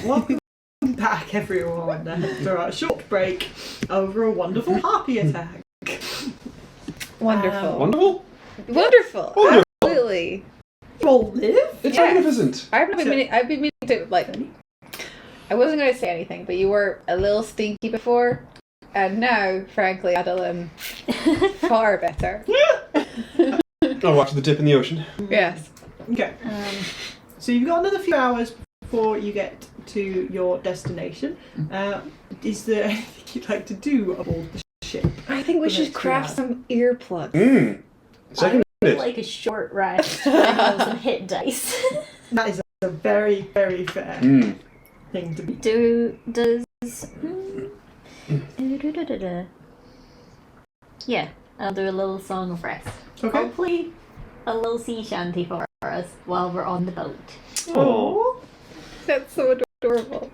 welcome back everyone after a short break over a wonderful harpy attack. Wonderful. Wonderful? Wonderful. Wonderful. Absolutely. You all live? It's Yeah. magnificent. I've been meaning to, like, I wasn't going to say anything, but you were a little stinky before, and now, frankly, Adolin, far better. I'll watch the dip in the ocean. Yes. Okay. So you've got another few hours before you get to your destination. Is there anything you'd like to do aboard the ship? I think we The should next craft few hours? some earplugs. Second I would it. like a short rest and have some hit dice. That is a very, very fair thing to be. Yeah, I'll do a little song of rest. Okay. Hopefully a little sea shanty for us while we're on the boat. Oh. That's so adorable.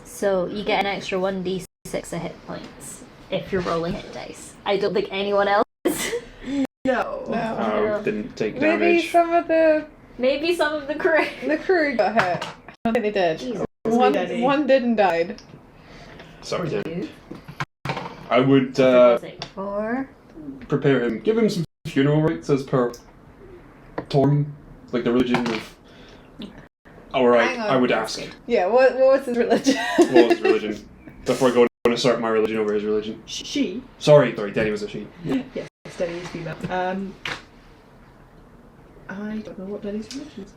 So you get an extra 1d6 of hit points if you're rolling hit dice. I don't think anyone else. No. Oh, didn't take Maybe damage. some of the Maybe some of the crew. crew got hit. I don't think they did. Jesus. One didn't died. Sorry, Dan. I would Four. prepare him, give him some funeral rites as per Torm, like the religion of. Alright, Hang on. I would ask. Yeah, what was his religion? What was his religion? Before I go and assert my religion over his religion. She. Sorry, Danny was a she. Yes, Denny is female. I don't know what Denny's religion is.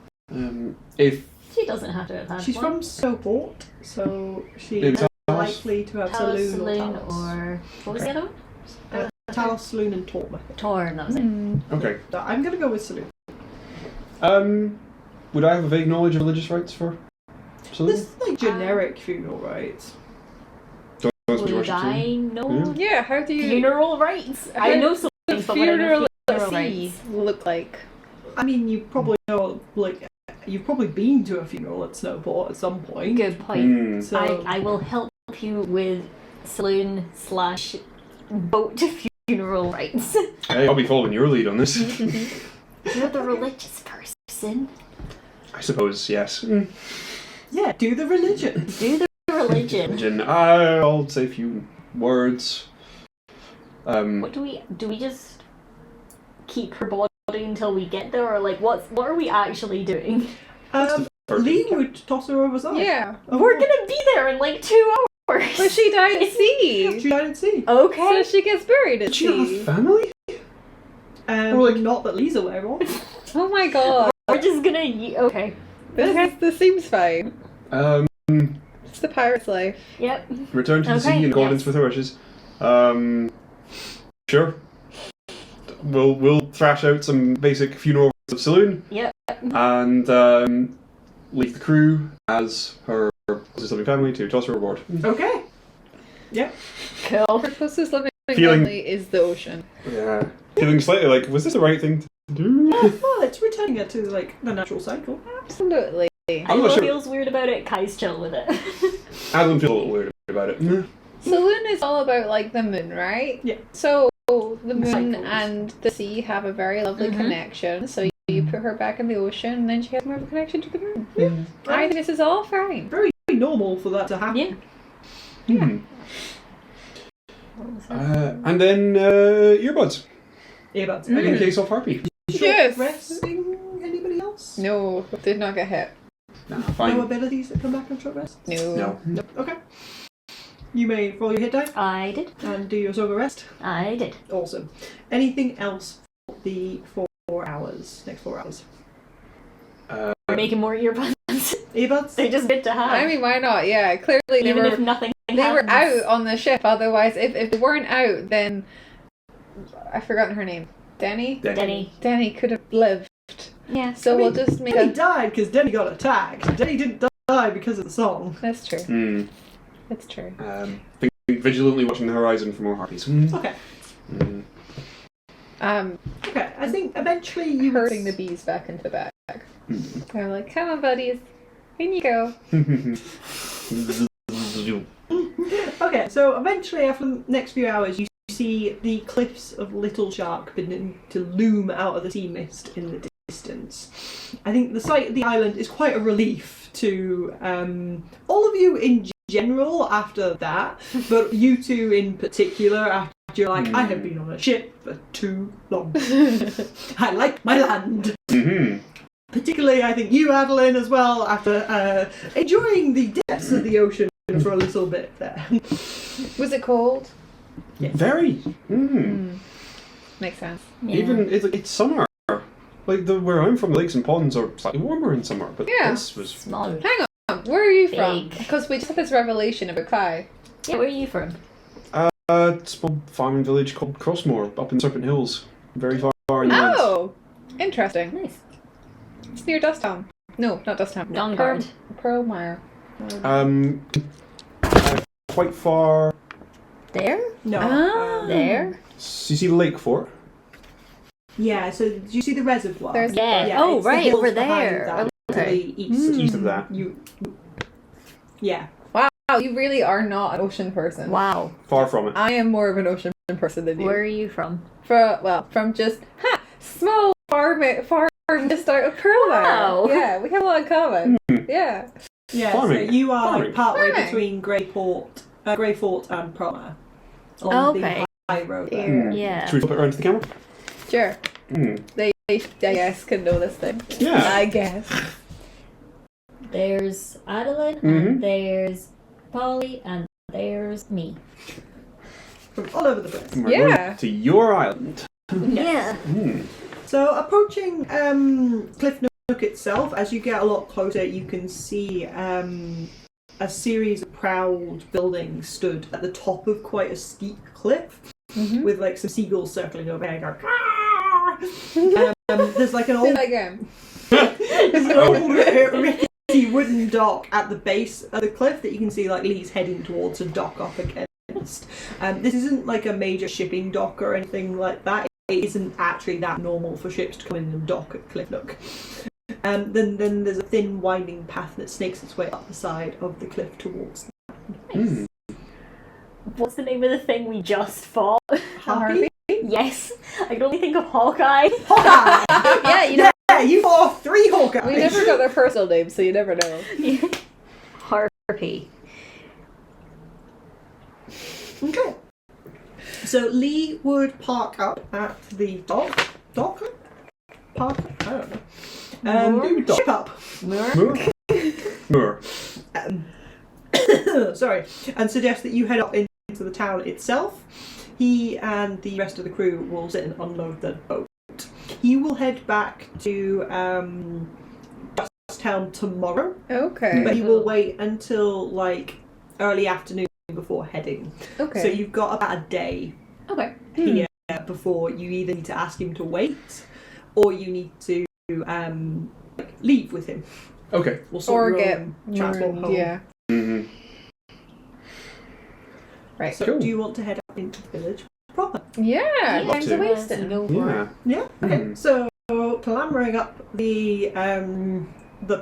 If She doesn't have to have had She's one. from Soport, so she Maybe is Talos? likely to have Talos, Saloon or Saloon, Talos. or what was the other one? Talos, Saloon, and Torm. Torn, that was it. okay, So I'm going to go with Saloon. would I have a vague knowledge of religious rites for Saloon? This is like generic funeral rites. Would I know Yeah, how do you... funeral rites? I know some things, but what I know funeral funeral at sea rites. look like? I mean, you probably know, like, you've probably been to a funeral at Snowport at some point. Good point. So, I will help you with saloon/boat funeral rites. Hey, I'll be following your lead on this. You're the religious person. I suppose, yes. yeah, do the religion. Do the religion. Religion. I'll say a few words. What do we just keep her body until we get there, or like what are we actually doing? Lee would toss her overside. Yeah. We're gonna be there in like 2 hours. But she died at sea. She died at sea. Okay. So she gets buried at Did she have sea. a family? Or, like, not that Lee's aware of. Oh my god. We're just gonna okay. This seems fine. Um, It's the pirate's life. Yep. return to the sea in accordance with her wishes. Sure. We'll thrash out some basic funeral rites of Saloon. Yep. And leave the crew as her closest living family to toss her reward. Okay. Yeah. Cool. Her closest living Feeling- family is the ocean. Yeah. Feeling slightly like, was this the right thing to do? Well, it's returning her to, like, the natural cycle. Absolutely. I'm not sure. Feels weird about it. Kai's chill with it. Adolin feels a little weird about it. Saloon is all about like the moon, right? Yeah. So the moon Cycles. and the sea have a very lovely connection. So you put her back in the ocean, and then she has more of a connection to the moon. Yeah. I think this is all fine. Very normal for that to happen. Yeah. And then earbuds. Earbuds. In Okay. case of harpy. Short Yes. resting? Anybody else? No, did not get hit. Nah, No fine. abilities that come back on short rest? No. No. Okay. You may roll your hit die I did. and do your sober rest. I did. Awesome. Anything else for the 4 hours? Next 4 hours. We're making more earbuds. Earbuds? They're just good to have. I mean, why not? Yeah, clearly they even were. if nothing. They were happens. out on the ship. Otherwise, if they weren't out, then I've forgotten her name. Denny. Denny. Denny could have lived. Yeah. So I mean, we'll just make Denny a. died because Denny got attacked. Denny didn't die because of the song. That's true. Hmm. That's true. Think vigilantly watching the horizon for more harpies. Okay. Okay, I think eventually you would Herding the bees back into the bag. They're like, "Come on, buddies, in you go." Okay, so eventually after the next few hours you see the cliffs of Little Shark beginning to loom out of the sea mist in the distance. I think the sight of the island is quite a relief to all of you in general after that, but you two in particular after you're like, I have been on a ship for too long. I like my land. Mm-hmm. Particularly, I think you, Adolin, as well, after enjoying the depths of the ocean for a little bit there. Was it cold? Yes. Very. Makes sense. Yeah. Even it's summer. Like where I'm from, lakes and ponds are slightly warmer in summer, but Yeah. this was Small. Hang on, where are you from? Big. Because we just had this revelation about Kai. Yeah, where are you from? a small farming village called Crossmoor up in Serpent Hills, very far in the woods. Oh, interesting. Nice. It's near Dusttown. No, not Dusttown. Dawnguard. Pearlmire. Quite far. There? No. Ah. There? So you see the lake fort? Yeah, so do you see the reservoir? There's- Yeah. Oh, it's the right, hills over behind there. that, Okay. to the east. East of that. Yeah. Wow, you really are not an ocean person. Wow. Far from it. I am more of an ocean person than you. Where are you from? From just small farm just out of Pearlmire. Wow. Yeah, we have a lot in common. Yeah. Yeah, Farming. so you are Farming. partway Farming. between Grey Fort and Pearlmire. On Okay. the high road there. Yeah. Should we flip it around to the camera? Sure. They, I guess, can know this thing. Yeah. I guess. There's Adolin, Mhm. and there's Polly, and there's me. From all over the place. And we're Yeah. going to your island. Yeah. So approaching Cliff Nook itself, as you get a lot closer, you can see a series of proud buildings stood at the top of quite a steep cliff, with like some seagulls circling overhead. Going, "Ah!" There's like an Do old, that again. there's an old rickety wooden dock at the base of the cliff that you can see like leads heading towards a dock up against. This isn't like a major shipping dock or anything like that. It isn't actually that normal for ships to come in and dock at Cliff Nook. Then there's a thin winding path that snakes its way up the side of the cliff towards Nice. What's the name of the thing we just fought? Harpy. Yes. I can only think of Hawkeye. Hawkeye! Yeah, you know, Yeah, you fought off 3 Hawkeyes! we never got their personal names, so you never know. Harpy. Okay. So Lee would park up at the dock? Park? I don't know. Moor? Ship up. Moor. Sorry. And suggest that you head up into the town itself. He and the rest of the crew will sit and unload the boat. He will head back to Town tomorrow, Okay. but he will wait until like early afternoon before heading. Okay. So you've got about a day Okay. here before you either need to ask him to wait or you need to leave with him. Okay. Or sort or your get own transport home. Yeah. Mm-hmm. Right. So Cool. do you want to head up into the village proper? Yeah. Love Time's to. a wasting. Go for it. Yeah. Yeah. Okay. So clambering up the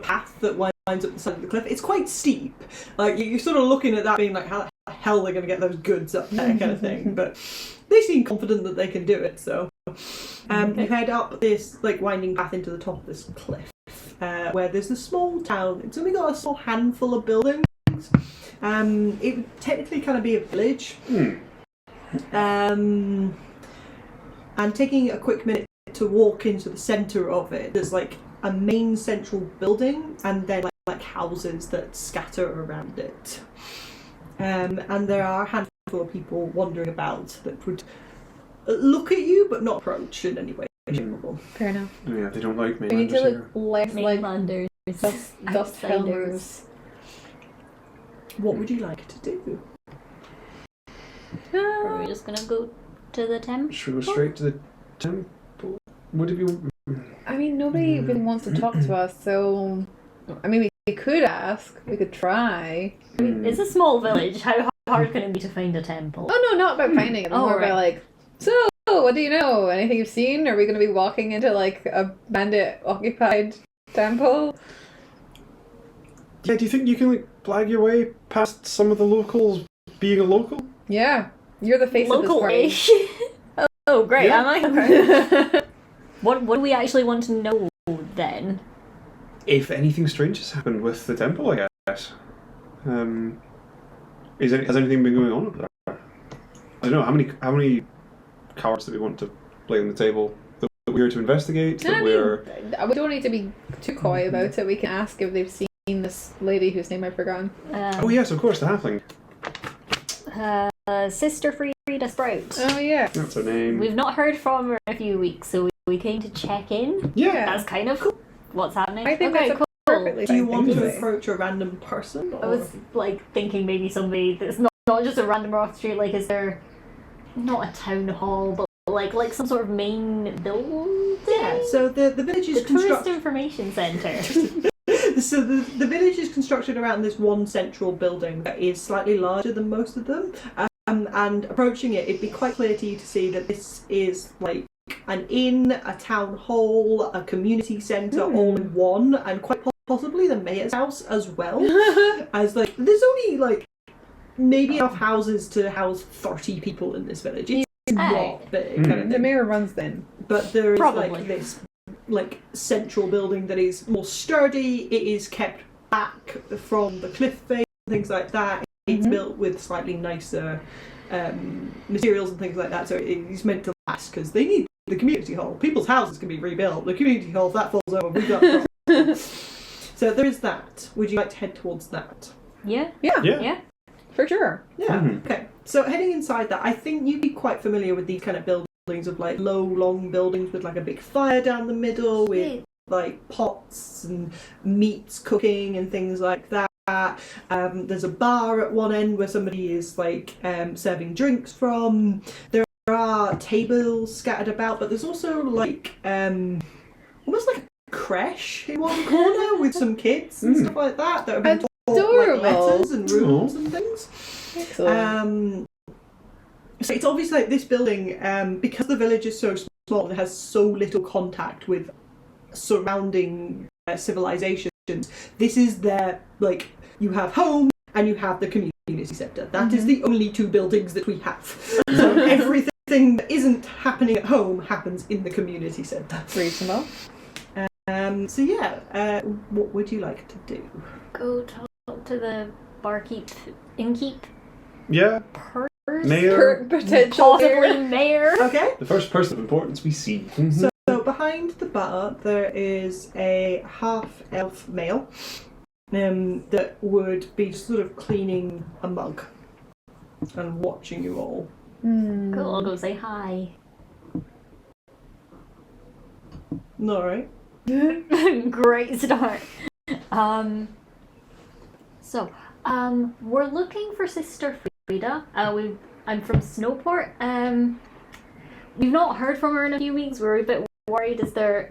path that winds up the side of the cliff, it's quite steep. Like you're sort of looking at that, being like, how the hell they're going to get those goods up there, kind of thing. But they seem confident that they can do it. So you head up this like winding path into the top of this cliff, where there's a small town. It's only got a small handful of buildings. It would technically kind of be a village. And taking a quick minute to walk into the centre of it, there's like a main central building and then like houses that scatter around it. And there are a handful of people wandering about that would look at you but not approach in any way, shape or form. Fair enough. Yeah, they don't like me. We need to look less like Mainlanders. dust Outsiders. helmers. What would you like to do? Are we just gonna go to the temple? Should we go straight to the temple? Would it be? I mean, nobody really wants to talk to us, so I mean, we could ask, we could try. It's a small village. How hard can it be to find a temple? Oh no, not about finding it. More right. about like, so what do you know? Anything you've seen? Are we going to be walking into like a bandit-occupied temple? Yeah, do you think you can like blag your way past some of the locals being a local? Yeah, you're the face of this party. Local-ish. Oh, great. Yeah. Am I? What do we actually want to know then? if anything strange has happened with the temple, I guess. Has anything been going on up there? I don't know, how many cards do we want to lay on the table? That we're here to investigate? We don't need to be too coy about it. We can ask if they've seen this lady whose name I've forgotten. Oh yes, of course, the halfling. Sister Frida Sprout. Oh yeah. That's her name. We've not heard from her in a few weeks, so we came to check in. Yeah. That's kind of what's happening. I think okay, that's cool. perfectly Do you fine want thing to say. approach a random person? I was like thinking maybe somebody that's not just a random off the street. Like, is there not a town hall, but like some sort of main building? Yeah. So the village is The tourist constructed. information centre. So the village is constructed around this one central building that is slightly larger than most of them. And approaching it, it'd be quite clear to you to see that this is like an inn, a town hall, a community centre, all in one, and quite possibly the mayor's house as well. As like, there's only like maybe enough houses to house 30 people in this village. It's not big, kind of The thing. mayor runs then. But there is Probably. like this like central building that is more sturdy. It is kept back from the cliff face, things like that. It's built with slightly nicer materials and things like that, so it's meant to last because they need the community hall. People's houses can be rebuilt. The community hall, if that falls over, we've got problems. So there is that. Would you like to head towards that? Yeah. Yeah. For sure. Yeah. Mhm. Okay. So heading inside that, I think you'd be quite familiar with these kind of buildings of like low, long buildings with like a big fire down the middle with like pots and meats cooking and things like that. There's a bar at one end where somebody is like serving drinks from. There are tables scattered about, but there's also like almost like a creche in one corner with some kids and stuff like that have been taught like letters and rules and things. Excellent. So it's obviously like this building, because the village is so small and has so little contact with surrounding civilizations. This is their, like, you have home and you have the community centre. That is the only two buildings that we have. So everything that isn't happening at home happens in the community centre. Reasonable. So yeah, what would you like to do? Go talk to the barkeep, innkeep, Yeah. person, Mayor. Potential possibly mayor. Okay. The first person of importance we see. So behind the bar there is a half-elf male that would be sort of cleaning a mug and watching you all. Cool, I'll go say hi. Alright. Great start. We're looking for Sister Frida. I'm from Snowport. We've not heard from her in a few weeks. We're a bit worried.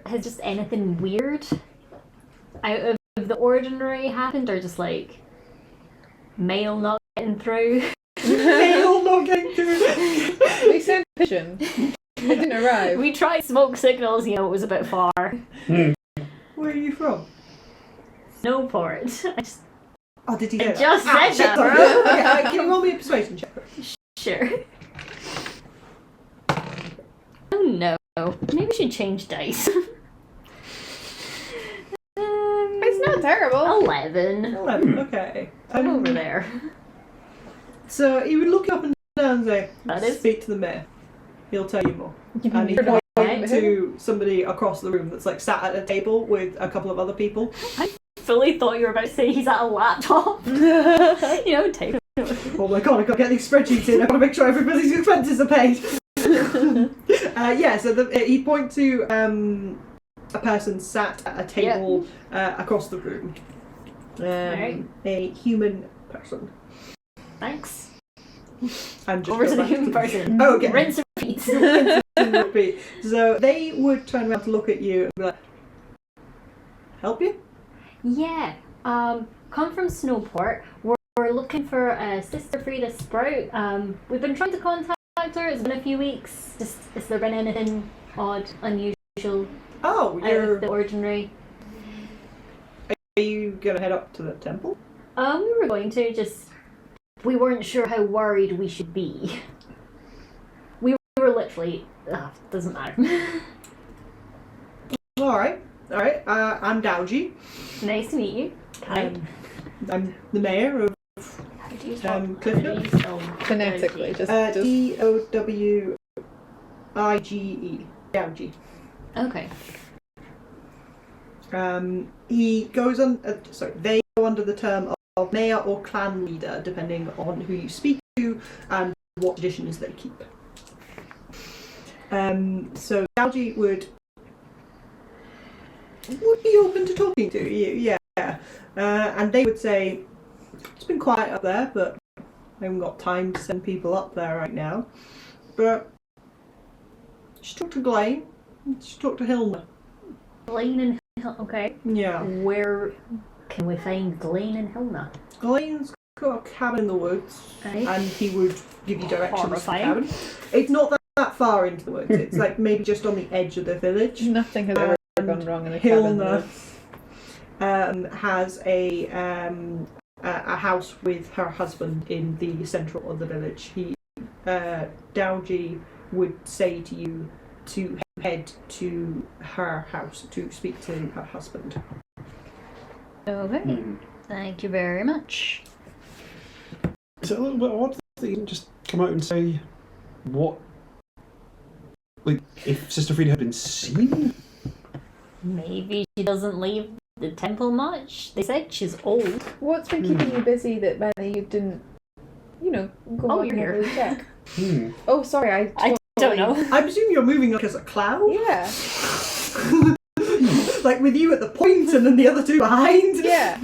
Has just anything weird out of the ordinary happened, or just like mail not getting through? Mail not getting through. We sent pigeon. It didn't arrive. We tried smoke signals. It was a bit far. Where are you from? Snowport. Oh, did you I get just that? said that, sorry. bro. Okay, can you roll me a persuasion check? Sure. Oh no. Maybe we should change dice. It's not terrible. 11. 11, okay. Over there. So he would look up and down and say, That is- speak to the mayor. He'll tell you more. And he You're point not- to somebody across the room that's like sat at a table with a couple of other people. Fully thought you were about to say he's at a laptop. Type. Oh my god, I gotta get these spreadsheets in. I gotta make sure everybody's expenses are paid. So he'd point to a person sat at a table across the room. Alright. A human person. Thanks. And just Over go to the back human person. Oh, okay. Rinse and repeat. And repeat. So they would turn around to look at you and be like, help you? Yeah. Come from Snowport. We're looking for Sister Frida Sprout. We've been trying to contact her. It's been a few weeks. Just, has there been anything odd, unusual, Oh, out of the ordinary? Are you gonna head up to the temple? We were going to, just we weren't sure how worried we should be. We were literally doesn't matter. Alright. Alright, I'm Dowji. Nice to meet you. Hi. I'm the mayor of How do you spell? Clifton. Phonetically, just Dowige. Dowji. Okay. He goes on. They go under the term of mayor or clan leader, depending on who you speak to and what traditions they keep. So Dowji would be open to talking to you, yeah. And they would say, it's been quiet up there, but I haven't got time to send people up there right now. But just talk to Glane, just talk to Hilna. Glane and Hilna. Okay. Yeah. Where can we find Glane and Hilna? Glane's got a cabin in the woods, Right. and he would give you directions to the Horrifying. cabin. It's not that far into the woods, it's like maybe just on the edge of the village. nothing has ever gone wrong in a cabin. Hilna has a house with her husband in the central of the village. Dowji would say to you to head to her house to speak to her husband. Okay. Thank you very much. Is it a little bit odd that you can just come out and say what? Like, if Sister Frida had been seen? Maybe she doesn't leave the temple much. They said she's old. What's been keeping you busy that Benny you didn't, go Oh, up you're and have a here. check? Hmm. Oh, sorry, I don't know. I presume you're moving like as a cloud? Yeah, Like with you at the point and then the other two behind? yeah.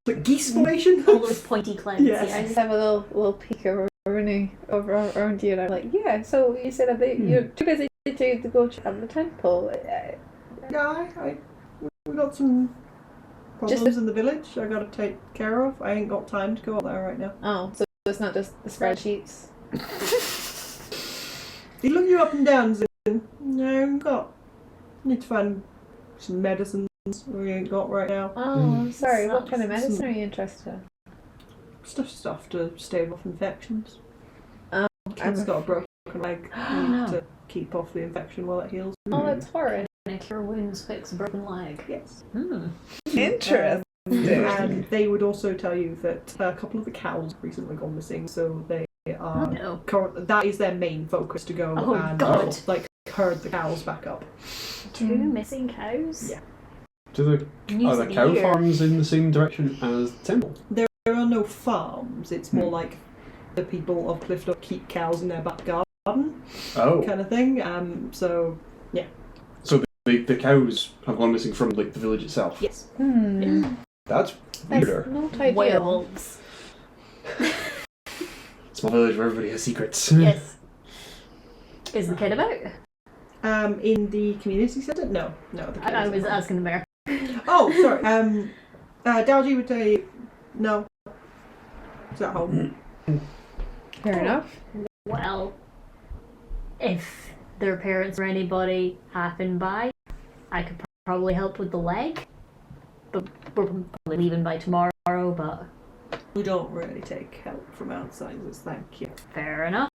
Like geese formation? All those pointy clouds. Yes. I just have a little peek over around you, and I'm like, yeah. So you said you're too busy to go check out the temple. Yeah, we got some problems in the village I gotta take care of. I ain't got time to go out there right now. Oh, so it's not just the spreadsheets. He look you up and down and no, need to find some medicines we ain't got right now. Oh, I'm sorry. What Sucks. kind of medicine are you interested in? Stuff to stave off infections. Oh, Kid's got a broken leg. We need to keep off the infection while it heals. Oh, that's horrid. Cure wounds, fix a broken leg. Yes. Interesting. And they would also tell you that a couple of the cows have recently gone missing, so they are Oh no. that is their main focus to go Oh, and God. herd the cows back up. 2 missing cows? Yeah. Are News the of the cow year. farms in the same direction as the temple? There are no farms. It's more like the people of Clifton keep cows in their back garden, Oh. kind of thing. So The cows have gone missing from like the village itself. yes. That's That's weirder. not ideal. Werewolves. Small village where everybody has secrets. Yes. Is the kid about? In the community centre? No. The I was community asking the mayor. centre. Oh, sorry. Dowji would say no. Is at home? Fair enough. Well, if their parents or anybody happened by, I could probably help with the leg. But we're probably leaving by tomorrow, but We don't really take help from outsiders, thank you. fair enough.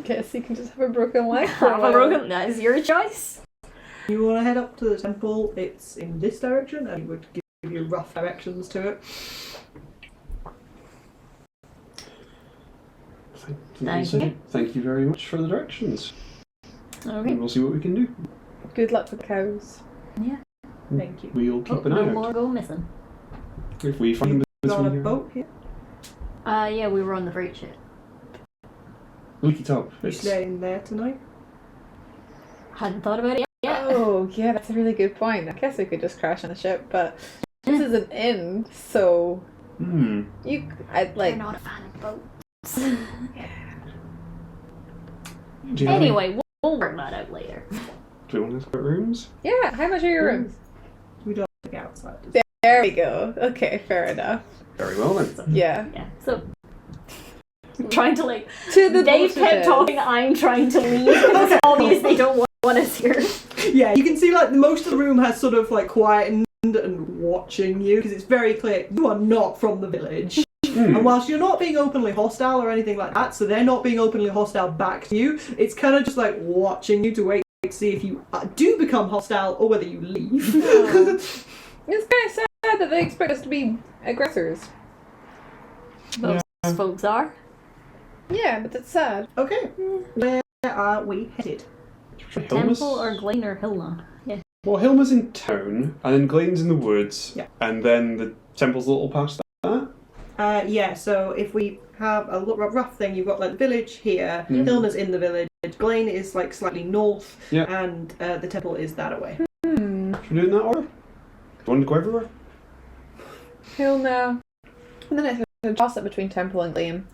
Guess you can just have a broken leg for a Have a while. broken, that is your choice. You want to head up to the temple? It's in this direction, and he would give you rough directions to it. Thank you. Thank you very much for the directions. Okay. And we'll see what we can do. Good luck with the cows. Yeah. Thank you. We'll keep an no eye out. more go missing. If we find them You on a between here. boat here? Yeah, we were on the freight ship. Leaky top. You It's staying there tonight? Hadn't thought about it yet. Oh, yeah, that's a really good point. I guess we could just crash on the ship, but this is an inn, so I'd like. We're not a fan of boats. Do you have any- Anyway, we'll work that out later. do you want to ask about rooms? Yeah, how much are your rooms? We don't take outsiders. There we go. Okay, fair enough. Very well then. Yeah. Yeah, so I'm trying to like To the Dave kept bullshit. talking, I'm trying to leave because it's obvious they don't want us here. Yeah, you can see like most of the room has sort of like quietened and watching you because it's very clear you are not from the village. And whilst you're not being openly hostile or anything like that, so they're not being openly hostile back to you, it's kind of just like watching you to wait to see if you do become hostile or whether you leave. It's kind of sad that they expect us to be aggressors. Most folks are. Yeah, but that's sad. Okay, where are we headed? Temple or Glane or Hilna? Yeah. Well, Hilma's in town, and then Glaine's in the woods, Yeah. and then the temple's a little past that. Yeah, so if we have a rough thing, you've got like the village here, Hilna's in the village, Glane is like slightly north, and the temple is that away. Should we do it in that order? Do you want to go everywhere? Hell no. And then it's a toss-up between Temple and Glane.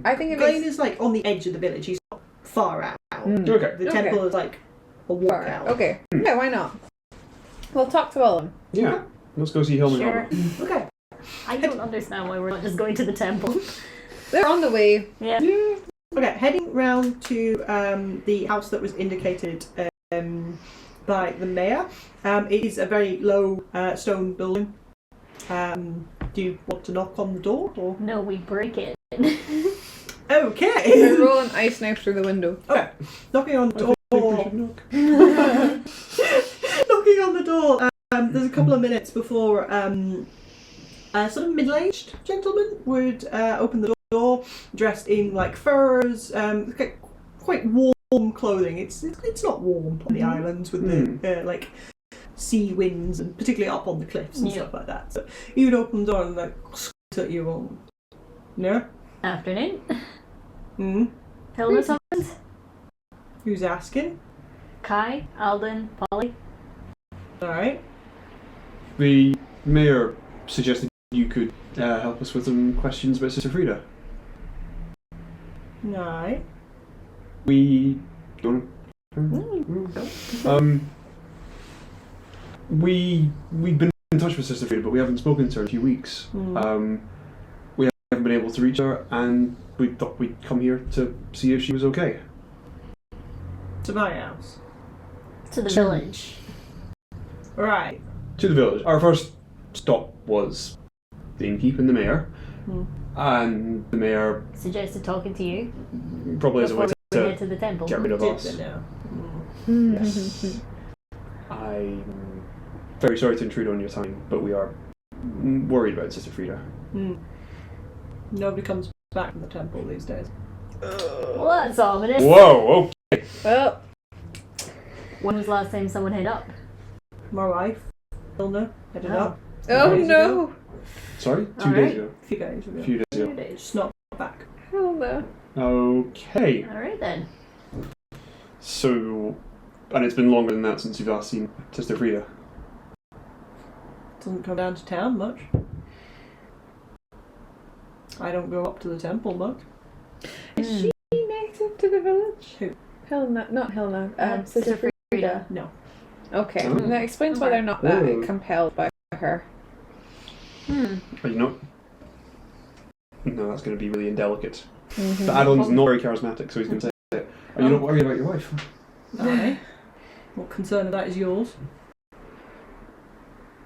I think Glane is like on the edge of the village, he's not far out. Okay. The temple is like a walk out. Okay. Yeah, why not? We'll talk to all of them. Yeah. Let's go see Hilma. Sure. Okay. I don't understand why we're not just going to the temple. They're on the way. Yeah. Okay, heading round to the house that was indicated by the mayor. It is a very low stone building. Do you want to knock on the door? Or? No, we break it. Okay. Roll an ice knife through the window. Okay, knocking on the door. Knock. Knocking on the door. There's a couple of minutes before a sort of middle-aged gentleman would open the door, dressed in like furs, quite warm clothing. It's not warm on the islands with the like sea winds and particularly up on the cliffs and stuff like that. So he would open the door and like squint at you all. No? Afternoon. Hilna summons. Who's asking? Kai, Alden, Polly. Alright. The mayor suggested you could help us with some questions about Sister Frida. Alright. We've been in touch with Sister Frida, but we haven't spoken to her in a few weeks. We haven't been able to reach her, and we thought we'd come here to see if she was okay. To my house. To the village. Right. To the village. Our first stop was the innkeep and the mayor, and the mayor suggested talking to you. Probably as a way we head to the temple. get rid of us. Yes. I'm very sorry to intrude on your time, but we are worried about Sister Frida. Nobody comes back from the temple these days. Well, that's ominous. Whoa, okay. Well, when was the last time someone hit up? My wife, Hilna, headed up. Oh no! Sorry? 2 All days right. ago. A few days ago. A few days ago. Just not back. Oh no. Okay. Alright then. So, and it's been longer than that since you've last seen Sister Frida. Doesn't come down to town much. I don't go up to the temple much. Is she native to the village? Who? Helena, not Helena. Sister Frida. No. Okay, Oh. that explains why they're not that compelled by her. Are you not? No, that's going to be really indelicate. But Adolin's not very charismatic, so he's going to say it. Are you not worried about your wife? Aye. What concern of that is yours?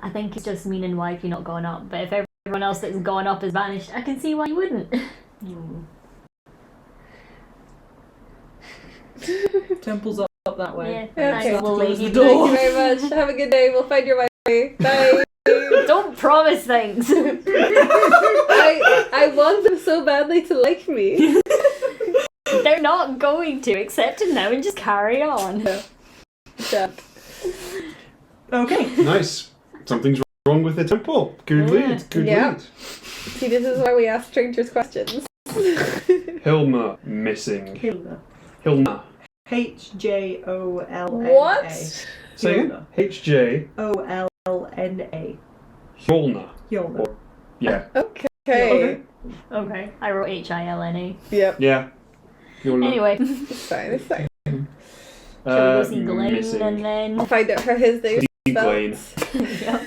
I think it's just meaning why if you're not going up. But if everyone else that's gone up has vanished, I can see why you wouldn't. Temple's up that way. Yeah, Okay. nice little lady. Close the door. Thank you very much. Have a good day. We'll find your way. Bye. Don't promise things. I want them so badly to like me. They're not going to. Accept it now and just carry on. Yeah. Okay. Nice. Something's wrong with the temple. Good lead. Good lead. See, this is why we ask strangers questions. Hilma missing. Hilna. Hilna. H-J-O-L-N-A. What? Say again? H-J. O-L-L-N-A. Hilna. Hilna. Or, yeah. Okay. Okay. I wrote H-I-L-N-A. Yep. Yeah. Hilna. Anyway. It's fine. It's fine. Shall we go see Glane missing. and then... I'll find out how his day Glane. Yeah.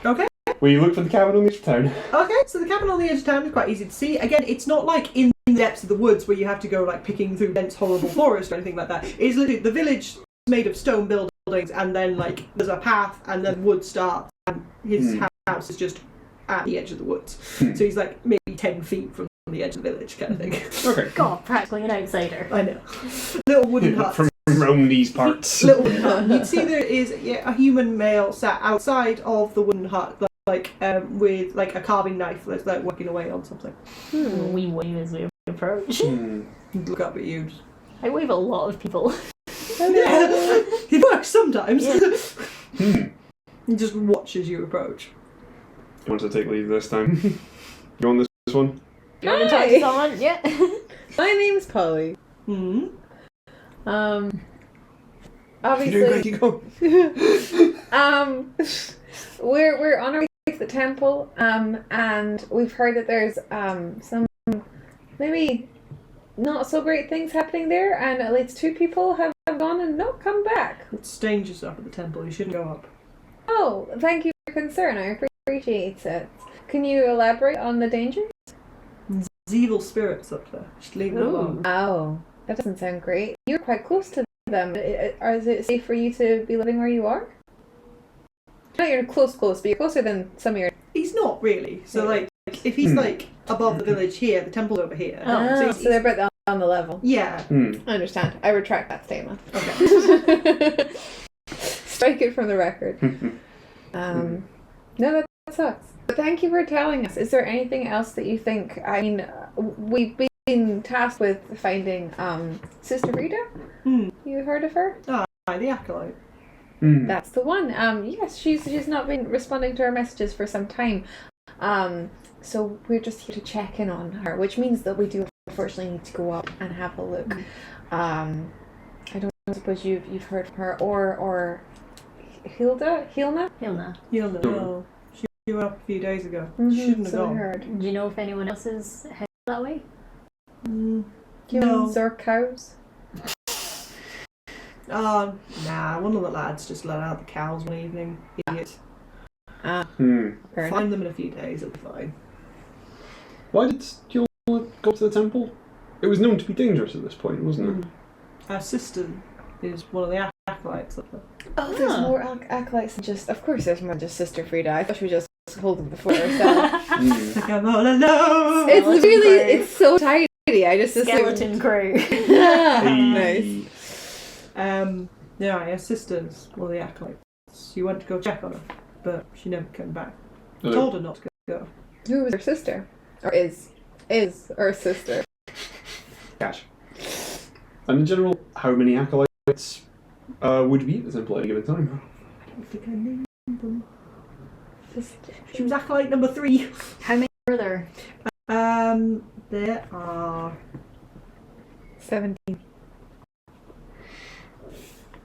Okay. Will you look for the cabin on the edge of town? Okay, so the cabin on the edge of town is quite easy to see. Again, it's not like in the depths of the woods where you have to go like picking through dense, horrible forest or anything like that. It's literally the village made of stone buildings, and then like there's a path, and then wood starts, and his house is just at the edge of the woods. So he's like maybe 10 feet from the edge of the village, kind of thing. Okay. God, practically an outsider. I know. Little wooden huts. From roam these parts. Little wooden hut. You'd see there is a human male sat outside of the wooden hut, with like a carving knife that's like working away on something. We wave as we approach. He'd look up at you. I wave at a lot of people. It works sometimes. Yeah. He just watches you approach. Who wants to take lead this time? You want this one? You want to talk to someone? Yeah. My name's Polly. Obviously, You go. we're on our way to the temple, and we've heard that there's some maybe not so great things happening there, and at least 2 people have gone and not come back. It's dangerous up at the temple. You shouldn't go up. Oh, thank you for your concern. I appreciate it. Can you elaborate on the dangers? There's evil spirits up there. Just leave them alone. Oh, that doesn't sound great. You're quite close to them. Is it safe for you to be living where you are? Not you're close, but you're closer than some of your... He's not really. So like if he's like above the village here, the temple's over here. Oh, so they're about on the level. Yeah. I understand. I retract that statement. Okay. Strike it from the record. No, that sucks. But thank you for telling us. Is there anything else that you think? I mean, we've been tasked with finding Sister Rita. You heard of her? The acolyte. That's the one. Yes, she's not been responding to our messages for some time. So we're just here to check in on her, which means that we do unfortunately need to go up and have a look. I don't suppose you've heard from her or Hilna? Hilna. No. She went up a few days ago. So Shouldn't have I gone. heard. Do you know if anyone else is headed that way? Humans or cows? Nah, one of the lads just let out the cows one evening. Idiot. Find them in a few days, it'll be fine. Why did you all go to the temple? It was known to be dangerous at this point, wasn't it? Our sister is one of the acolytes up there. Oh, there's more acolytes than just... Of course there's more than just Sister Frida. I thought we just hold them before ourselves. Like I'm all alone. It's really... It's so tidy. I just Skeleton crew. Nice. Yeah, our sister's one of the acolytes. You went to go check on her, but she never came back. Told her not to go. Who was her sister? Or is her sister? Cash. And in general, how many acolytes would be at the temple at any given time? I don't think I named them. She was acolyte number 3. How many were there? There are 17.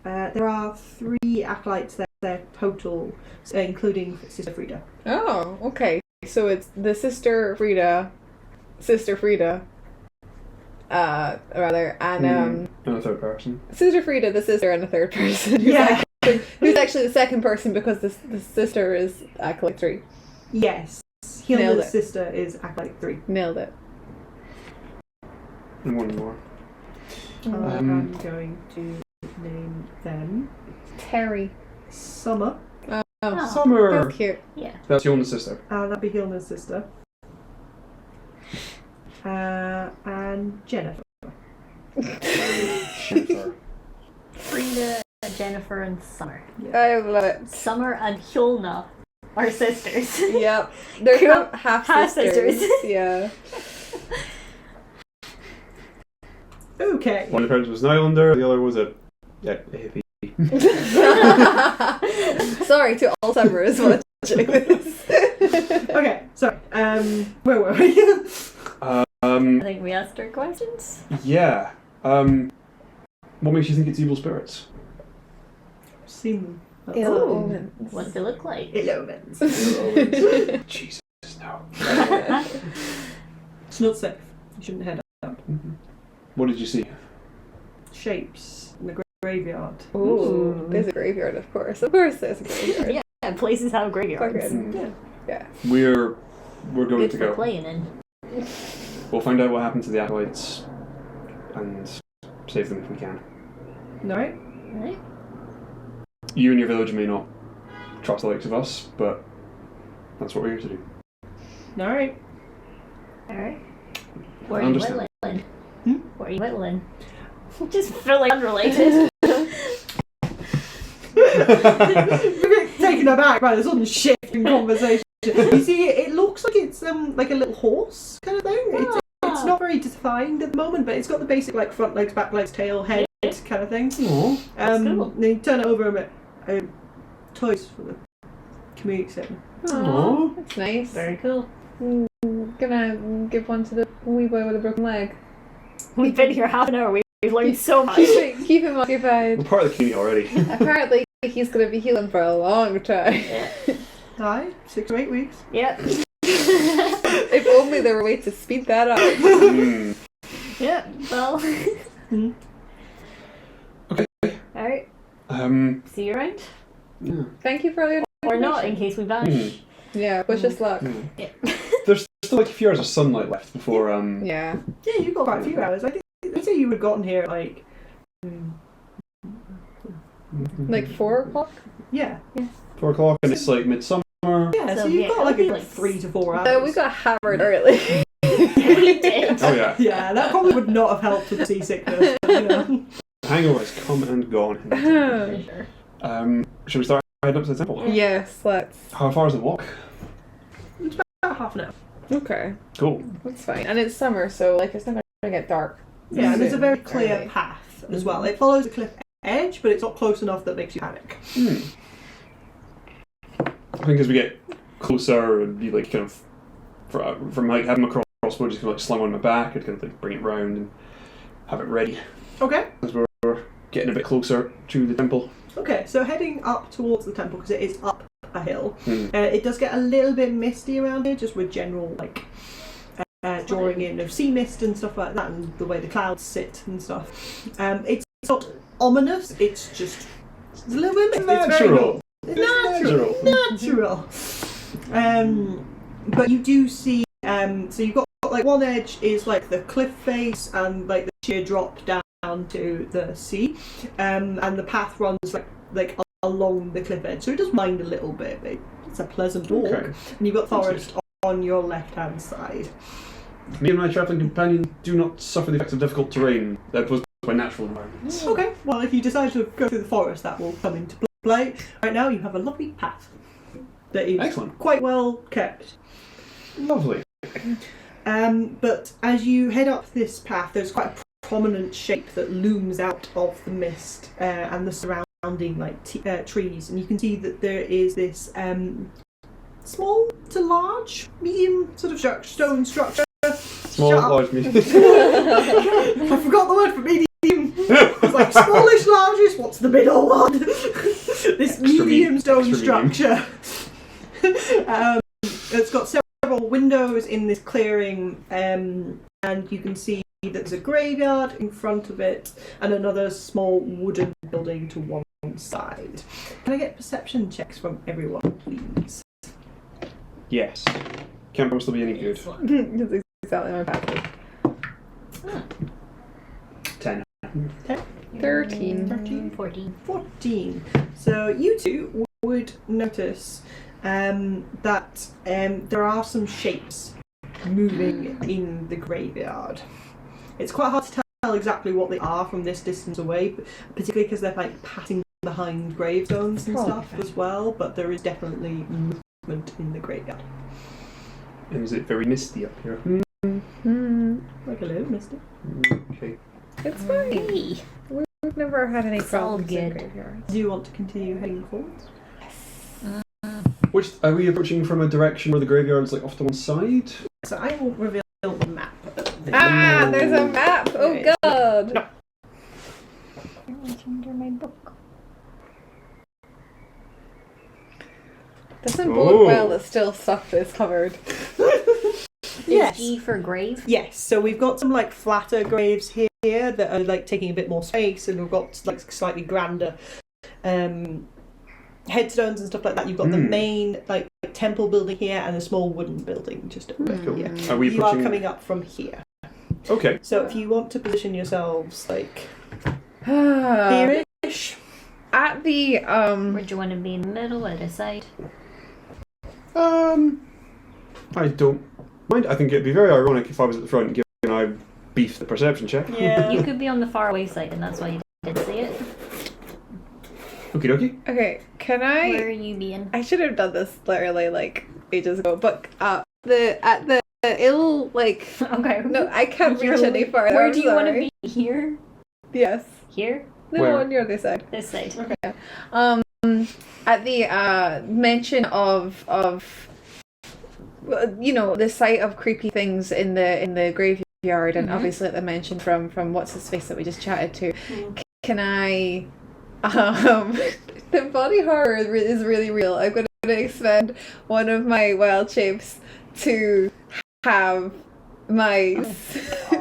there are 3 acolytes there total, including Sister Frida. Oh, okay. So it's the Sister Frida, rather, and And a third person. Sister Frida, the sister, and a third person. Who's actually the second person because the sister is acolyte 3. Yes. Nailed Hilda's it. sister is acolyte 3. Nailed it. And one more. I'm going to name them Terry. Summer. Oh, Summer! that's cute. Yeah. That's your sister. That'd be Hilda's sister. And Jennifer. Jennifer. Frida, Jennifer, and Summer. I love it. Summer and Hilna are sisters. Yep. They're Cool. half Half-sisters. sisters. Yeah. Okay. One of the parents was an islander, the other was a hippie. Sorry to all summers watching this. Okay, sorry. Where were we? I think we asked our questions. Yeah. What makes you think it's evil spirits? I've seen them. That's Ill all. omens. What do they look like? Ill omens. Jesus, no. It's not safe. You shouldn't head up. What did you see? Shapes in the graveyard. Ooh, there's a graveyard, of course. Of course there's a graveyard. Yeah, places have graveyards. Fucking, yeah. We're going Good to for go. playing in. We'll find out what happened to the acolytes and save them if we can. Alright? Right? You and your village may not trust the likes of us, but that's what we're here to do. Alright. Alright. Where I are you understand. whittling? Hmm? Where are you whittling? Just feeling unrelated. bit taken aback by the sudden shift in conversation. You see, it looks like it's like a little horse kind of thing. It's not very defined at the moment, but it's got the basic like front legs, back legs, tail, head kind of thing. Cool. Then you turn it over a bit. Toys for the community setting. Oh, that's nice. Very cool. Gonna give one to the wee boy with a broken leg. We've been here half an hour. We've learned so much. Keep him occupied. We're part of the community already. Apparently, he's gonna be healing for a long time. Aye, 6 to 8 weeks. Yep. If only there were ways to speed that up. Yeah. Well. Okay. All right. See you around. Yeah. Thank you for all your Or not, in case we vanish. Yeah, wish us luck. Yeah. There's still like a few hours of sunlight left before. Yeah. Yeah, you've got quite a few hours. I think I'd say you would have gotten here at like. Like 4 o'clock? Yeah. 4 o'clock, and it's like midsummer. Yeah, so you've got like a good 3 to 4 hours. We got hammered early. We did. Oh yeah. Yeah, that probably would not have helped with seasickness. But, you know. Hangover has come and gone. For sure. Should we start heading up to the temple? Yes, let's. How far is the walk? It's about half an hour. Okay, Cool. that's fine. And it's summer, so like it's not gonna get dark. Yeah, and there's a very soon. clear Early. path as well. It follows a cliff edge, but it's not close enough that makes you panic. I think as we get closer, and you like kind of from like having my crossbow just kind of like slung on my back, I'd kind of like bring it round and have it ready Okay. as we're getting a bit closer to the temple. Okay, so heading up towards the temple, because it is up a hill, it does get a little bit misty around here, just with general like drawing in of sea mist and stuff like that, and the way the clouds sit and stuff. It's not ominous, it's just a little bit Natural. Natural. But you do see, so you've got like one edge is like the cliff face and like the sheer drop down to the sea, and the path runs like along the cliff edge, so it does mind a little bit, but it's a pleasant walk. Okay. And you've got forest on your left hand side. Me and my travelling companion do not suffer the effects of difficult terrain. That was my natural environment. Okay, well if you decide to go through the forest, that will come into play. Right now you have a lovely path that is Excellent. quite well kept. Lovely. But as you head up this path, there's quite a prominent shape that looms out of the mist and the surrounding like trees, and you can see that there is this small to large, medium sort of stone structure. Small, Shut up. large, medium. I forgot the word for medium. It's like smallish, largest. What's the middle one? This medium stone structure. It's got several windows in this clearing, and you can see that there's a graveyard in front of it and another small wooden building to one side. Can I get perception checks from everyone, please? Yes. Can't promise they'll be any good. That's exactly my path. 10. 13. 14. So you two would notice that there are some shapes moving in the graveyard. It's quite hard to tell exactly what they are from this distance away, particularly because they're like passing behind gravestones and stuff as well, but there is definitely movement in the graveyard. And is it very misty up here? Like a little misty. Okay. It's fine. Hey. We've never had any It's all problems in good. graveyards. Do you want to continue heading forwards? Which are we approaching from a direction where the graveyard's like off to one side? So I will reveal the map. There's a map! Oh Okay. god! No. It's under my book. Doesn't bode well that still stuff is covered. Yes. Is G for grave? Yes, so we've got some like flatter graves here that are like taking a bit more space, and we've got like slightly grander headstones and stuff like that. You've got the main like temple building here and a small wooden building just over Cool. here. Are we You are approaching? coming up from here. Okay. So if you want to position yourselves like At here-ish. the Or do you want to be in the middle, at the side? I don't mind. I think it'd be very ironic if I was at the front, given I beefed the perception check. Yeah. You could be on the far away side, and that's why you didn't see it. Okie dokie. Okay, can Where are I? you being? I should have done this literally like ages ago, but the ill like Okay. no, I can't reach any farther. Where I'm do you want to sorry. be? Here? Yes, Here? no, Where? on the other side. This side. Okay. At the mention of you know, the sight of creepy things in the graveyard, and obviously at the mention from what's his face that we just chatted to, can I the body horror is really real. I'm going to expend one of my wild shapes to have my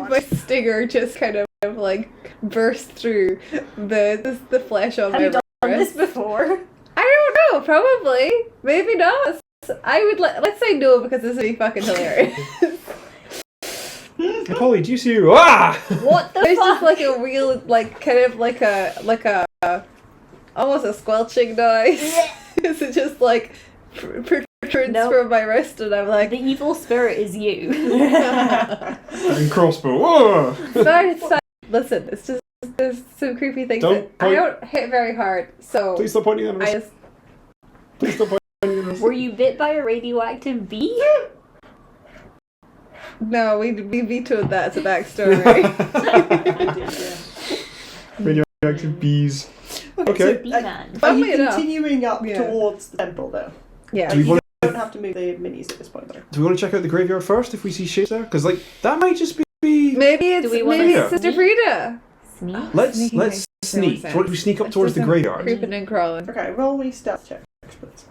my stinger just kind of like burst through the flesh on Have my you done this wrist. before? I don't know, probably. Maybe not. I would let's say no because this would be fucking hilarious. Hey, Polly, do you see you? Ah! What the There's fuck? just like a real like kind of like a almost a squelching noise. Is it just like protrudes Nope. from my wrist and I'm like The evil spirit is you. And crossbow. Whoa! it's fine. Listen, it's just there's some creepy things Don't that I point. don't hit very hard, so Please stop pointing at us. I just Please stop pointing at us. Were you bit by a radioactive bee? no, we vetoed that as a backstory. Radioactive bees. Okay. Bee Are man. you Funnily enough. continuing up Yeah. towards the temple, though? Yeah. Do we You want don't have to move the minis at this point, though. Do we want to check out the graveyard first if we see shapes there? Because like that might just be. Maybe it's Do we wanna maybe it's sneak? Sister Frida. Sneak? Let's Sneaking let's makes sneak. more What if we sense. sneak up Let's towards do the some graveyard? Creeping and crawling. Okay, roll me stealth check, please.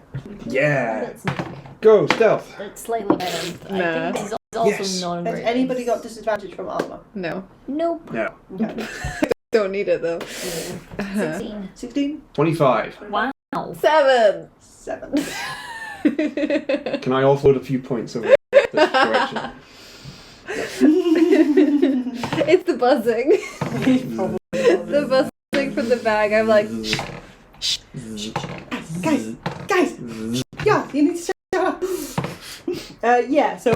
Yeah. Let's sneak. Go stealth. That's slightly better. Nah. I think this is also Yes. non-British. Has anybody got disadvantage from armor? No. Nope. No. Okay. Don't need it though. 16. 16? 25. Wow. 7. 7. Can I offload a few points over this direction? It's the buzzing. The buzzing from the bag. I'm like, Guys! Yeah, you need to shut up! Yeah, so,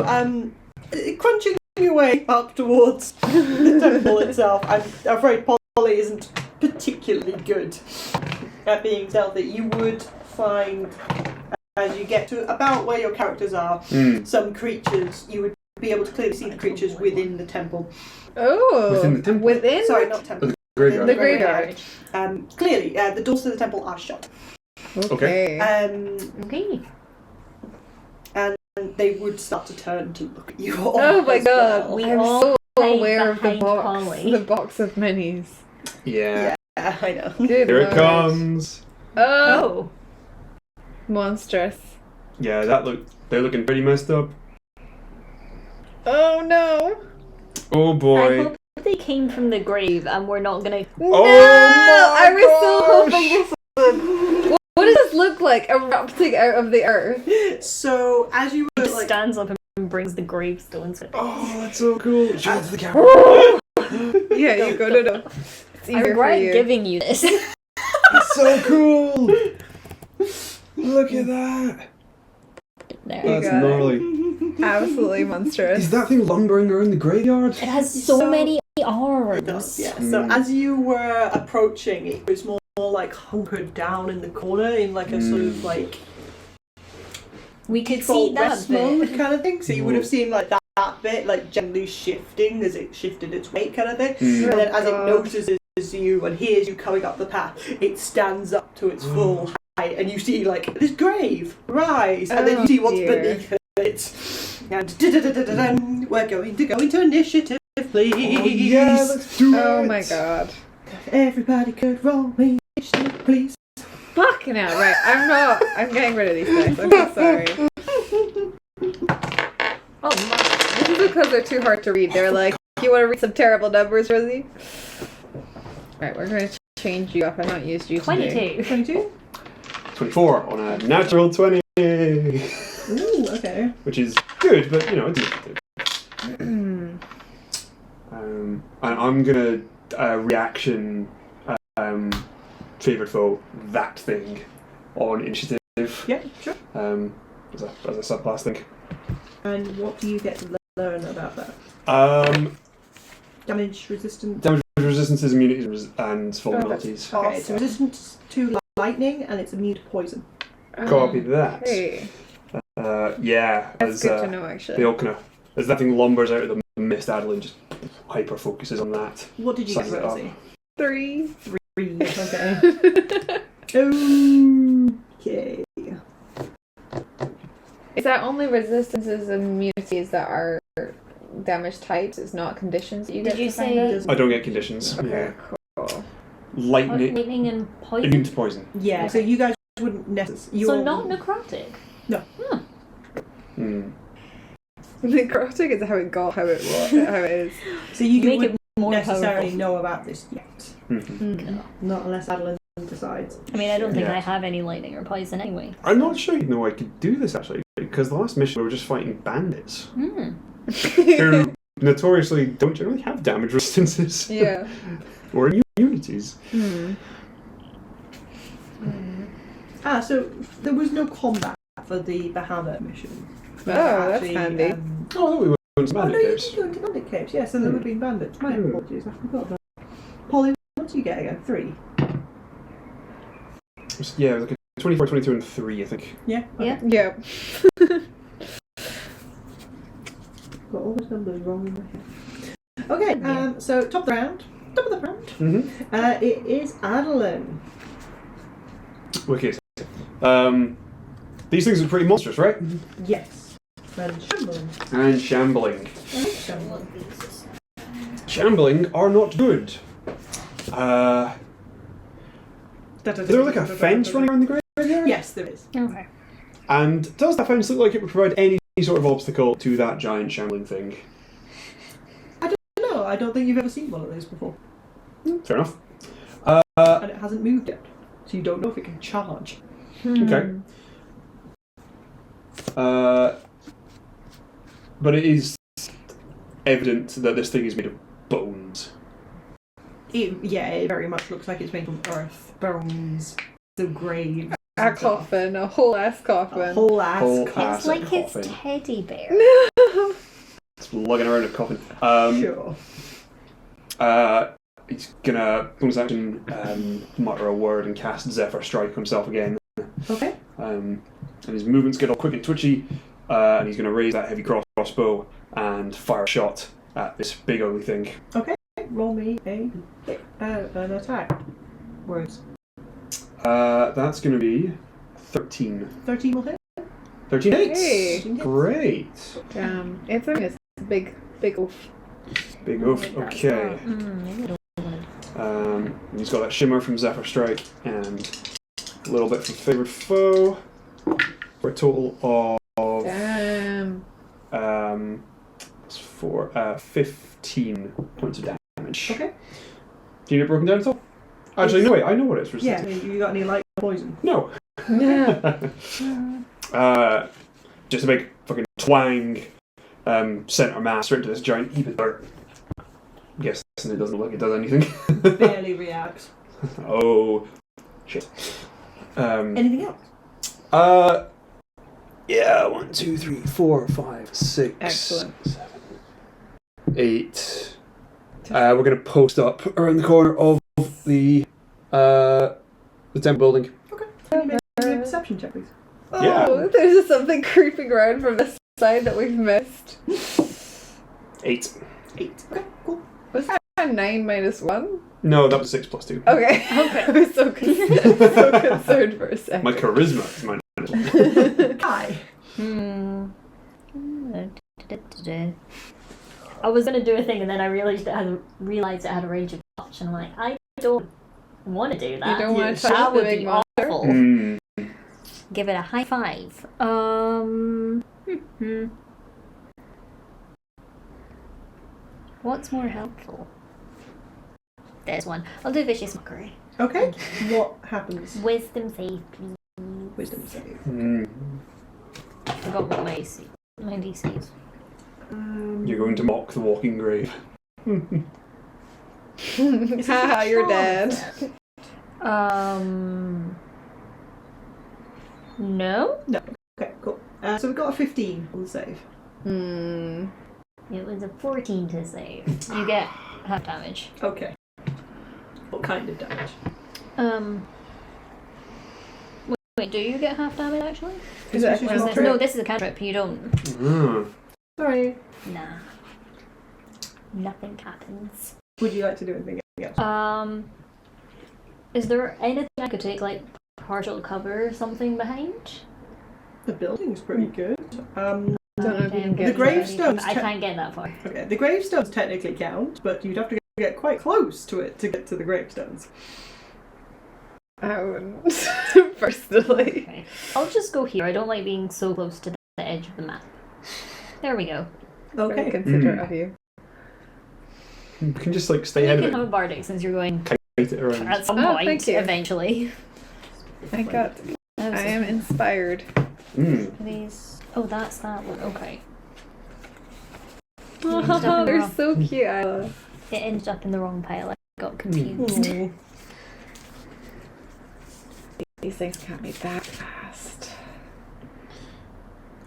crunching your way up towards the temple itself, I'm afraid Polly isn't particularly good at being stealthy. You would find, as you get to about where your characters are, some creatures, you would be able to clearly see the creatures within the temple. oh. Within the temple? Within? Sorry, not temple. Graveyard. The graveyard. Clearly, the doors to the temple are shut. Okay. Okay. And they would start to turn to look at you all. Oh my as god. well. We I'm all so hide aware of the behind box. Polly. The box of minis. Yeah. Yeah, I know. Good Here it lord. comes. Oh. Oh. Monstrous. Yeah, they're looking pretty messed up. Oh no. Oh I boy. hope they came from the grave and we're not gonna. No! my I was so gosh. hoping this would. What does this look like erupting out of the earth? So, as you were Just like, stands up and brings the gravestones with it. Oh, that's so cool. Show it to the camera. Yeah, you go. No. It's I easier for regret you. giving you this. It's so cool. Look at that. There. That's got it. gnarly. Absolutely monstrous. Is that thing lumbering around the graveyard? It has so So- many it arms. does, yeah. So, as you were approaching, it was more like hunkered down in the corner in like a sort of like We could full see that rest mode bit. kind of thing. So you would have seen like that bit like gently shifting as it shifted its weight kind of thing. And then as it God. notices you and hears you coming up the path, it stands up to its full height and you see like this grave rise and then you see what's dear. beneath it. And da-da-da-da-da-dun, we're going to go into initiative, please. Oh, yeah, let's do it. Oh my god. Everybody could roll me initiative, please. Fucking hell, right. I'm getting rid of these guys. I'm so sorry. Oh my. This is because they're too hard to read. They're like, you want to read some terrible numbers, Rosie? Right, we're going to change you up. I've not used you today. 22. 22? 24 on a natural 20. Ooh, okay. Which is good, but you know, it's good. And I'm gonna reaction favourite foe that thing on initiative. Yeah, sure. As a subclass thing. And what do you get to learn about that? Damage resistance. Damage resistances, immunities, and vulnerabilities. Okay, so resistance to lightning and it's immune to poison. Copy that. Okay. Yeah. That's good to know, actually. They all kind of, as that thing lumbers out of the mist, Adolin just hyper focuses on that. What did you get, Sizes it up. Rosie? 3. 3. Okay. Okay. Is that only resistances and immunities that are damage types? It's not conditions that you get Did you to find say- out? I don't get conditions. Okay, Yeah. cool. Lightning. Lightning and poison. Immune to poison. Yeah, so you guys wouldn't necessarily... So not necrotic. Hmm. Necrotic is how it is. So you Make it wouldn't more necessarily powerful. know about this yet. Mhm. Not unless Adolin decides. I mean, I don't think Yeah. I have any lightning or poison anyway. I'm not sure you know I could do this actually, because the last mission we were just fighting bandits Hmm. who notoriously don't generally have damage resistances Yeah. or immunities. So there was no combat for the Bahamut mission. Oh, that's handy. Oh, I thought we were doing some Oh no, bandit you caves. did go into bandit caves, yes, so there would have been bandits. My apologies, I forgot that. Polly, what do you get again? 3? Yeah, it was like a 24, 22, and 3, I think. Yeah? Okay. Yeah. Yeah. Got all those numbers wrong in my head. Okay, so top of the round. Mm-hmm. It is Adolin. Okay. These things are pretty monstrous, right? Yes. And shambling. And shambling. Shambling. Shambling are not good. Is there like a fence running around the graveyard? Yes, there is. Okay. And does that fence look like it would provide any sort of obstacle to that giant shambling thing? No, I don't think you've ever seen one of those before. Fair enough. And it hasn't moved yet. So you don't know if it can charge. Okay. But it is evident that this thing is made of bones. It very much looks like it's made from earth, bones, the grave. A coffin, a whole ass A whole whole ass Whole coffin. ass. It's like his coffin. teddy bear. It's lugging around a coffin. Sure. He's gonna bonus action mutter a word and cast Zephyr Strike on himself again. Okay. And his movements get all quick and twitchy, and he's gonna raise that heavy crossbow and fire a shot at this big ugly thing. Okay. Roll me an attack. Words. That's gonna be 13. 13 will hit. 13 hits! Hey. Great! It's a big oof. Big oof. Okay. He's got that shimmer from Zephyr Strike and a little bit from Favoured Foe for a total of Damn. for 15 points of damage. Okay. Do you get broken down at all? Actually, no, wait, I know what it's Yeah. resistant. You got any light poison? No. Yeah. Just a big fucking twang centre mass right into this giant heap of dirt. I'm guessing it doesn't look like it does anything. Barely reacts. Oh, shit. Anything else? Yeah, 1, 2, 3, 4, 5, 6, Excellent. 7, 8. We're gonna post up around the corner of the temple building. Okay. Can you make a perception check, please? Yeah. Oh, there's just something creeping around from this side that we've missed. 8. 8. Okay, cool. Was that a 9 minus 1? No, that was 6 plus 2. Okay. I was so concerned for a second. My charisma is my -1. Kai. I was gonna do a thing and then I realized it had a range of touch and I'm like, I don't want to do that. You don't want to touch That the would big be monster? awful. Mm. Give it a high 5. What's more helpful? There's one. I'll do vicious mockery. Okay. What happens? Wisdom save, please. Wisdom save. Mm. I forgot what my DC is. You're going to mock the walking grave. Haha, you're dead. No. Okay, cool. So we've got a 15 on the save. It was a 14 to save. You get half damage. Okay. What kind of damage? Wait, do you get half damage actually? Is it This is actually not not true. No, this is a cantrip. You don't. Ah. Sorry. Nah. Nothing happens. Would you like to do anything else? Is there anything I could take, like, partial cover or something behind? The building's pretty good. Don't know if you can get The gravestones. I can't get that far. Okay, the gravestones technically count, but you'd have to get quite close to it to get to the gravestones. I wouldn't, personally. Okay. I'll just go here. I don't like being so close to the edge of the map. There we go. Very Okay. considerate of you. You can just like stay You ahead can of have it. a bardic since you're going Kite it around. at some Oh, point thank you. eventually. I am inspired. These. Oh, that's that one. Okay. Oh, they're so cute, Isla. It ended up in the wrong pile. I got confused. These things can't be that fast.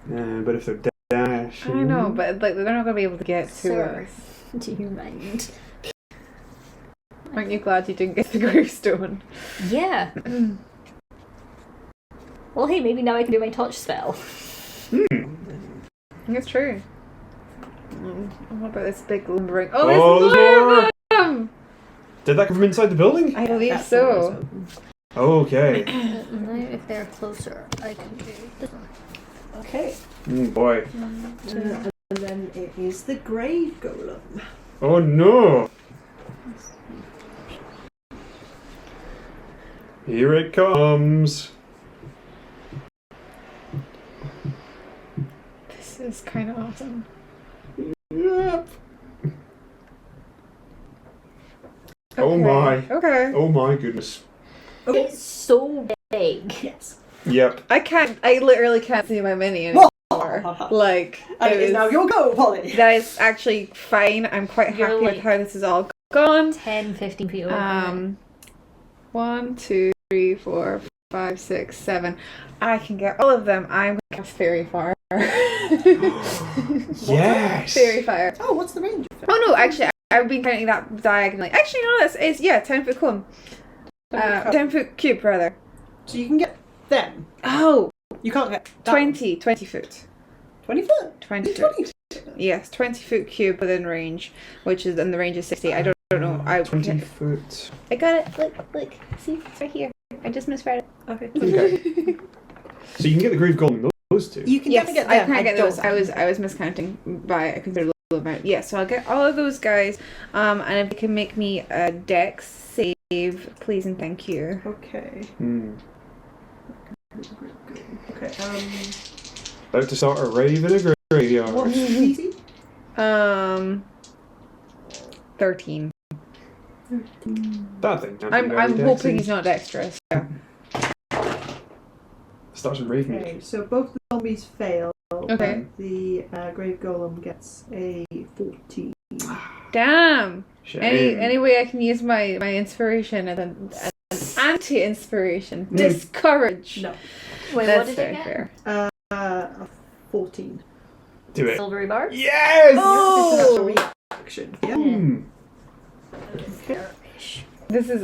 But if they're dashing. I know, but like they're not gonna be able to get to Sir. us. Do you mind? Aren't you glad you didn't get the gravestone? Yeah. Well, hey, maybe now I can do my touch spell. It's true. What about this big lumbering? Oh, Oh, there's there's more! more of them! Did that come from inside the building? I believe That's so. Okay. Now, if they're closer, I can do this one. Okay. Boy. And then it is the grave golem. Oh no! Here it comes. This is kind of awesome. Yep. Oh my. Okay. Oh my goodness. Okay. It's so big. Yes. Yep. I literally can't see my mini anymore. Like, And it it is is- now your go, Polly. that is actually fine. I'm quite You're happy like- with how this is all gone. 10, 15 feet over. 1, 2, 3, 4, 5, 6, 7. I can get all of them. I'm going to cast Fairy Fire. Yes. Fairy Fire. Oh, what's the range of it? Oh no, actually, I've been counting that diagonally. Actually, no, that's it's 10-foot cone. 10-foot cube rather. So you can get them. Oh, You can't get that one. 20 foot. 20 foot? 20 foot. 20. Yes, 20-foot cube within range, which is, and the range is 60. I don't know. 20 foot. I got it. Look. See, it's right here. I just misread it. Okay. Okay. So you can get the Grave Golem, those two. You can Yes, definitely get I them. can't get don't those. I was miscounting by a considerable amount. Yeah, so I'll get all of those guys. And if you can make me a dex save, please and thank you. Okay. Okay. About to start a rave in a graveyard. What's the easy? 13. That thing. I'm hoping he's not dexterous. Yeah. Starts with rave Okay, music. so both the zombies fail. Okay. And the grave golem gets a 14. Damn. Shame. Any way I can use my inspiration and an anti-inspiration. Discourage. No. Wait, That's what did very you get? fair. A 14. Do it. Silvery bar? Yes! Oh! It's a reaction. Yeah. This is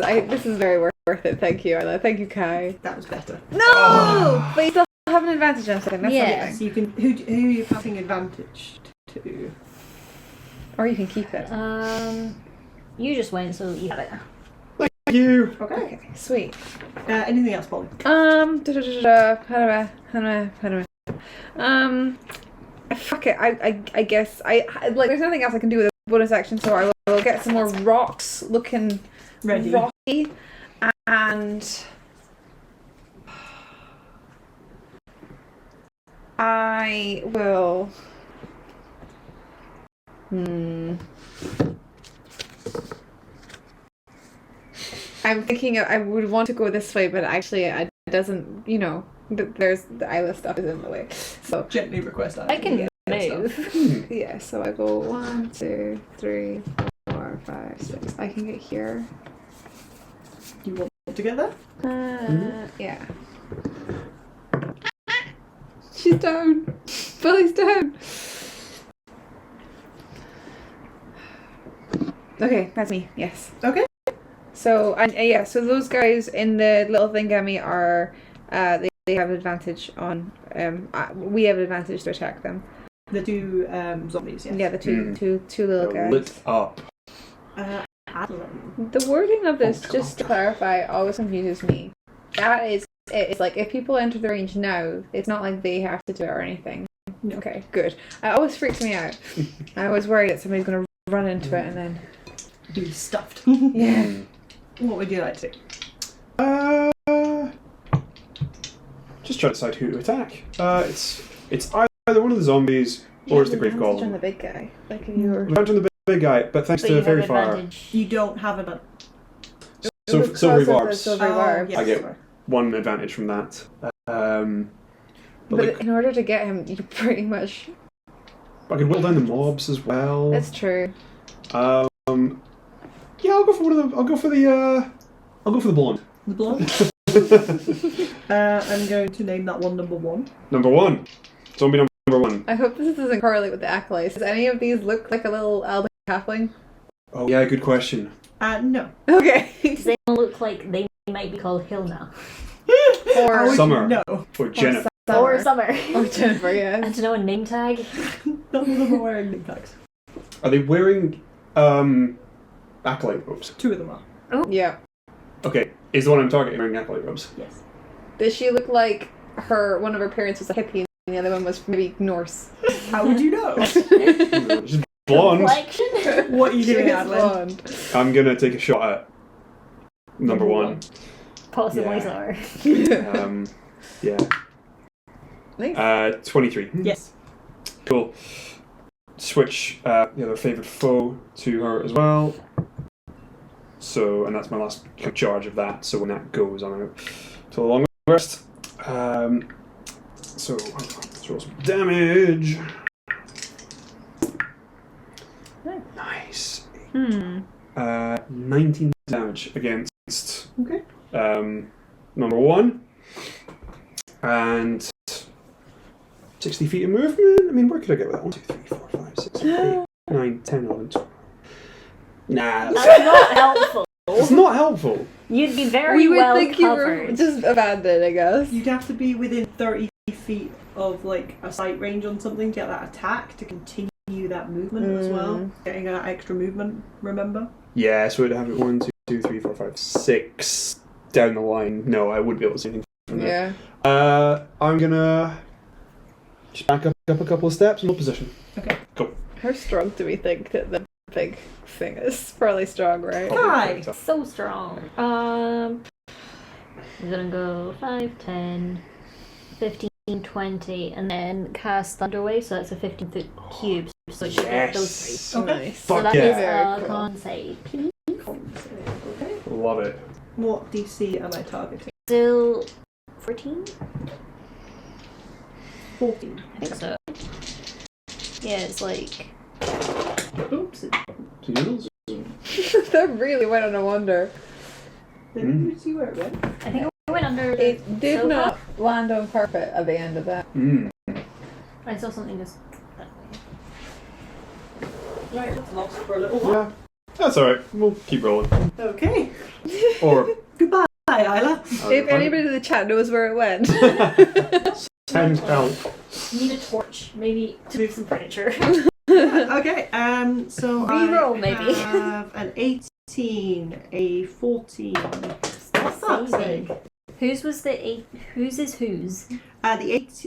very worth it. Thank you, Arla. Thank you, Kai. That was better. No, but you still have an advantage on something. That's Yeah. something. So you can. Who are you passing advantage to? Or you can keep it. You just went, so you have it. Thank you. Okay. Okay, sweet. Anything else, Polly? How do I? Fuck it. I guess I like. There's nothing else I can do with a bonus action, so I will get some more rocks looking Ready. rocky, and I will. I'm thinking I would want to go this way, but actually it doesn't. There's the Isla stuff is in the way. So Gently request that. I can move. yeah, so I go 1, 2, 3, 4, 5, 6. I can get here. You want to get there? Yeah. She's down. Billy's down. Okay, that's me. Yes. Okay. So so those guys in the little thingami are they they have advantage on. We have advantage to attack them. The two zombies, yes. Yeah, the two little They're guys. lit up. Adolin. The wording of this, Oh, just to God. clarify, always confuses me. That is, it's like if people enter the range now, it's not like they have to do it or anything. No. Okay, good. It always freaks me out. I was worried that somebody's going to run into it and then. Be stuffed. Yeah. What would you like to do? Just try to decide who to attack. It's either one of the zombies or it's the grave advantage on golem. the big guy. Like if you were. We've on the big guy, but thanks But to you have Fairy Fire, advantage. You don't have an. Silvery Barbs, Silvery Barbs. yes. I get one advantage from that. But like, in order to get him, you pretty much. I could whittle down the mobs as well. That's true. Yeah, I'll go for one of them. I'll go for the blonde. The blonde. I'm going to name that one number 1. Number 1. Zombie number 1. I hope this doesn't correlate with the acolytes. Does any of these look like a little elder halfling? Oh yeah, good question. No. Okay. Does they look like they might be called Hilna? How or would Summer. you know? Or Jennifer. Or Summer. Or Jennifer, I yeah. don't know, a name tag? None of them are wearing name tags. Are they wearing acolyte robes? 2 of them are. Yeah. Okay, is the one I'm targeting wearing acolyte robes? Yes. Does she look like one of her parents was a hippie and the other one was maybe Norse? How would you know? She's blonde. Complexion? What are you doing, She is Adolin? blonde. I'm gonna take a shot at number 1. Possibly Yeah. so. Yeah. Nice. 23. Yes. Cool. Switch the other favoured foe to her as well. So, and that's my last charge of that. So when that goes, I'm out to the long rest. So let's roll some damage. Nice. 19 damage against Okay. number 1. And 60 feet of movement. I mean, where could I get with that? 1, 2, 3, 4, 5, 6, 7, 8, 9, 10, 11, 12. Nah, That's not helpful. it's not helpful. You'd be very We would well think you covered. were just abandoned, I guess. You'd have to be within 30 feet of like a sight range on something to get that attack to continue that movement as well. Getting that extra movement, remember? Yeah, so I'd have it 1, 2, 3, 4, 5, 6 down the line. No, I wouldn't be able to see anything from there. Yeah. I'm gonna just back up a couple of steps and hold position. Okay. Go. How strong do we think that the big thing is? Probably strong, right? Hi. So strong. I'm gonna go 5, 10, 15, 20, and then cast Thunderwave, so that's a 15-foot cube, so it should get those 3. Okay. Nice. So Fuck that yeah. is Very a cool. con save, please. Okay. Love it. What DC am I targeting? Still 14? 14. I think so. Yeah, it's like... Oops. Toodles? That really went on a wonder. Did you see where it went? I think it went under the It did sofa. not land on carpet at the end of that. I saw something just that way. Right, that's lost for a little while. Yeah. That's alright. We'll keep rolling. Okay. Or Goodbye, Isla. If anybody in the chat knows where it went. Send help. Need a torch, maybe to move some furniture. Okay, so Reroll, I maybe. have an 18, a 14. What's that saying? Whose was the 8? Whose is whose? The 8.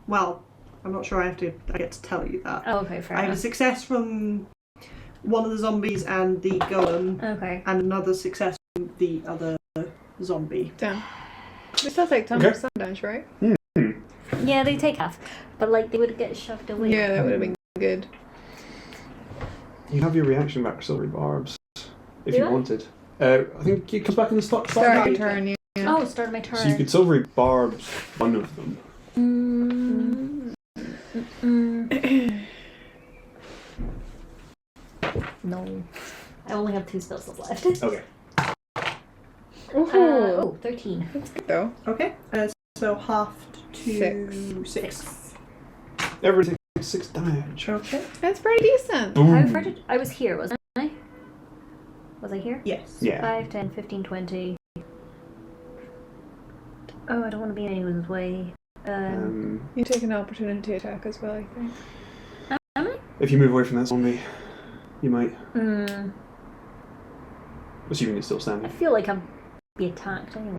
Well, I'm not sure I get to tell you that. Oh, okay, fair I have a enough. success from one of the zombies and the golem, Okay. and another success from the other zombie. Damn. We still take time Okay. for sometimes, right? Yeah, they take half, but like they would get shoved away. Yeah, that would have been good. You have your reaction back for Silvery Barbs if Do you I? wanted. I think it comes back in the start. Start Okay. your turn, yeah. Oh, start of my turn. So you could Silvery Barbs one of them. No. I only have 2 spell slots left. Okay. Ooh. 13. That's good though. Okay, so halved to 6. Everything 6 damage. Okay. That's pretty decent. How Boom. far did I was here, wasn't I? Was I here? Yes. Yeah. 5, 10, 15, 20. Oh, I don't want to be in anyone's way. You take an opportunity attack as well, I think. Am I? If you move away from that zombie, you might. Hmm. Assuming it's still I standing. feel like I'll be attacked anyway.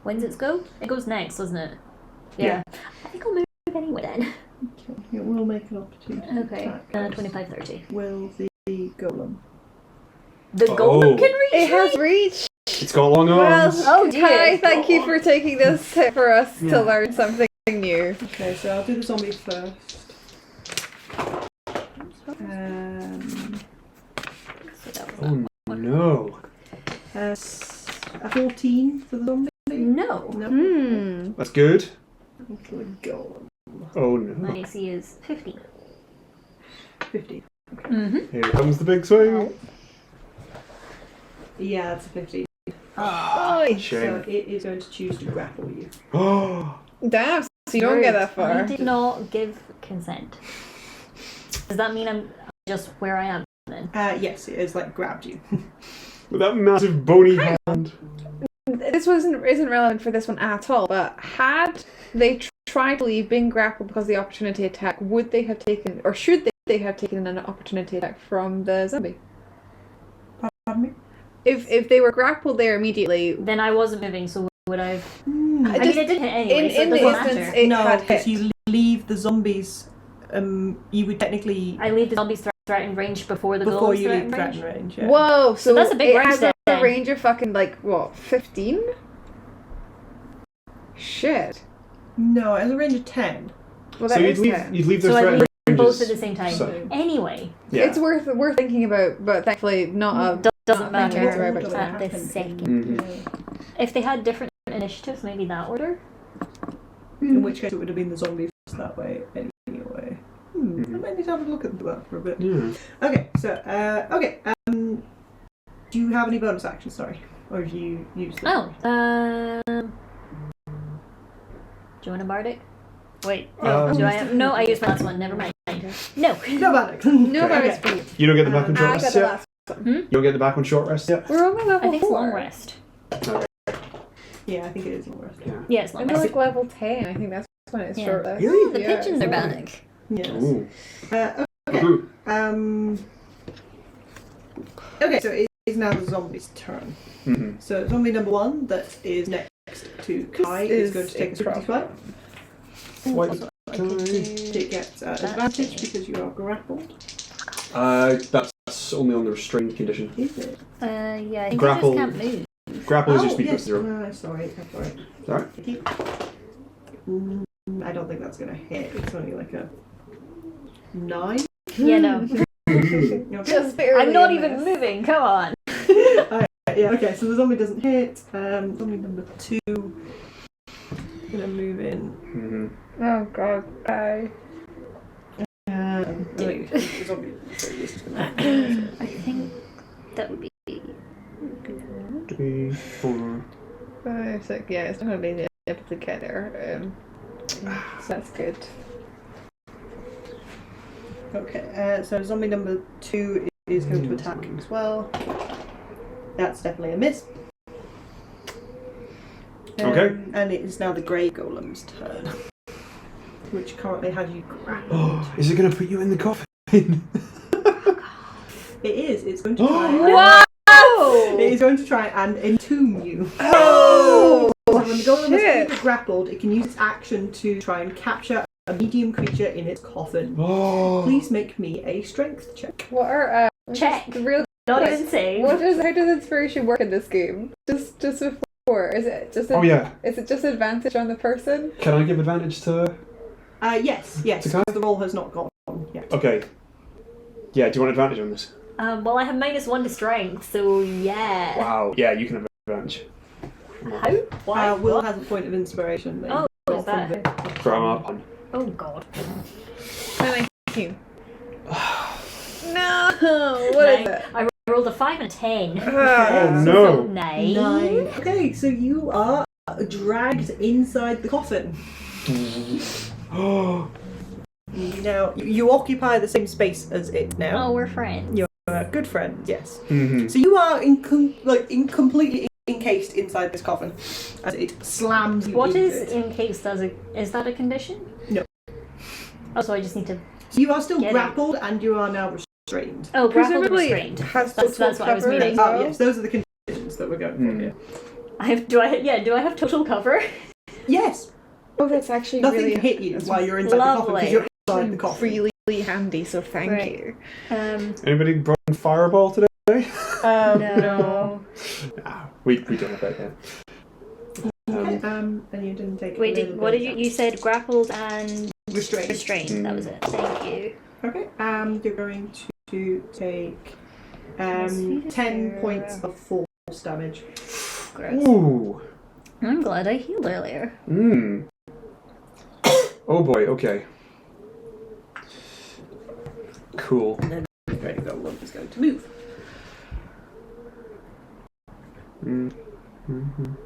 When's it go? It goes next, doesn't it? Yeah. I think I'll move anyway then. Okay, it will make an opportunity. Okay. attack. 25, 30. Will the golem? The golem can reach It has me? reach! It's got long arms. Oh, dear. Kai, thank you for taking this tip for us Yeah. to learn something new. Okay, so I'll do the zombie first. So that was Oh no. A 14 for the zombie? No. No. That's good. For the golem. Oh My no. AC is 50. 50. Mm-hmm. Here comes the big swing. Yeah, it's a 50. Oh, So Shame. it is going to choose to grapple you. Oh. damn, so you don't get that I far. did not give consent. Does that mean I'm just where I am then? Yes, it has like grabbed you. With that massive bony hand. This isn't relevant for this one at all, but had they tried to leave being grappled because of the opportunity attack, would they have taken, or should they have taken an opportunity attack from the zombie? Pardon me? If they were grappled there immediately, Then I wasn't moving, so would I have... I I mean, just- it didn't hit anyway, so in it the doesn't instance, matter. it No, had because hit. you leave the zombies. You would technically I leave the zombies threatened range before the before golem's you leave threatened threatened range. range. Yeah. Whoa, so that's a big it range has a then. range of fucking like what, 15? Shit. No, it has a range of 10. Well, So that you'd is leave, 10. you'd leave the So I threat leave them both ranges. at the same time. So, Anyway, yeah. It's worth thinking about, but thankfully not a. doesn't Thank you, matter sorry about at that. this second. Mhm. If they had different initiatives, maybe that order? In which case it would have been the zombie first that way anyway. I might need to have a look at that for a bit. Yeah. Okay, so do you have any bonus actions? Sorry, or have you used them? Oh, do you want a bardic? Wait, Um, do I have? No, I used my last one. Never mind. No. No panic. No, Okay. but it's free. You don't get the back on short I rest got the yet? last one. You don't get the back on short rest yet? We're only level I think it's 4. long rest. Yeah, I think it is long rest. Yeah. Yeah, it's long And we're rest. like level 10. I think that's when it's Yeah. short rest. Really? The Yeah, pigeons are it's back. Yes. Ooh. Okay. Ooh. Okay, so it is now the zombie's turn. Mhm. So zombie number 1 that is next to Kai is going to take a swiftly flight. White It gets advantage because you are grappled. That's only on the restrained condition. Is it? Yeah, I think Grapple. I just can't move. Grapple is your Oh, speed yes. plus 0. No, sorry. Sorry? Thank you. I don't think that's going to hit. It's only like a 9. Yeah, no. Okay. Just barely I'm not in even this. moving. Come on. Yeah, okay, so the zombie doesn't hit. Zombie number 2 gonna move in. Mm-hmm. Oh god, Wait, the zombie is gonna I think that would be 3, 4. 5, 6. Yeah, it's not going to be able to get there. So that's good. Okay, so zombie number 2 is going to attack as well. That's definitely a miss. Okay. And it is now the grey golem's turn, which currently has you grappled. Oh, is it going to put you in the coffin? It is. It's going to try. Wow! It is going to try and entomb you. Oh! So when the golem shit. is grappled, it can use its action to try and capture a medium creature in its coffin. Oh. Please make me a strength check. What are Check. the real? Not Like, even say. How does inspiration work in this game? Just before, is it just? Oh, yeah. Is it just advantage on the person? Can I give advantage to... Yes, To Kai? the roll has not gone yet. Okay. Yeah, do you want advantage on this? Well, I have -1 to strength, so yeah. Wow. Yeah, you can have advantage. How? Why? Will What? has a point of inspiration. Oh, Not is that? from Vic. From up on. Oh god. 19. No. What is it? I rolled a 5 and a 10. Oh, So no. 9. 9. Okay, so you are dragged inside the coffin. Oh. Now, you occupy the same space as it now. Oh, we're friends. You're good friends, yes. Mm-hmm. So you are completely encased inside this coffin as it slams you What into is it. encased as a... Is that a condition? No. Oh, so I just need to... So you are still Get it. grappled and you are now restrained. Oh, grappled and Presumably restrained. has That's total what I was cover meaning. as Oh well. yes, those are the conditions that we're going for here. Do I have total cover? Yes. Oh, that's actually Nothing really can hit you while you're inside the coffin lovely. because you're inside the coffin. really handy. So thank Right. you. Anybody brought fireball today? No. Nah, we don't have that yet. Okay. And you didn't take. Wait, a little what bit did you... of You said grappled and... restrained? Restrained, that was it. Thank you. Okay. You're going to take 10 points of force damage. Gross. Ooh. I'm glad I healed earlier. Oh boy, okay. Cool. And then the Great Golem is going to move.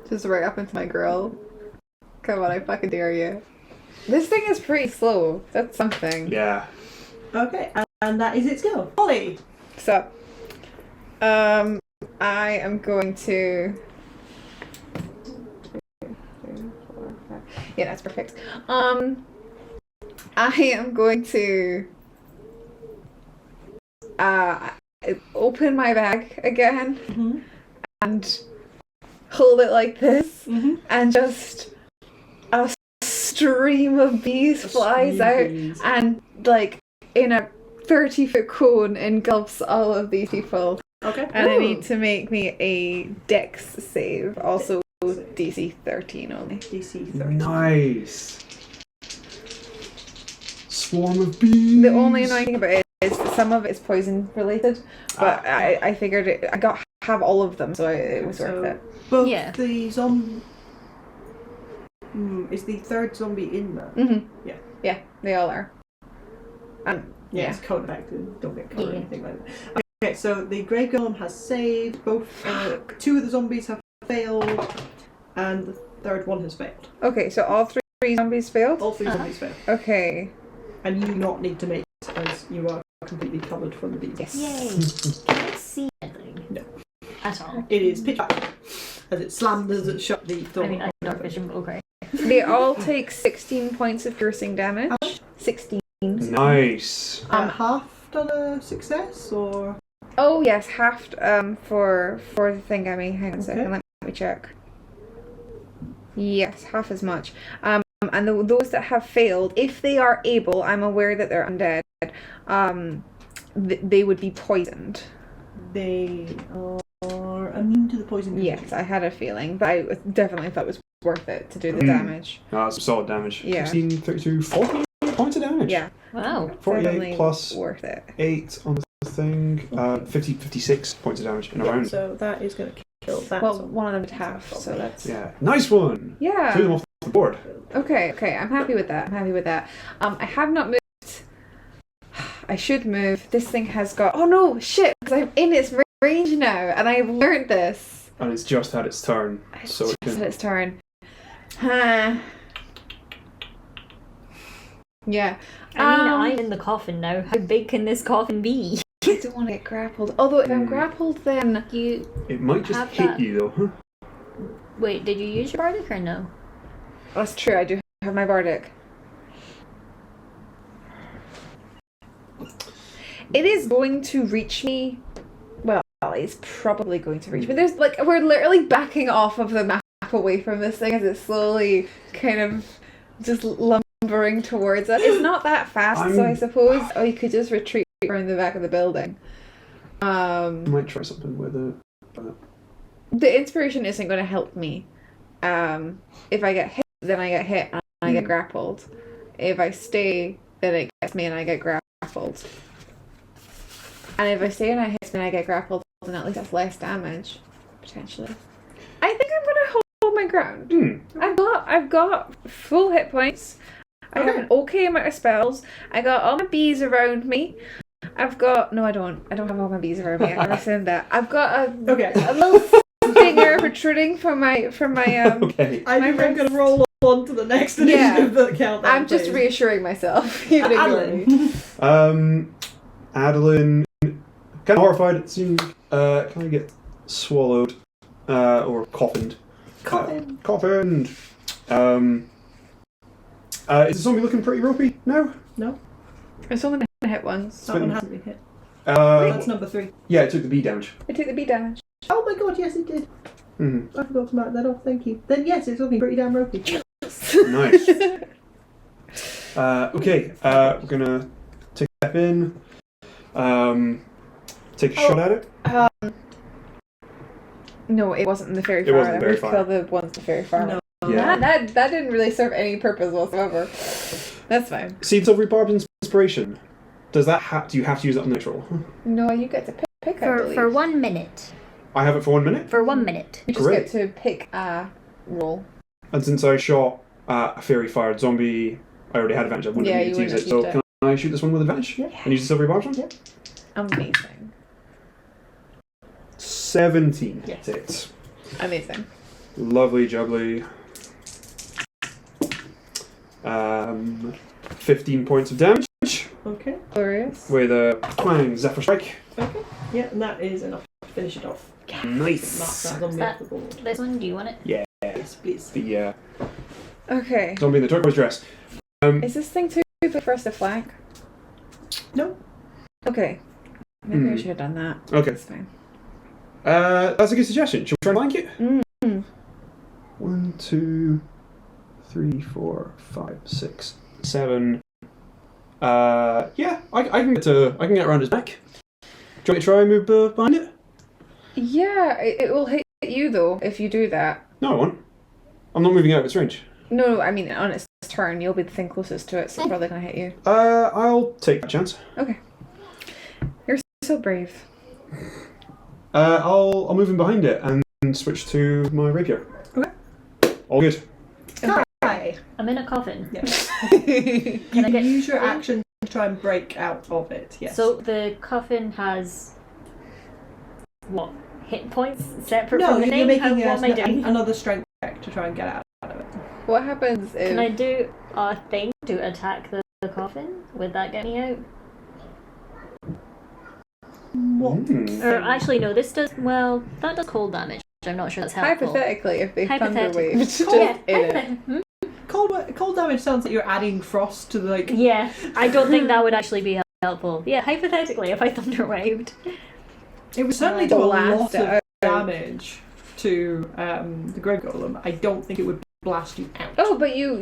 Just right up into my grill. Come on, I fucking dare you. This thing is pretty slow. That's something. Yeah. Okay, and that is its go. Holly! So, I am going to. Yeah, that's perfect. I am going to open my bag again and hold it like this, and just a stream of bees flies out and like in a 30-foot cone engulfs all of these people. Okay. And I need to make me a dex save, also DC 13 only. DC 13. Nice. Swarm of bees. The only annoying thing about it is that some of it is poison related, but I figured I have all of them, so it was worth it. But Yeah. the zombie... is the third zombie in there? Mm-hmm. Yeah. Yeah, they all are. Yeah, it's code affected. Don't get caught or Yeah. anything like that. Okay, so the Grey Golem has saved. Both 2 of the zombies have failed, and the third one has failed. Okay, so all 3 zombies failed? All 3 zombies failed. Okay. And you do not need to make it, as you are completely covered from the bees. Yes. Yay. Can I see anything? No. At all? It is pitch black as it slams as it shut the door. I mean, I have dark vision, but okay. They all take 16 points of piercing damage. 16. Nice. Half done a success, or Oh yes, half for the thingamy. Hang on a second, Okay. let me check. Yes, half as much. And those that have failed, if they are able, I'm aware that they're undead. They would be poisoned. they are immune to the poison. Yes, I had a feeling, but I definitely thought it was worth it to do the damage. That's solid damage. Yeah. 16, 32, 40 points of damage. Yeah, Wow. 48 definitely plus worth it. 8 on the thing. 56 points of damage in a Yeah, round. so that is going to kill that. Well, zombie. one of them is half, so that's Yeah. Nice one. Threw them yeah. off the board. Okay, I'm happy with that. I have not moved. I should move. This thing has got. Oh no, shit! Because I'm in its range now, and I've learned this. And it's just had its turn. So it Just can... its turn. Yeah. I mean, I'm in the coffin now. How big can this coffin be? I don't want to get grappled. Although if I'm grappled, then You... It might just Have hit that. you though. Huh? Wait, did you use your bardic or no? that's true. I do have my bardic. It is going to reach me. Well, it's probably going to reach me. There's like we're literally backing off of the map away from this thing as it's slowly kind of just lumbering towards us. It's not that fast, so I suppose we could just retreat around the back of the building. I might try something with it. The inspiration isn't going to help me. If I get hit, then I get hit and I get grappled. If I stay, then it gets me and I get grappled. And if I stay and it hits me and I get grappled, then at least that's less damage, potentially. I think I'm going to hold my ground. I've got full hit points. I have an okay amount of spells. I got all my bees around me. I've got no, I don't have all my bees around me. I never said that. I've got a little finger protruding from my Okay. I think I'm going to roll on to the next initiative that countdown. I'm just reassuring myself. You can ignore me. Adolin, kind of horrified at seeing. Can I get swallowed? or coffined. Coffin. Coffined. Is the zombie looking pretty ropey now? No, It's only been hit once. that one hasn't been hit. Uh, That's number 3. yeah, it took the B damage. It took the B damage. Oh my god, yes it did. Mm-hmm. I forgot to mark that off, thank you. Then yes, it's looking pretty damn ropey. Nice. Okay, we're gonna take a step in. Take a shot at it. No, it wasn't in the very It far. wasn't very We'd far. kill the ones in the very far. No. Yeah. That didn't really serve any purpose whatsoever. That's fine. Seeds of Rhubarb's Inspiration. Does that do you have to use it on the next roll? No, you get to pick I believe. For 1 minute. I have it for 1 minute. For 1 minute. You just Great. get to pick a roll. And since I shot a fairy fired zombie, I already had advantage. I wouldn't Yeah, need you to use it. wouldn't So have used can I shoot this one with advantage? Yeah. And use the silvery barbs one? Yeah. Amazing. 17. Yes. Hits. Amazing. Lovely jubbly. 15 points of damage Okay. Glorious. with a twang Zephyr Strike. Okay. Yeah, and that is enough to finish it off. Mark Nice. that zombie That- off the board. This one, do you want it? Yes, please. The Okay. zombie in the turquoise dress. Is this thing too big for us to flank? No. Okay. Maybe I Hmm. should have done that. Okay. That's fine. That's a good suggestion. Should we try and flank it? Mm. 1, 2, 3, 4, 5, 6, 7. Yeah, I can get around his back. Do you want me to try and move behind it? Yeah, it will hit you though if you do that. No, I won't. I'm not moving out of its range. No, I mean on its turn, you'll be the thing closest to it, so it's probably gonna hit you. I'll take that chance. Okay. You're so brave. I'll move in behind it and switch to my rapier. Okay. All good. Hi. I'm in a coffin. Yeah. Can I You get use your in? action to try and break out of it. Yes. So the coffin has what? Hit points separate no, from the you're name? making What am I doing? another strength check to try and get out of it. What happens if Can I do a thing to attack the coffin? Would that get me out? What? Mm. Or actually, no. This does that does cold damage. I'm not sure that's helpful. hypothetically if they thunder Hypothetically. waved just Oh, in it? hypothetically. Cold damage sounds like you're adding frost to the, like. Yeah, I don't think that would actually be helpful. Yeah, hypothetically, if I thunder waved. It would certainly do a Blast lot it of out. damage to the grave golem. I don't think it would blast you out. Oh, but you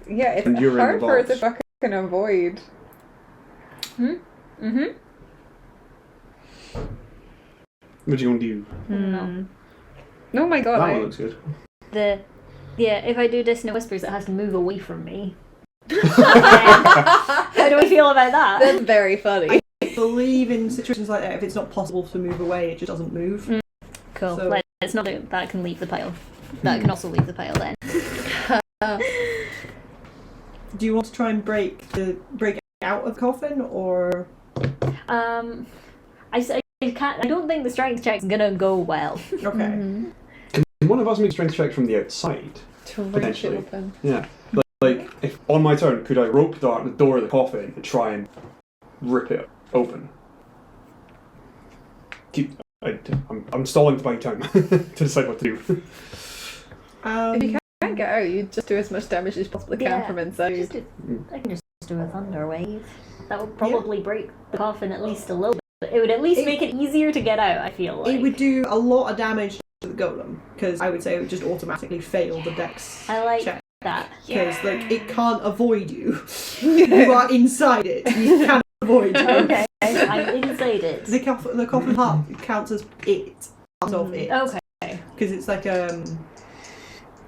yeah, it's And you're in hard the for it to vault. fucking avoid. Mm-hmm. What you gonna do? No. Oh my god, That one looks good. If I do Dissonant Whispers, it has to move away from me. How do we feel about that? that's very funny. I believe in situations like that, if it's not possible to move away, it just doesn't move. Cool. So- Let's not do that. Can leave the pile. That can also leave the pile then. Do you want to try and break out of the coffin, or I can't. I don't think the strength check's gonna go well. okay? Mm-hmm. Can one of us make a strength check from the outside? To wrench it Potentially. open. Yeah. Like, if on my turn, could I rope dart the door of the coffin and try and rip it open? I'm stalling to buy time to decide what to do. If you can't get out, you just do as much damage as you possibly can Yeah. from inside. I can just do a thunder wave. That would probably break the coffin at least a little bit. It would at least make it easier to get out. I feel like It would do a lot of damage to the golem, because I would say it would just automatically fail the dex I like check. that. Because like it can't avoid you. You are inside it. You can't avoid you. Okay, I'm inside it. The coffin heart counts as it, part of it. Okay. Because it's like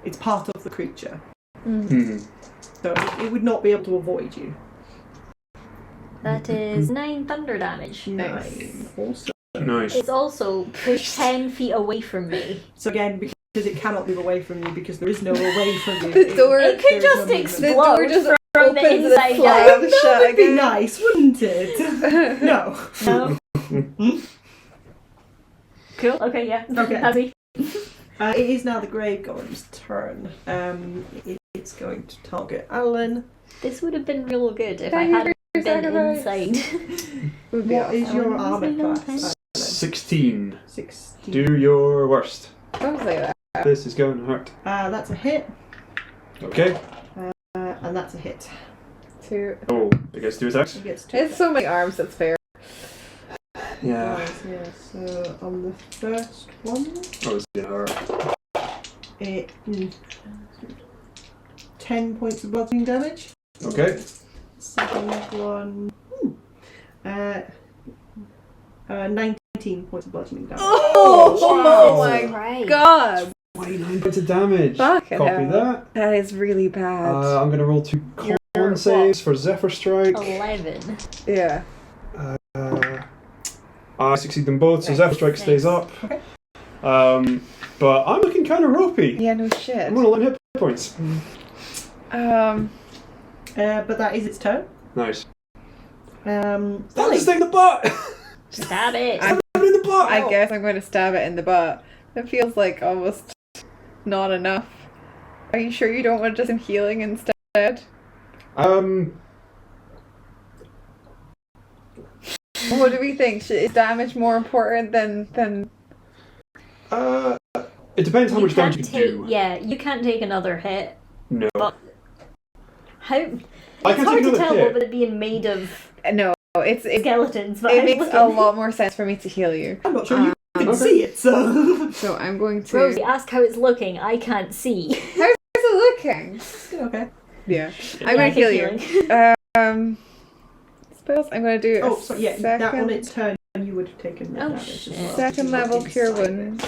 it's part of the creature, Hmm. so it would not be able to avoid you. That is 9 thunder damage. Nice. 9. Also. Nice. It's also pushed 10 feet away from me. So again, because it cannot move away from you, because there is no away from you. The door- It there could is just no movement. explode. The door just from the opens and inside it slams out. shut That would be again. nice, wouldn't it? No. No. Cool. Okay. Yeah. Okay. Happy. It is now the grave golem's turn. It's going to target Adolin. This would have been real good if Thank I you had for been sacrifice. inside. Would be What is your Adolin, armor is it class? 16. 16. Do your worst. Don't say that. This is going to hurt. That's a hit, Okay. and that's a hit. 2. Oh, it gets 2 attacks. He gets 2. It's so many arms, that's fair. Yeah. Yeah, so on the first one, Oh, it's hurt. it 10 points of bludgeoning damage. Okay. Second one, 19 points of bludgeoning damage. Oh my Right. god! 29 points of damage. Fucking Copy hell. that. That is really bad. I'm going to roll 2 con saves for Zephyr Strike. 11. Yeah. I succeed them both, so Zephyr Strike stays up. Okay. But I'm looking kind of ropey. Yeah, no shit. I'm going to 11 hit points. But that is its turn. Nice. Sally. Let's take the butt! Stab it. Stab it in the butt! I guess I'm going to stab it in the butt. It feels like almost not enough. Are you sure you don't want just some healing instead? What do we think? Is damage more important than... It depends how You much damage can't you take. can do. Yeah, you can't take another hit. No. But how? I It's can hard take to another tell hit. what with it being made of No, it skeletons. But makes a lot more sense for me to heal you. I'm not sure you can okay. see it, so. So I'm going to... Rosie, ask how it's looking. I can't see. How's it looking? Okay. Yeah. Yeah, I'm going to heal healing. you. Spells, I'm going to do Oh, sorry, yeah, that on second, its turn you would have taken the Oh, damage shit. as well. second level Inside cure it. wounds.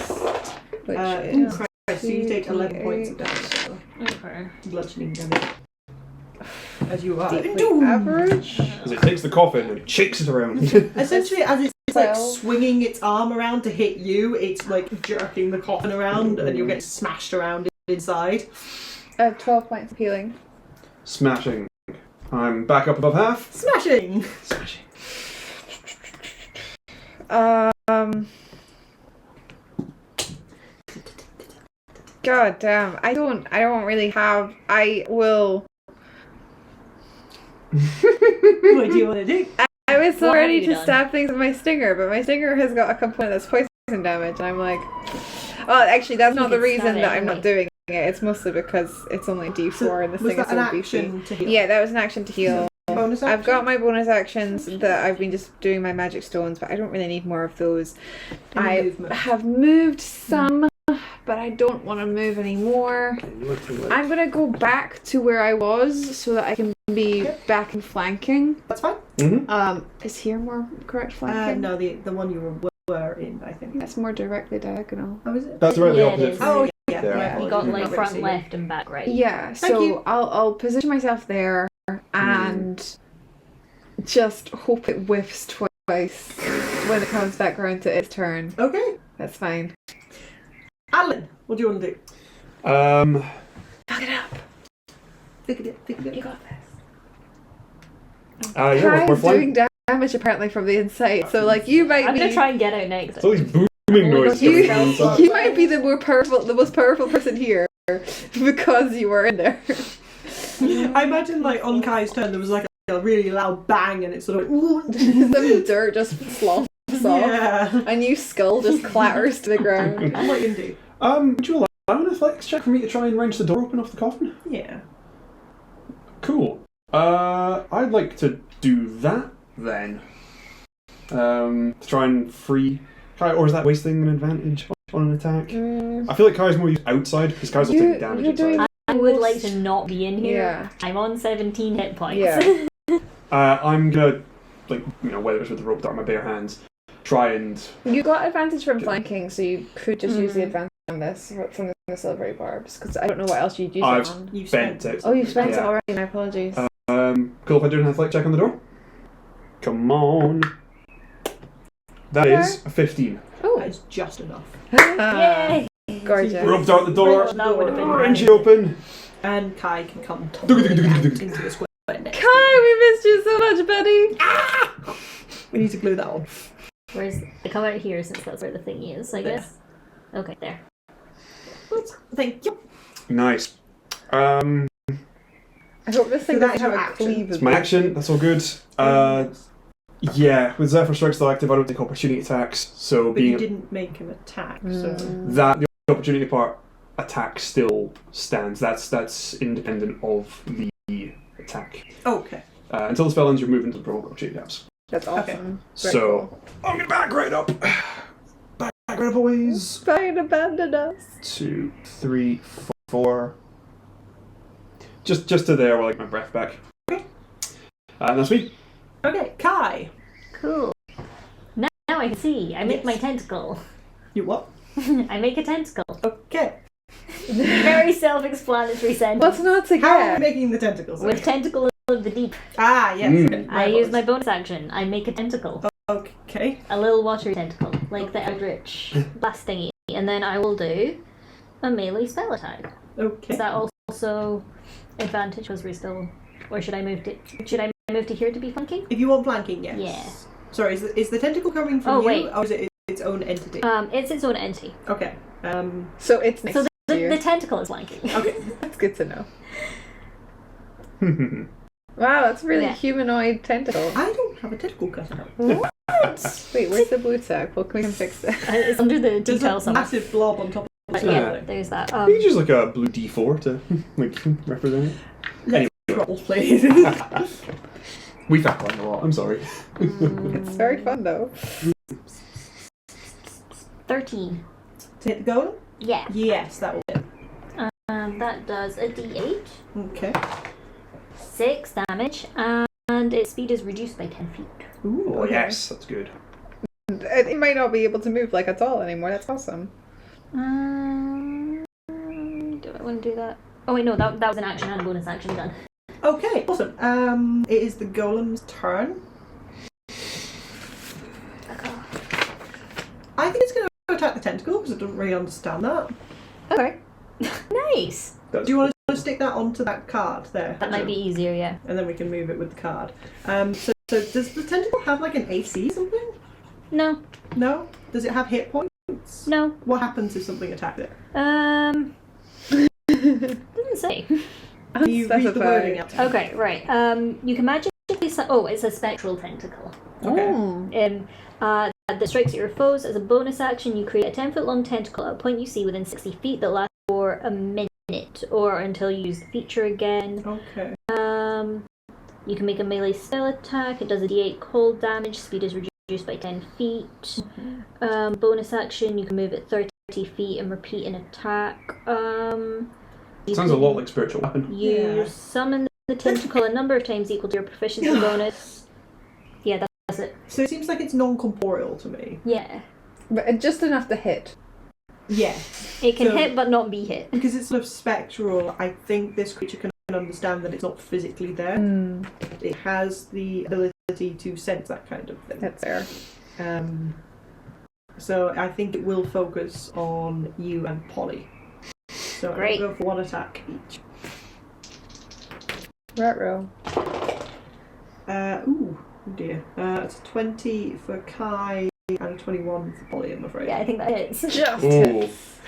Which Ooh, is... Christ, so you take 11 points of damage, so Okay. bludgeoning damage. As you are. deeply average. Because it takes the coffin and it shakes it around. Essentially, as it's like Well- swinging its arm around to hit you, it's like jerking the coffin around and you'll get smashed around inside. 12 points of healing. Smashing. I'm back up above half. Smashing! Smashing. God damn. I don't really have... I will... What do you want to do? I was so What have ready you to done? stab things with my stinger, but my stinger has got a component that's poison damage, and I'm like... Oh, actually, that's You not the can reason stab it that I'm not anyway. doing it. It's mostly because it's only D4 and the was thing is that an so beefy. action to heal? Yeah, that was an action to heal. Bonus action? I've got my bonus actions that I've been just doing my magic stones, but I don't really need more of those. Any I movement? have moved some, but I don't want to move anymore. I'm going to go back to where I was so that I can be back and flanking. That's fine. Mm-hmm. Is here more correct flanking? No, the one you were in, I think. That's more directly diagonal. Oh, is it? That's right, the Yeah, it opposite. is. Oh, yeah. Yeah. my You You apologies, got I'm like not front, really left, and back, right? Yeah, Thank so you. I'll position myself there and just hope it whiffs twice when it comes back around to its turn. seeing. Okay. That's fine. Adolin, what do you want to do? Fuck it up. Think of it. You got this. Yeah, we're Kai's flying. doing damage apparently from the inside, so like you might I'm be gonna try and get out next. It's all these booming Only got noises two coming spells from left. inside. you might be the most powerful person here because you were in there. I imagine, like, on Kai's turn, there was, like, a really loud bang and it sort of... Some dirt just slumps off. Yeah. A new skull just clatters to the ground. What are you going to do? Would you allow an athletics check for me to try and wrench the door open off the coffin? Yeah. Cool. I'd like to do that then. To try and free Kai, or is that wasting an advantage on an attack? I feel like Kai's more used outside because Kai's will You- take damage you're inside. doing- I would like to not be in here. Yeah. I'm on 17 hit points. Yeah. I'm gonna, like, whether it's with the rope dart or my bare hands, try and. You got advantage from flanking, so you could just use the advantage on this from the silvery barbs, because I don't know what else you'd use I've it on. You've Spent spent it. Oh, you've spent it Yeah. already, my apologies. Cool if I do an athletic check on the door? Come on. That is a 15. That is just enough. Yay! Gorgeous. Rope dart the door, Well, that would have been wrench nice. it open. And Kai can come tumbling out into the square next to you. Kai, we missed you so much, buddy! We need to glue that on. Where's I come out here since that's where the thingy is, I There. guess. Okay, there. Thank you. Nice. I hope this thing So that doesn't is have your a action. cleave. It's my action, that's all good. Yeah, with Zephyr Strike still active, I don't take opportunity attacks, so But you being didn't make an attack, so... that, the opportunity part attack still stands. That's independent of the attack. Okay. Until the spell ends, your movement doesn't provoke opportunity attacks. That's awesome. Okay. Very So cool. I'm gonna back right up. Back right up, boys. Fine, abandon us. 2, 3, 4. Just to there while I get my breath back. Okay. That's me. Okay, Kai. Cool. Now I can see. I make Yes. my tentacle. You what? I make a tentacle. Okay. Very self-explanatory sentence. What's not to How are we get? making the tentacles? With tentacle of the deep. Ah, yes. Mm. Okay. I use my bonus action. I make a tentacle. Okay. A little watery tentacle. Like the Eldritch blast thingy. And then I will do a melee spell attack. Okay. Is that also advantage because we're still... Or should I move to here to be flanking? If you want flanking, yes. Yeah. Sorry, is the tentacle coming from Oh, you, wait. or is it its own entity? It's its own entity. Okay. So it's next So to you. the tentacle is flanking. Okay. That's good to know. Wow, that's really Yeah. humanoid tentacle. I don't have a tentacle cut out. Wait, where's the blue tag? Well, we can fix it. It's under the There's detail a somewhere. massive blob on top of But the yeah, ceiling. there's that. You can use like a blue D4 to like represent it. Let's roll, please. We fact a lot. I'm sorry. It's very fun though. 13. To hit the golem? Yeah. Yes, that will hit. That does a d8, Okay. 6 damage, and its speed is reduced by 10 feet. Ooh, Oh okay. yes, that's good. It might not be able to move like at all anymore. That's awesome. Do I want to do that? Oh wait, no, that was an action and a bonus action done. Okay, awesome. It is the golem's turn. I think it's going to attack the tentacle because I don't really understand that. Okay. Nice. Do you want to stick that onto that card there? That might be easier, yeah. And then we can move it with the card. So does the tentacle have like an AC something? No. No? Does it have hit points? No. What happens if something attacks it? Doesn't say. Can you read the wording out? Okay, right. You can magically... it's a spectral tentacle. Okay. That strikes at your foes. As a bonus action, you create a 10-foot long tentacle at a point you see within 60 feet that lasts for a minute or until you use the feature again. Okay. You can make a melee spell attack. It does a d8 cold damage. Speed is reduced by 10 feet. Bonus action, you can move it 30 feet and repeat an attack. Sounds a lot like spiritual weapon. You summon the tentacle a number of times equal to your proficiency bonus. Yeah, that's it. So it seems like it's non-corporeal to me. Yeah. But just enough to hit. Yeah. It can So- hit but not be hit. Because it's sort of spectral, I think this creature can understand that it's not physically there. It has the ability to sense that kind of thing. That's fair. So I think it will focus on you and Polly. So Great. I'll go for one attack each. Ruh-roh. Ooh, dear. It's a 20 for Kai and a 21 for Polly, I'm afraid. Yeah, I think that hits. Just Ooh. hits.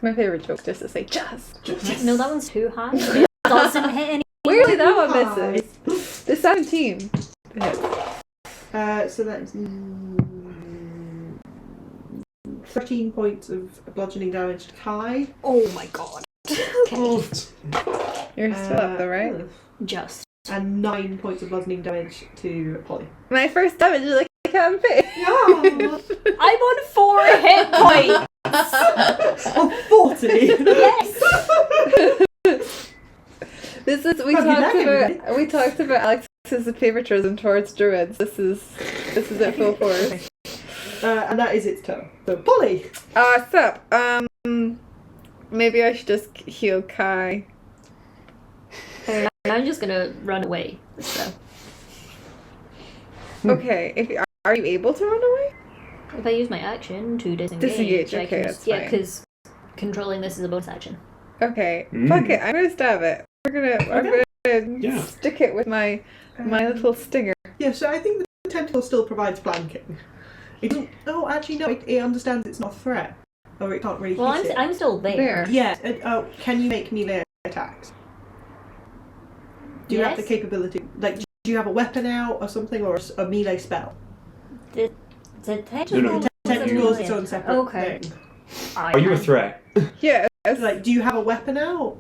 My favourite joke, just to say just. No, that one's too high. It doesn't hit any. Weirdly, that one Hi. misses. The 17 hits. So that's 13 points of bludgeoning damage to Kai. Oh my god. Okay. You're still up though, right? Just. And 9 points of bludgeoning damage to Polly. My first damage is like a campaign. Yeah! I'm on 4 hit points! On 40! Yes! We talked about Alex's favoritism towards druids. This is it full force. And that is its turn. So, Polly! Sup. Maybe I should just heal Kai. I'm just gonna run away. So. Okay, are you able to run away? If I use my action to disengage, Disengage, I okay, can that's yeah, fine. because controlling this is a bonus action. Okay, fuck it, I'm gonna stab it. I'm gonna Yeah. stick it with my little stinger. Yeah, so I think the tentacle still provides flanking. It doesn't. Oh, actually, no, it understands it's not a threat. Or it can't really Well, hit it. I'm still there. Yeah, can you make melee attacks? Do you have the Yes. capability? Like, do you have a weapon out or something, or a melee spell? The tentacle. No, no. The tentacle is its own separate Okay. thing. Are you a threat? Yeah. Like, do you have a weapon out?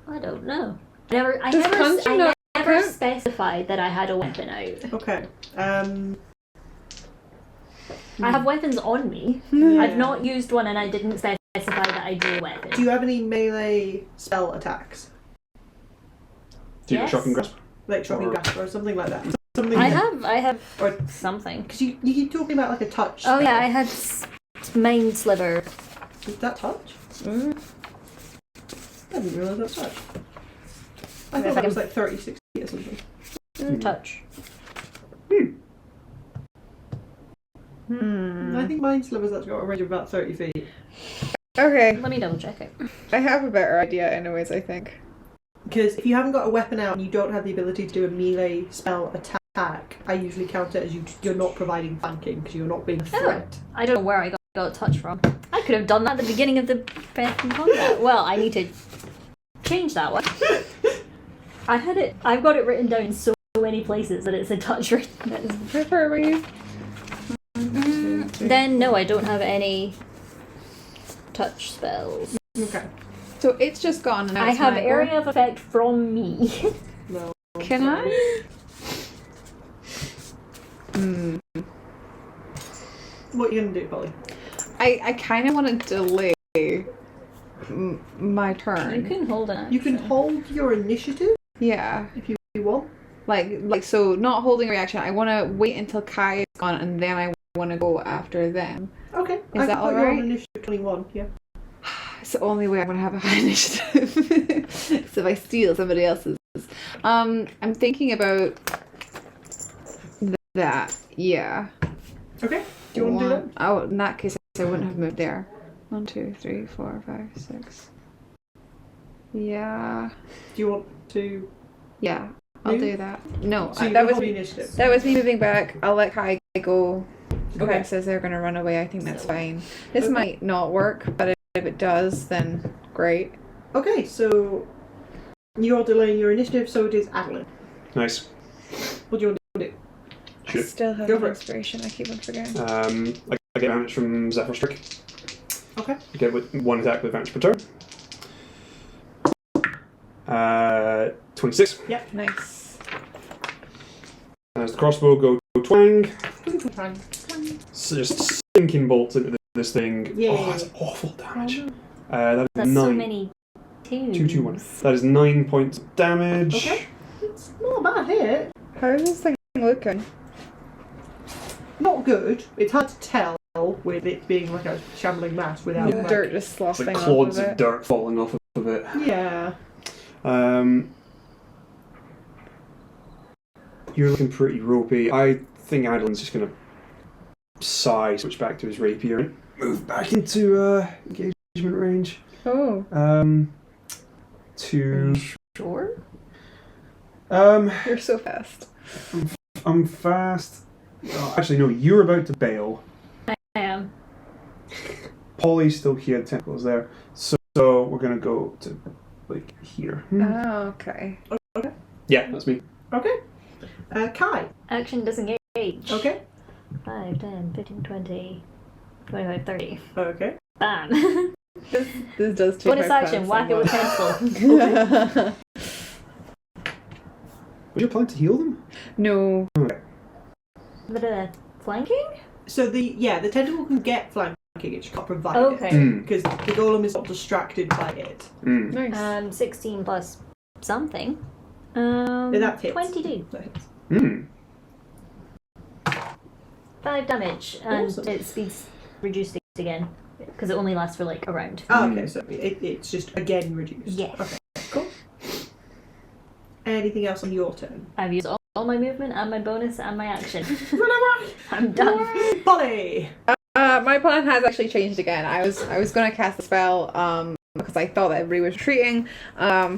I don't know. I Does punching not never count? specified that I had a weapon out. Okay. I have weapons on me. Yeah. I've not used one and I didn't specify that I drew a weapon. Do you have any melee spell attacks? Do you have a Yes. shocking grasp? Like shocking Or- grasp or something like that? Something I have Or- something. Because you keep talking about like a touch. Oh yeah, spell. I had mind sliver. Is that touch? Mm. I didn't realise that was touch. I If thought I that was can- like 30, 60 or something. Touch. I think Mind Sliver's actually got a range of about 30 feet. Okay. Let me double check it. I have a better idea anyways, I think. Because if you haven't got a weapon out and you don't have the ability to do a melee spell attack, I usually count it as you're not providing flanking because you're not being a threat. I don't know where I got touch from. I could have done that at the beginning of the Breath in Combat. Well, I need to change that one. I've got it written down in so many places that it's a touch written. That is preferably. Then no, I don't have any touch spells. Okay. So it's just gone. And I it's have my go. area of effect from me. No. Can I? Hmm. What are you going to do, Polly? I kind of want to delay my turn. You can hold it. You can hold your initiative Yeah. if you want. Like so, not holding a reaction. I want to wait until Kai is gone, and then I want to go after them. Okay. Is I that can put you alright? on initiative 21, yeah. It's the only way I'm gonna have a high initiative. So if I steal somebody else's, I'm thinking about that. Yeah. Okay. Do you want to do that? Oh, in that case, I wouldn't have moved there. 1, 2, 3, 4, 5, 6. Yeah. Do you want to... Yeah. I'll Move? do that. No, So you that can was hold the me. initiative. That was me moving back. I'll let Kai go. Okay. Kai says they're gonna run away. I think that's fine. This Okay. might not work, but if it does, then great. Okay, so you're delaying your initiative, so it is Adolin. Nice. What do you want to do? I Shoot. still have Go an for it. inspiration. I keep on forgetting. I get damage from Zephyr Strike. Okay. I get with one attack with advantage per turn. 26. Nice. As the crossbow go twang. Fine. So just sinking bolts into this thing. Yeah. Oh, that's awful damage. Oh, That is That's 9. so many twos. 2, 2, 1. That is 9 points of damage. Okay. It's not a bad hit. How is this thing looking? Not good. It's hard to tell with it being like a shambling mass without The like... dirt just It's sloshing like off clods of of it. dirt falling off of it. Yeah. You're looking pretty ropey. I think Adolin's just going to sigh, switch back to his rapier, and move back into engagement range. Oh. To Sure. You're so fast. I'm fast. Oh, actually, no. You're about to bail. I am. Polly's still here. The tentacles there. So we're gonna go to like here. Oh, okay. Yeah, that's me. Okay. Kai. Action disengage. Okay. 5, 10, 15, 20, 25, 30. Okay. Bam. This does take Bonus my action, pants whack it with somewhat. pencil. Was your plan to heal them? No. Bit of flanking? So the tentacle can get flanking, it just can't provide Okay. it. Because the golem is not distracted by it. Nice. 16 plus something. That hits. 22. That hits. 5 damage, and Awesome. its speed's reduced again. Because it only lasts for like a round. Oh, okay, so it's just again reduced. Yes. Okay, cool. Anything else on your turn? I've used all my movement and my bonus and my action. Run away! I'm done. Polly! My plan has actually changed again. I was going to cast the spell because I thought that everybody was retreating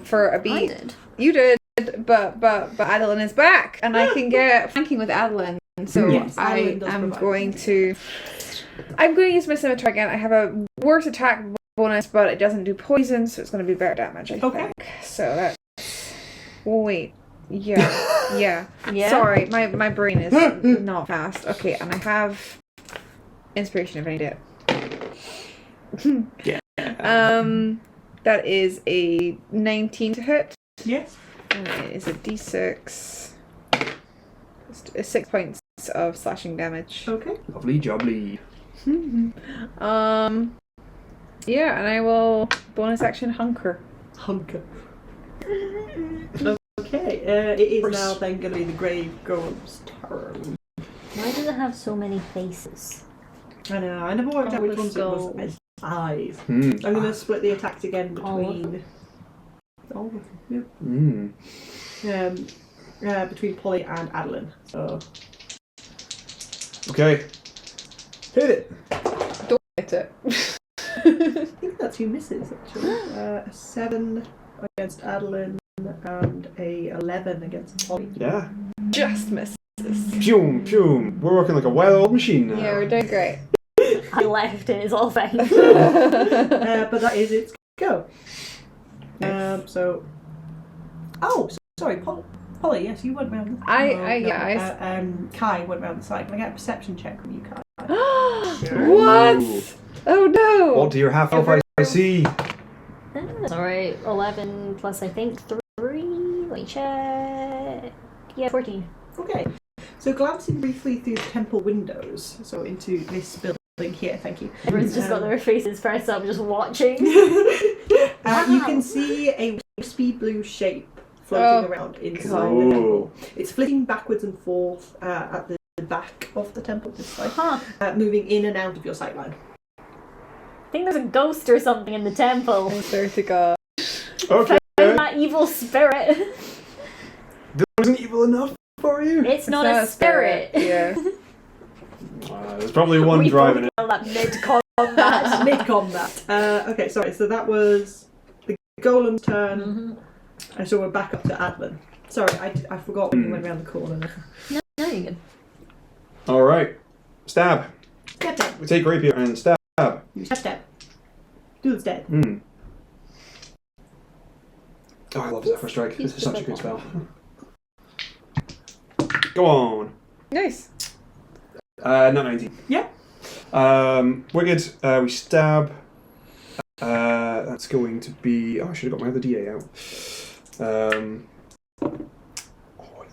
for a beat. I did. You did, but Adolin is back, and I can get flanking with Adolin. So Yes, I Adolin does am provide. going to use my scimitar again. I have a worse attack bonus, but it doesn't do poison, so it's going to be better damage. I Okay. think. So that's. Wait. Yeah. Yeah. Yeah. Sorry, my brain is not fast. Okay, and I have inspiration if I need it. Yeah. That is a 19 to hit. Yes. And it is a d6. It's 6 points of slashing damage. Okay. Lovely jubbly. Yeah, and I will bonus action hunker. Hunker. Okay. It is now then going to be the grave golem's turn. Why does it have so many faces? I know. I never worked out which ones it was as eyes. I'm going to split the attacks again between. All of them. Between Polly and Adolin. So. Okay. Hit it. Don't hit it. I think that's 2 misses actually. A 7 against Adolin and a 11 against Polly. Yeah. Just misses. Pum, pum. We're working like a well-oiled machine now. Yeah, we're doing great. I left it, it's all fine. But that is its go. So. Oh, sorry, Polly. Yes, you went round. Kai went round the side. Can I get a perception check from you, Kai? What? Oh no! What do your half elf eyes see? Alright, 11 plus I think 3. Let me check. Yeah, 14. Okay. So glancing briefly through the temple windows, so into this building here, thank you. Everyone's just got their faces pressed up, just watching. You can see a wispy blue shape floating around inside the temple. It's flitting backwards and forth at the back of the temple this side, moving in and out of your sightline. I think there's a ghost or something in the temple. I swear to God. Okay. That evil spirit. This wasn't evil enough for you? It's not a spirit. Yeah. There's probably one driving it. That mid-combat. Mid-combat. Okay, sorry, so that was the golem's turn. And so we're back up to Adolin. Sorry, I forgot when you went around the corner. No, you're good. Alright. Stab. Step. We take rapier and stab. You step. Dude's dead. Oh, I love Zephyr Strike. This is such a good spell. Go on. Nice. Not 19. Yeah. Wicked. We stab. That's going to be. Oh, I should have got my other DA out.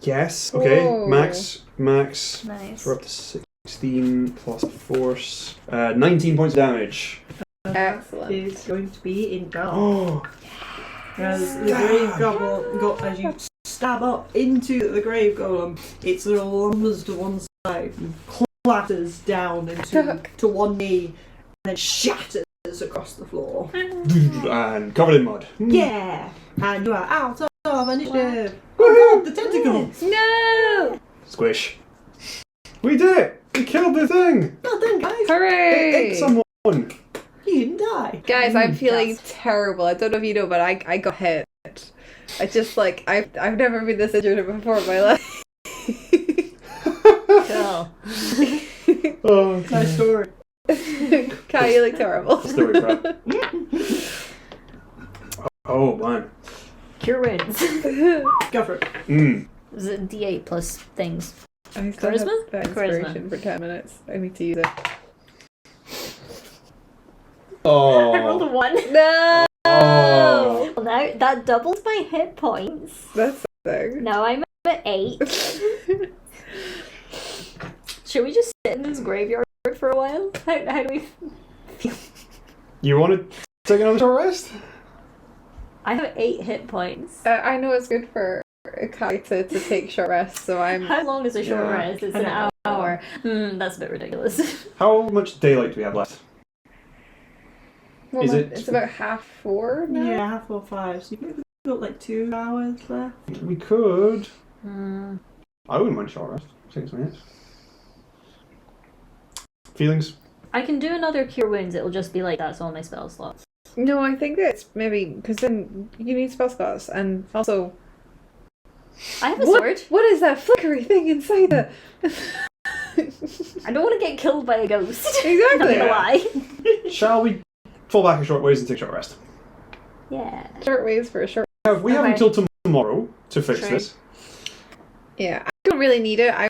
Yes. Okay. Whoa. Max. Nice. So we're up to 16 plus force. 19 points of damage. Excellent. Is going to be in down. Oh. As the grave golem, as you stab up into the grave golem, it sort of lumbers to one side and clatters down to one knee, and then shatters across the floor. And covered in mud. Yeah, and you are out of initiative. Oh God, the tentacle! No! Squish. We did it! We killed the thing! Well done, guys. Hooray! It ate someone! You didn't die. Guys, I'm feeling terrible. I don't know if you know, but I got hit. I just I've never been this injured before in my life. Cool. Oh, Nice story. Kai, you look terrible. story crap. Oh, man. Cure wins. Go for it. Is it D8 plus things? I still Charisma? have that inspiration for 10 minutes. I need to use it. Oh. I rolled a 1. No! Oh. Well, now that doubles my hit points. That's something. Now I'm at 8. Should we just sit in this graveyard for a while? How do we feel? You want to take another short rest? I have 8 hit points. I know it's good for Kai to take short rests, so I'm... How long is a short Yeah. rest? It's an hour. That's a bit ridiculous. How much daylight do we have left? Well, Is it- It's about 4:30 now. Yeah, half or 5. So you've got like 2 hours left. We could. Hmm. I wouldn't mind short rest. 6 minutes. Feelings? I can do another cure wounds. It'll just be like that's all my spell slots. No, I think that's maybe... Because then you need spell slots, and also... I have a sword. What is that flickery thing inside the... I don't want to get killed by a ghost. Exactly. Not gonna lie. Shall we fall back a short ways and take a short rest? Yeah. Short ways for a short... We have Okay. until tomorrow to fix Sure. this. Yeah, I don't really need it. I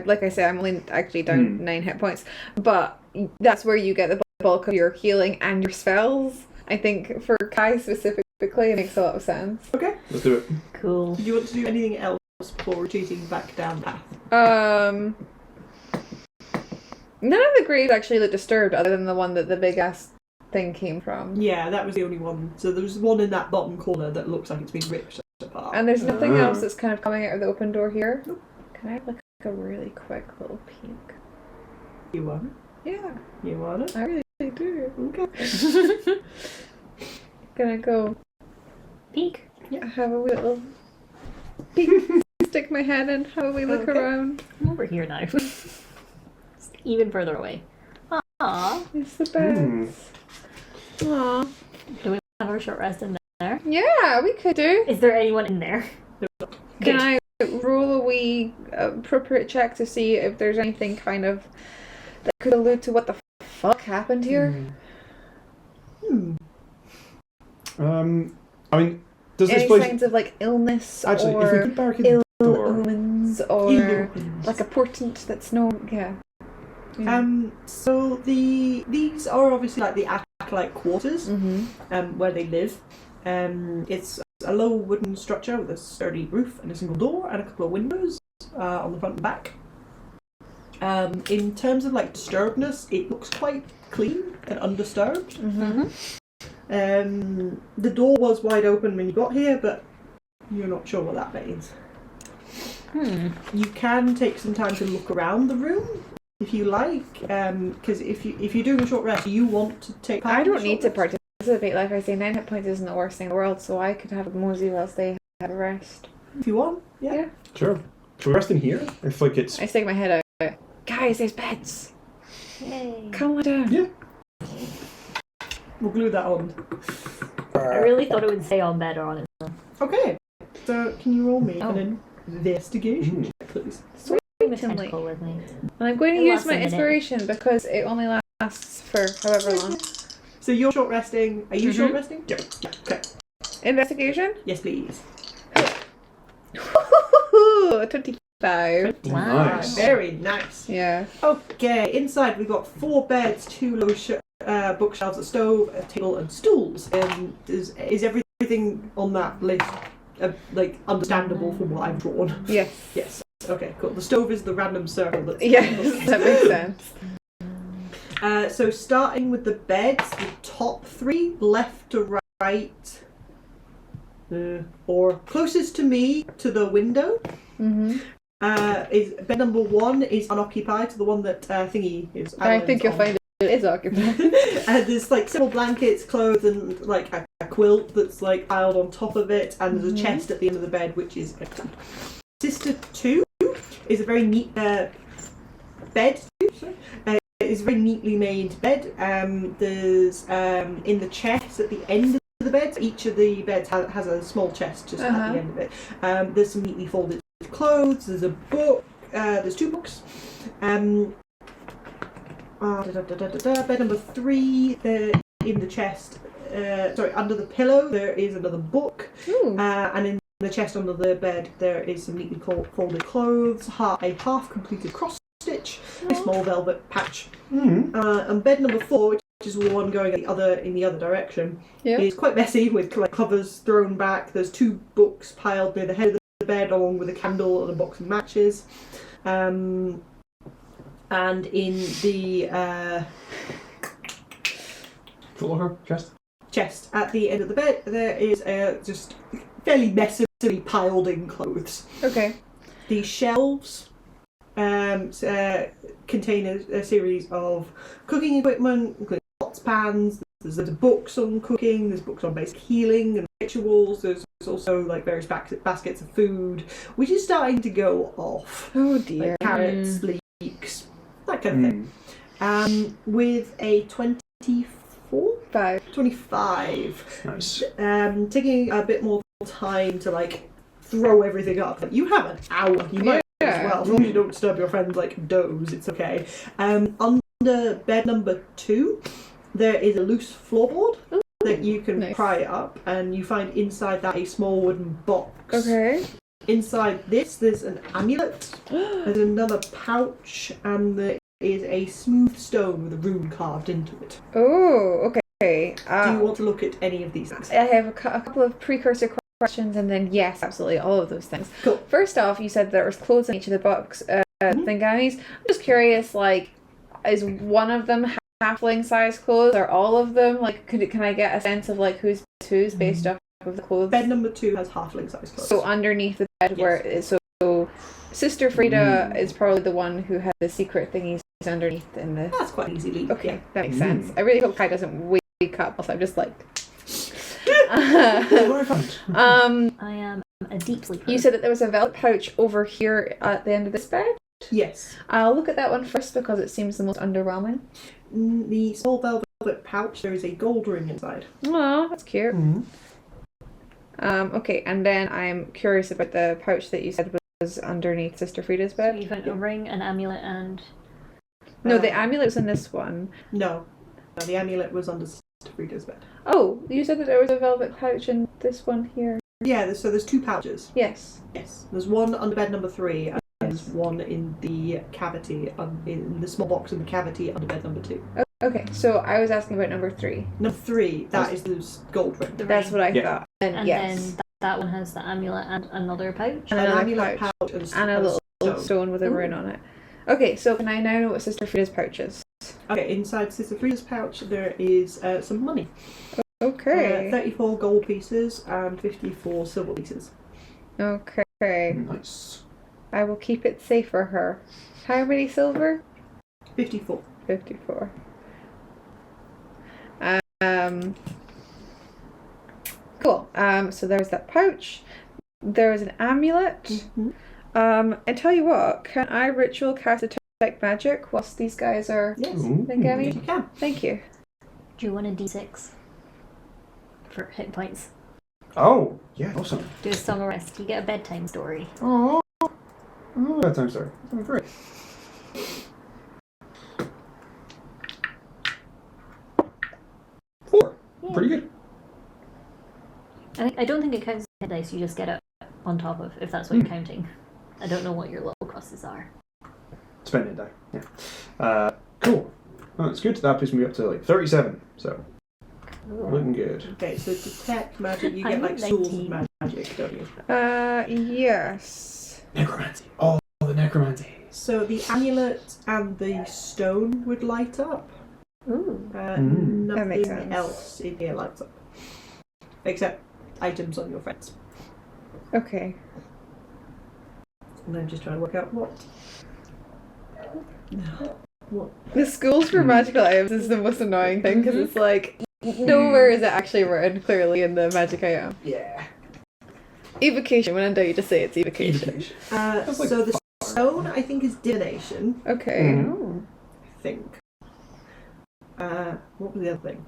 like I said, I'm only actually down 9 hit points, but that's where you get the bulk of your healing and your spells. I think for Kai specifically, it makes a lot of sense. Okay. Let's do it. Cool. Do you want to do anything else before retreating back down the path? None of the graves actually look disturbed other than the one that the big ass thing came from. Yeah, that was the only one. So there's one in that bottom corner that looks like it's been ripped apart. And there's nothing else that's kind of coming out of the open door here. Can I have like a really quick little peek? You want it? Yeah, You want it? I really do. Okay. Gonna go Peek. have a wee little peek, stick my head in, have a wee look Okay. around. I'm over here now. Even further away. Aww. It's the best. Aw. Do we have our short rest in there? Yeah, we could do. Is there anyone in there? Can I roll a wee appropriate check to see if there's anything kind of that could allude to what the fuck happened here? I mean, does this Any place signs of like illness actually? If we or could barricade ill the door, omens or like a portent that's no So these are obviously like the acolyte quarters, where they live. It's a low wooden structure with a sturdy roof and a single door and a couple of windows on the front and back. In terms of like disturbedness, it looks quite clean and undisturbed. The door was wide open when you got here, but you're not sure what that means. You can take some time to look around the room if you like, because if you're doing a short rest, you want to take part. I in the don't need to short rest? participate. Like I say, 9 hit points isn't the worst thing in the world, so I could have a mosey whilst they have a rest. If you want, yeah. sure. Should we rest in here? If like it's I stick my head out. Guys, there's beds. Yay. Come on down. yeah. We'll glue that on. I really thought it would say on bed or on it. Okay, so can you roll me Oh. an investigation check, please? Bring the tentacle with me. And I'm going to It use lasts a my minute. inspiration because it only lasts for however long. So you're short resting. Are you short resting? Yep. Yeah. Okay. Investigation? Yes, please. 25. Wow. Nice. Very nice. Yeah. Okay, inside we've got 4 beds, 2 low bookshelves, a stove, a table, and stools. Is everything on that list like understandable from what I've drawn? Yes. Yes. Okay, cool. The stove is the random circle that's Yes, that makes sense. So starting with the beds, the top 3, left to right, or closest to me to the window. Is bed number 1 is unoccupied, so the one that Thingy is. I think you'll find it is occupied. There's like several blankets, clothes, and like a quilt that's like piled on top of it, and there's a chest at the end of the bed which is empty. Sister 2 is a very neat bed. It's a very neatly made bed. There's in the chest at the end of the bed. Each of the beds has a small chest just at the end of it. There's some neatly folded clothes. There's a book. There's 2 books. Bed number 3. In the chest. Under the pillow there is another book. And in the chest under the bed there is some neatly folded clothes, a half completed cross stitch, a small velvet patch. And bed number 4, which is the one going in the other direction, is quite messy with like covers thrown back. There's 2 books piled near the head of the bed along with a candle and a box of matches. And in the Footlocker chest at the end of the bed there is just fairly messily piled in clothes. Okay. The shelves contain a series of cooking equipment, including pots, pans. There's books on cooking, there's books on basic healing and rituals. There's also like various baskets of food, which is starting to go off. Oh dear. Like carrots, leeks, that kind of thing. With a 25. Nice. Taking a bit more time to like throw everything up. You have an hour. You might as well. As long as you don't disturb your friends like doze, it's okay. Under bed number 2, there is a loose floorboard that you can pry up, and you find inside that a small wooden box. Okay. Inside this, there's an amulet. There's another pouch, and there is a smooth stone with a rune carved into it. Oh, okay. Do you want to look at any of these things? I have a couple of precursor questions, and then yes, absolutely, all of those things. Cool. First off, you said there was clothes in each of the box thingammies. I'm just curious, like, is one of them halfling size clothes, or all of them? Like, can I get a sense of like who's based off of the clothes? Bed number 2 has halfling size clothes. So underneath the bed, Yes. so Sister Frida is probably the one who had the secret thingies underneath in the. That's quite easy leap. Okay, Yeah. that makes sense. I really hope Kai doesn't wake up, else I'm just like. I am a deep sleeper. You said that there was a velvet pouch over here at the end of this bed. Yes. I'll look at that one first because it seems the most underwhelming. The small velvet pouch, there is a gold ring inside. Oh, that's cute. Mm-hmm. Okay, and then I'm curious about the pouch that you said was underneath Sister Frida's So bed. you found a ring, an amulet, and No, the amulet was in this one. No. The amulet was under Sister Frida's bed. Oh, you said that there was a velvet pouch in this one here. Yeah, so there's 2 pouches. Yes. Yes. There's one under bed number 3, and there's one in the cavity, in the small box in the cavity under bed number 2. Okay, so I was asking about number 3. Number 3, that is the gold ring. the That's ring. what I Yeah. thought. And, And yes. then that one has the amulet and another pouch. And An another amulet pouch. pouch And a little stone with a rune on it. Okay, so can I now know what Sister Frida's pouch is? Okay, inside Sister Frida's pouch there is some money. Okay. 34 gold pieces and 54 silver pieces. Okay. Nice. I will keep it safe for her. How many silver? 54. 54. Cool. So there's that pouch. There's an amulet. Mm-hmm. And tell you what, can I ritual cast detect magic whilst these guys are Yes. Ooh. thingammy? Yes, you can. Thank you. Do you want a d6 for hit points? Oh, yeah, awesome. Do a song of rest. You get a bedtime story. Oh, that time story. Oh, great. 4. Yeah. Pretty good. I don't think it counts as hit dice. You just get it on top of, if that's what you're counting. I don't know what your little crosses are. Spending die. Yeah. Cool. Oh, that's good. That puts me up to like 37. So looking good. Okay, so detect magic, you get I'm like at tools of 19. magic, don't you? Yes. Necromancy. All the necromancy. So the amulet and the stone would light up. Ooh. That makes Nothing sense. else in here lights up. Except items on your friends. Okay. And I'm just trying to work out what. What? The schools for magical items is the most annoying thing because it's like nowhere is it actually written clearly in the magic item. Yeah. Evocation. When in doubt, you just say it's evocation. That's like So the fire. stone, I think, is divination. Okay. Mhm. Ooh. I think. What was the other thing?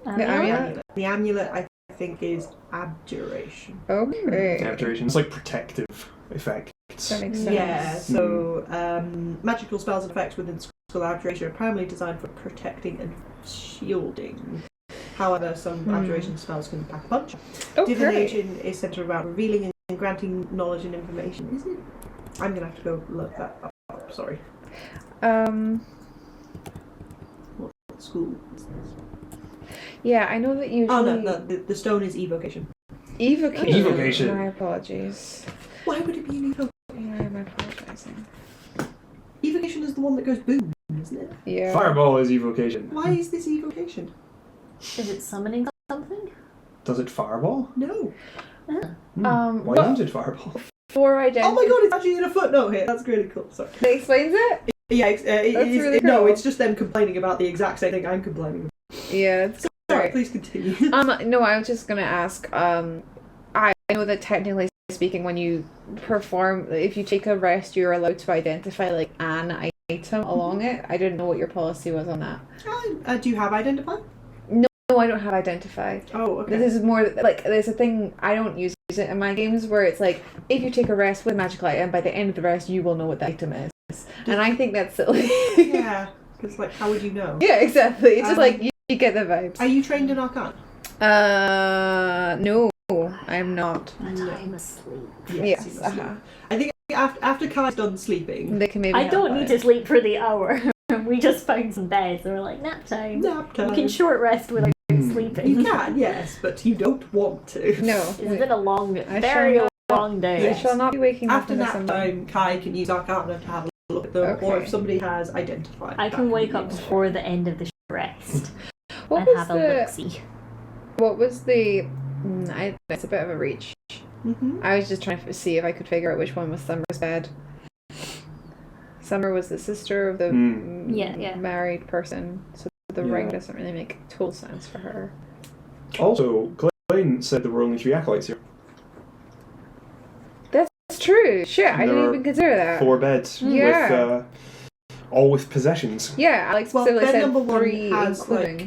amulet? The amulet, I think, is abjuration. Okay. Abjuration. It's like protective effects. That makes sense. Yeah, so magical spells and effects within School of Abjuration are primarily designed for protecting and shielding. However, some abjuration spells can pack a punch. Okay. Divination is centered around revealing and granting knowledge and information, is it? I'm going to have to go look that up. Sorry. What school is this? Yeah, I know that usually. Oh, no, the stone is evocation. Evocation. Evocation. My apologies. Why would it be an evocation? Why am I apologizing? Evocation is the one that goes boom, isn't it? Yeah. Fireball is evocation. Why is this evocation? Is it summoning something? Does it fireball? No. Why well- isn't it fireball? For identity. Oh my god, it's actually in a footnote here. That's really cool. Sorry. That explains it? Yeah, That's really no, cool. it's just them complaining about the exact same thing I'm complaining about. Yeah, it's Sorry, great. please continue. No, I was just gonna ask. I know that technically speaking, when you perform, if you take a rest, you're allowed to identify like an item along it. I didn't know what your policy was on that. Do you have identify? No, I don't have identify. Oh, okay. This is more like there's a thing I don't use it in my games where it's like if you take a rest with a magical item, by the end of the rest, you will know what the item is, and I think that's silly. Yeah, because like, how would you know? Yeah, exactly. It's just like you get the vibes. Are you trained in Arcana? No, I'm not. I'm asleep. Yes, you must know. I think after Kai's done sleeping, They can maybe. I help don't out. need to sleep for the hour. and we just found some beds and we're like, nap time. Nap time. You can short rest without sleeping. You can, yes, but you don't want to. No. It's been a long, I very shall long day. I shall not be waking up After in the nap sun. time, Kai can use Arcana to have a look at them, or Okay. if somebody has identified. I that can wake be up useful. before the end of the rest What and was have a the? look-see. What was the? It's a bit of a reach. Mhm. I was just trying to see if I could figure out which one was Summer's bed. Summer was the sister of the Yeah. married person, so the Yeah. ring doesn't really make total sense for her. Also, Glenn said there were only 3 acolytes here. That's true. Shit, I There didn't are even consider that. 4 beds Yeah. with all with possessions. Yeah, Alex Well, specifically bed said number 1 3, has including.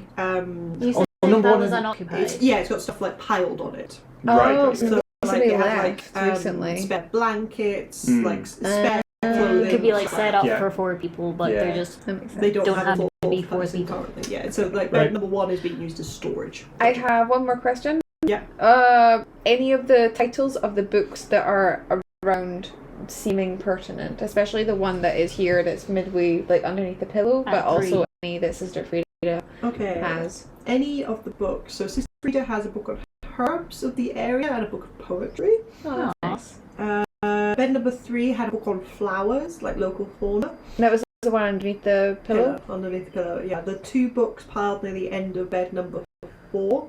You said number that one was is- unoccupied. it's got stuff like piled on it. Right. Oh, right, so right. So like somebody it has left like recently. spare blankets, Mm. like spare clothing. It could be like set up Yeah. for 4 people, but Yeah. they're just. That makes sense. They don't Don't have have a to full be 4 person people. currently. Yeah, so like Right. bed number 1 is being used as storage. I have one more question. Yeah. Any of the titles of the books that are around seeming pertinent, especially the one that is here that's midway, like underneath the pillow, but At also 3. any that Sister Frida Okay. has. Any of the books. So Sister Frida has a book of herbs of the area and a book of poetry. Oh, that's nice. Bed number 3 had a book on flowers, like local fauna. That was the one underneath the pillow. Underneath the pillow. Yeah, the 2 books piled near the end of bed number 4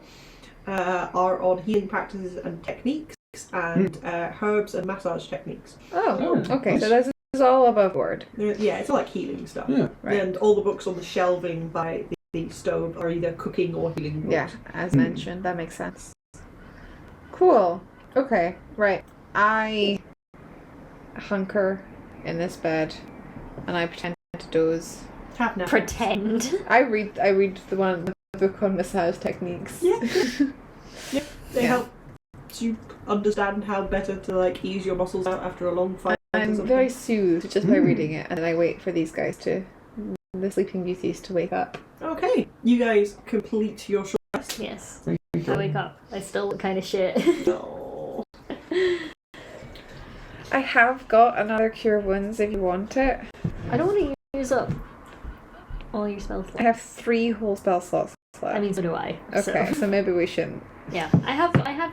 are on healing practices and techniques, and herbs and massage techniques. Oh, okay. nice. So this is all above board. Yeah, it's all like healing stuff. Yeah. Right. And all the books on the shelving by the stove are either cooking or healing books. Yeah, as mentioned, that makes sense. Cool. Okay, right. I hunker in this bed and I pretend to doze. Have now. Pretend. I read the book on massage techniques. Yeah. They Yeah. help you understand how better to like ease your muscles out after a long fight. or I'm something. very soothed just by reading it, and then I wait for these guys the sleeping beauties to wake up. Okay, you guys complete your short rest. Yes. There you I go. wake up. I still look kind of shit. No. I have got another cure wounds if you want it. I don't want to use up all your spell slots. I have 3 whole spell slots left. I mean, so do I. okay, so maybe we shouldn't. Yeah, I have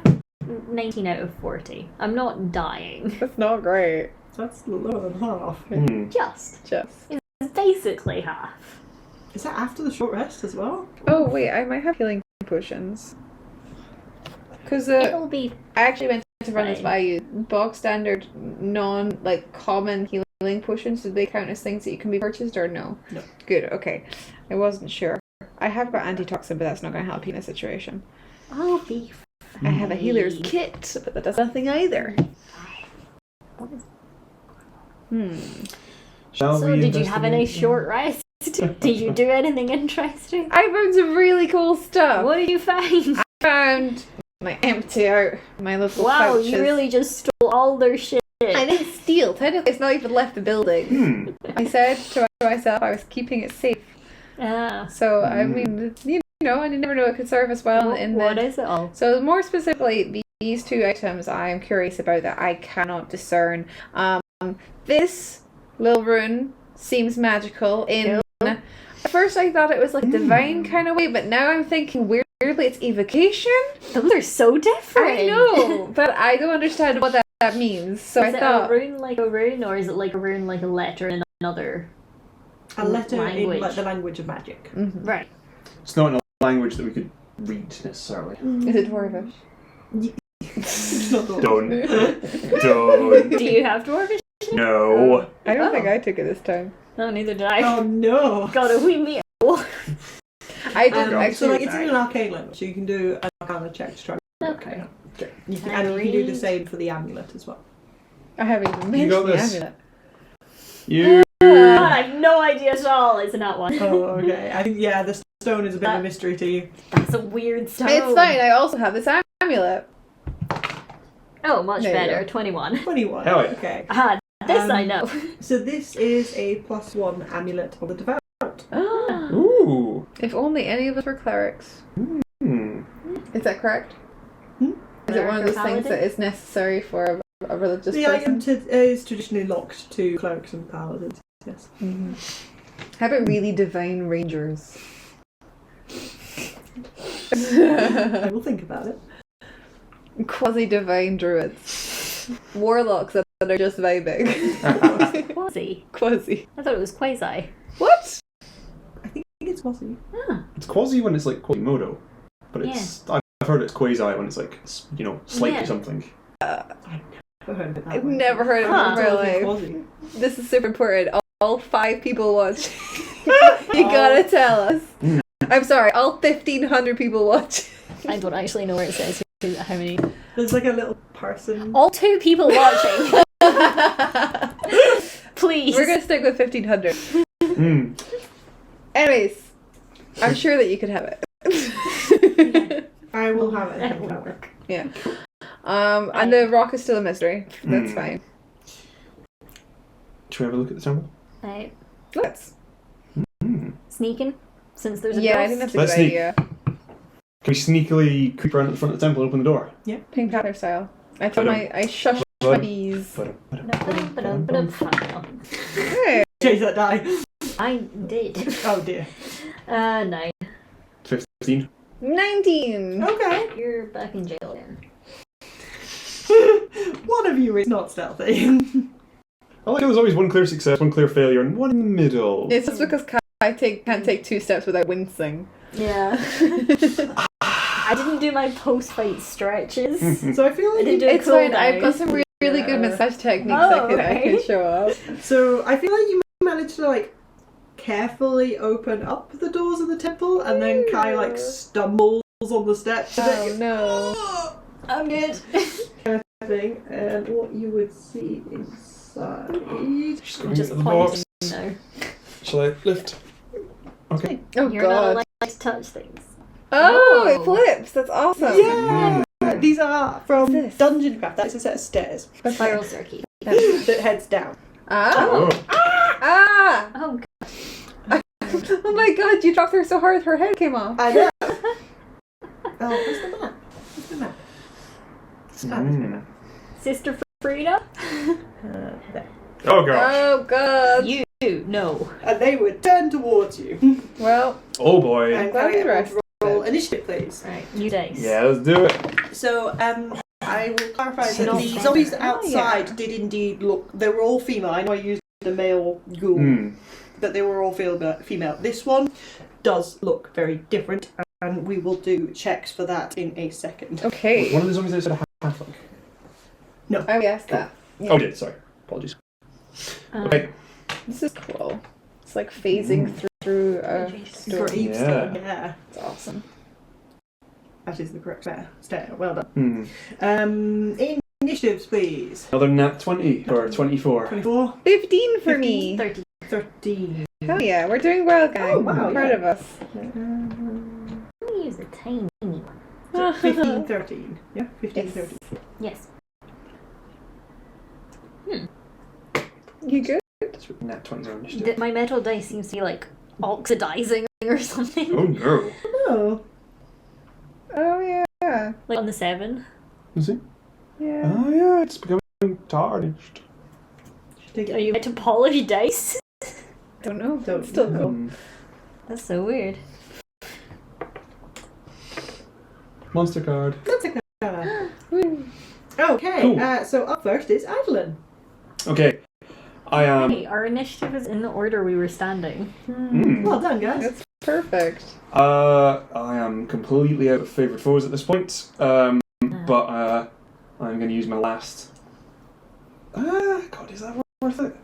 19 out of 40. I'm not dying. That's not great. That's lower than half. Just. It's basically half. Is that after the short rest as well? Oh wait, I might have healing potions. Because It'll be. I actually went to run this Fine. by you. Bog standard, common healing potions, do they count as things that you can be purchased or no? No. Good, okay. I wasn't sure. I have got antitoxin, but that's not going to help you in a situation. I'll be. I have a healer's kit, but that does nothing either. Shall So, we did you have a investigate? nice short rest? Did you do anything interesting? I found some really cool stuff. What did you find? I found my empty out my little Wow, pouches. you really just stole all their shit. I didn't steal. Technically, it's not even left the building. I said to myself I was keeping it safe. So, I mean, you know, I never know it could serve us well in the... What is it all? So, more specifically, these 2 items I am curious about that I cannot discern. This little rune seems magical in... At first I thought it was like divine kind of way, but now I'm thinking weirdly it's evocation. Those are so different. I know, but I don't understand what that means. So Is I it thought... a rune like a rune, or is it like a rune like a letter in another A letter language? in like the language of magic. Right. It's not in a language that we could read necessarily. Is it Dwarvish? It's not the Don't. Don't. Do you have dwarvish? No. I don't Oh. think I took it this time. No, neither did I. Oh no! God, are we meet? I didn't So actually... like it's in an arcane language, so you can do an arcana check to try. Okay. You can, Can I and you can do the read? same for the amulet as well. I haven't even You got mentioned the this. amulet. You. God, I have no idea at all. It's not one. Oh, okay. I think the stone is a bit of a mystery to you. That's a weird stone. It's fine, I also have this amulet. Oh, much There you better. go. 21. 21. Hell yeah. Okay. Ah, this I know. So this is a +1 amulet of the devout. Ooh. If only any of us were clerics. Hmm. Is that correct? Hmm? Is it one of those Cleric or things that paladin? is necessary for a religious The person? item is traditionally locked to clerics and paladins. Yes. How about really divine rangers? I will think about it. Quasi-divine druids. Warlocks that are just vibing. Quasi. Quasi. I thought it was quasi. What? I think it's quasi. Ah. It's quasi when it's like Quasimodo, but it's I've heard it's quasi when it's like slightly Yeah. something. Never heard of it that I've way. never heard of it in my life. Quasi. This is super important. All 5 people watch. You gotta tell us. I'm sorry, all 1,500 people watch. I don't actually know where it says how many. There's like a little person. All 2 people watching. Please. We're gonna stick with 1,500. Anyways, I'm sure that you could have it. I will have it. That will work. Yeah. And the rock is still a mystery. That's fine. Should we have a look at the temple? Right. Let's. Sneaking, since there's a Yeah, I ghost. think that's a Let's good sneak. idea. Can we sneakily creep around at the front of the temple and open the door? Pink Panther style. I told I shushed my bees. Hey. Change that die. I did. Oh dear. 9. 15. 19. Okay. You're back in jail again. One of you is not stealthy. I like how there's always one clear success, one clear failure, and one in the middle. It's just because I can't take 2 steps without wincing. Yeah. I didn't do my post-fight stretches. So I feel like I didn't do a It's fine. cool I've got down. some really good massage techniques Oh, I okay. can show up. So I feel like you managed to like carefully open up the doors of the temple and then Kai like stumbles on the steps. Oh no. I'm good. Thing, and what you would see inside. Just going Just into the box. pointing now. Shall I lift? Okay. Oh You're not god. allowed to touch things. Oh, it Oh. flips. That's awesome. Yeah! These are from What's this? Dungeon Craft. That's a set of stairs Spiral circuit. that heads down. Ah. Oh. Ah. Oh, Oh my god, you dropped her so hard her head came off. I know. Oh, where's the map? Where's the map? Sister Frida? There. Oh gosh. Oh god. You no. And they would turn towards you. Well, Oh boy. And Glad Kai, you're I want to roll initiative, please. Right, you dice. Yeah, let's do it. So, I will clarify that Not the friendly. zombies Oh, outside yeah. did indeed look. They were all female. I know I used the male ghoul, but they were all female. This one does look very different, and we will do checks for that in a second. okay. One of the zombies there said a halfling. Oh, yes, that. Yeah. Oh, did. Sorry. Apologies. Okay. This is cool. It's like phasing through a story. Great. Yeah. Yeah, It's awesome. that is the correct stair. Well done. Initiatives, please. Another nat 20 or 24. 24, 15 for me. 30. 13. Hell yeah, we're doing well, gang. Oh, wow, I'm proud yeah. of us. Let me use a tiny one. So 15, 13. Yeah, 15, Yes. 13. Yes. You good? That's what nat 20s are initiative. My metal dice seems to be like oxidizing or something. Oh no. Oh. Oh yeah. Like on the 7. You see? Yeah. Oh yeah, it's becoming tarnished. Should take Are it. you meant to polish dice? Don't know. Don't Still know. cool. That's so weird. Monster card. That's a card. Woo. Okay, Cool. so up first is Adolin. Okay. I am. Hey, our initiative is in the order we were standing. Well done, guys. That's perfect. I am completely out of favourite foes at this point. But I'm going to use my last. God, is that worth it?